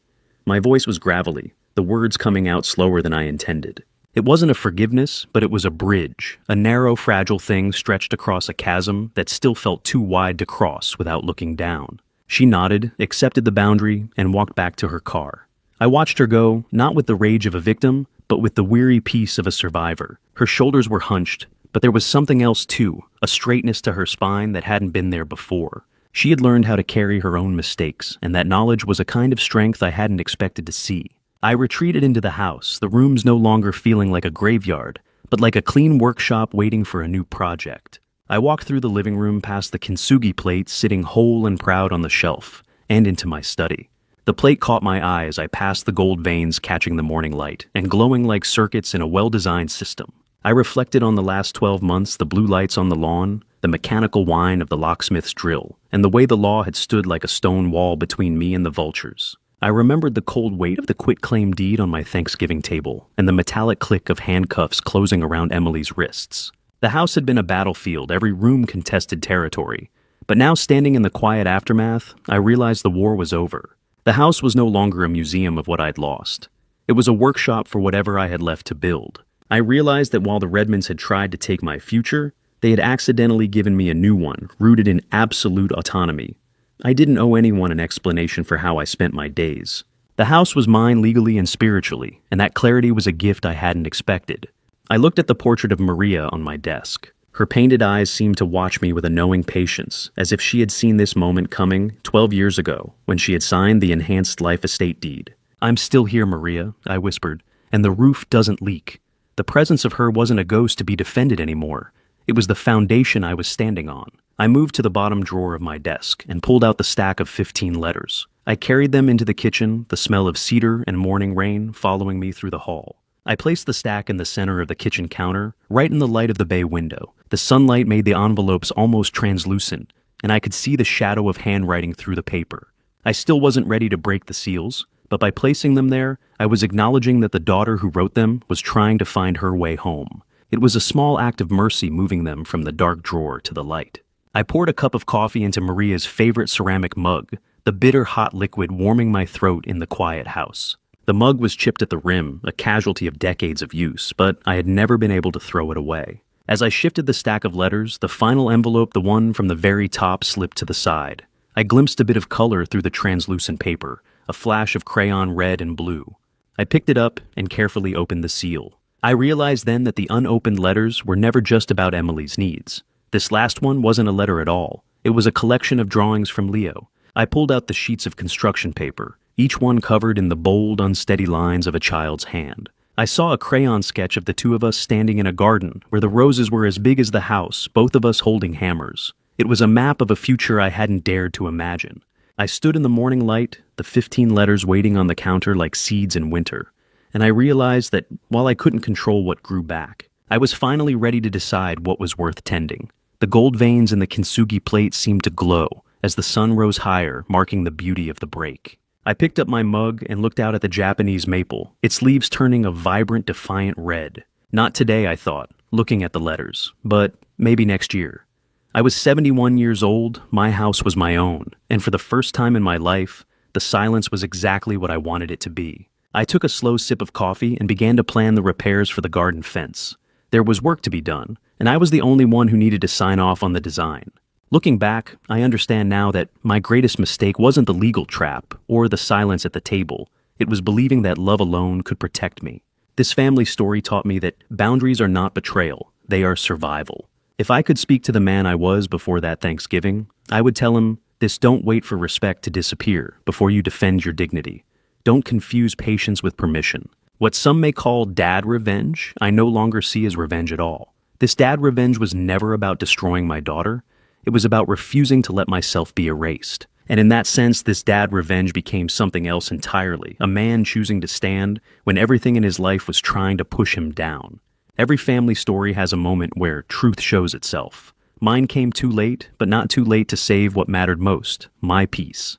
My voice was gravelly, the words coming out slower than I intended. It wasn't a forgiveness, but it was a bridge, a narrow, fragile thing stretched across a chasm that still felt too wide to cross without looking down. She nodded, accepted the boundary, and walked back to her car. I watched her go, not with the rage of a victim, but with the weary peace of a survivor. Her shoulders were hunched, but there was something else too, a straightness to her spine that hadn't been there before. She had learned how to carry her own mistakes, and that knowledge was a kind of strength I hadn't expected to see. I retreated into the house, the rooms no longer feeling like a graveyard, but like a clean workshop waiting for a new project. I walked through the living room past the kintsugi plate sitting whole and proud on the shelf, and into my study. The plate caught my eye as I passed the gold veins catching the morning light, and glowing like circuits in a well-designed system. I reflected on the last 12 months, the blue lights on the lawn, the mechanical whine of the locksmith's drill, and the way the law had stood like a stone wall between me and the vultures. I remembered the cold weight of the quitclaim deed on my Thanksgiving table, and the metallic click of handcuffs closing around Emily's wrists. The house had been a battlefield, every room contested territory. But now, standing in the quiet aftermath, I realized the war was over. The house was no longer a museum of what I'd lost. It was a workshop for whatever I had left to build. I realized that while the Redmonds had tried to take my future, they had accidentally given me a new one, rooted in absolute autonomy. I didn't owe anyone an explanation for how I spent my days. The house was mine legally and spiritually, and that clarity was a gift I hadn't expected. I looked at the portrait of Maria on my desk. Her painted eyes seemed to watch me with a knowing patience, as if she had seen this moment coming 12 years ago, when she had signed the enhanced life estate deed. "I'm still here, Maria," I whispered, "and the roof doesn't leak." The presence of her wasn't a ghost to be defended anymore. It was the foundation I was standing on. I moved to the bottom drawer of my desk and pulled out the stack of 15 letters. I carried them into the kitchen, the smell of cedar and morning rain following me through the hall. I placed the stack in the center of the kitchen counter, right in the light of the bay window. The sunlight made the envelopes almost translucent, and I could see the shadow of handwriting through the paper. I still wasn't ready to break the seals, but by placing them there, I was acknowledging that the daughter who wrote them was trying to find her way home. It was a small act of mercy moving them from the dark drawer to the light. I poured a cup of coffee into Maria's favorite ceramic mug, the bitter hot liquid warming my throat in the quiet house. The mug was chipped at the rim, a casualty of decades of use, but I had never been able to throw it away. As I shifted the stack of letters, the final envelope, the one from the very top, slipped to the side. I glimpsed a bit of color through the translucent paper, a flash of crayon red and blue. I picked it up and carefully opened the seal. I realized then that the unopened letters were never just about Emily's needs. This last one wasn't a letter at all. It was a collection of drawings from Leo. I pulled out the sheets of construction paper, each one covered in the bold, unsteady lines of a child's hand. I saw a crayon sketch of the two of us standing in a garden where the roses were as big as the house, both of us holding hammers. It was a map of a future I hadn't dared to imagine. I stood in the morning light, the 15 letters waiting on the counter like seeds in winter, and I realized that while I couldn't control what grew back, I was finally ready to decide what was worth tending. The gold veins in the kintsugi plate seemed to glow as the sun rose higher, marking the beauty of the break. I picked up my mug and looked out at the Japanese maple, its leaves turning a vibrant, defiant red. Not today, I thought, looking at the letters, but maybe next year. I was 71 years old, my house was my own, and for the first time in my life, the silence was exactly what I wanted it to be. I took a slow sip of coffee and began to plan the repairs for the garden fence. There was work to be done, and I was the only one who needed to sign off on the design. Looking back, I understand now that my greatest mistake wasn't the legal trap or the silence at the table. It was believing that love alone could protect me. This family story taught me that boundaries are not betrayal, they are survival. If I could speak to the man I was before that Thanksgiving, I would tell him, don't wait for respect to disappear before you defend your dignity. Don't confuse patience with permission. What some may call dad revenge, I no longer see as revenge at all. This dad revenge was never about destroying my daughter. It was about refusing to let myself be erased. And in that sense, this dad revenge became something else entirely, a man choosing to stand when everything in his life was trying to push him down. Every family story has a moment where truth shows itself. Mine came too late, but not too late to save what mattered most, my peace.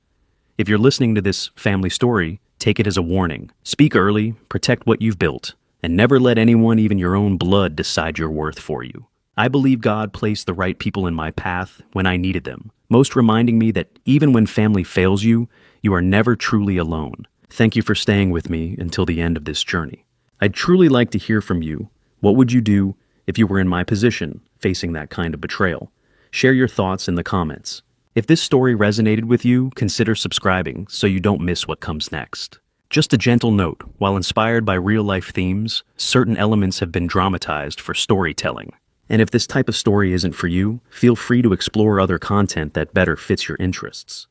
If you're listening to this family story, take it as a warning. Speak early, protect what you've built, and never let anyone, even your own blood, decide your worth for you. I believe God placed the right people in my path when I needed them, most reminding me that even when family fails you, you are never truly alone. Thank you for staying with me until the end of this journey. I'd truly like to hear from you. What would you do if you were in my position, facing that kind of betrayal? Share your thoughts in the comments. If this story resonated with you, consider subscribing so you don't miss what comes next. Just a gentle note, while inspired by real-life themes, certain elements have been dramatized for storytelling. And if this type of story isn't for you, feel free to explore other content that better fits your interests.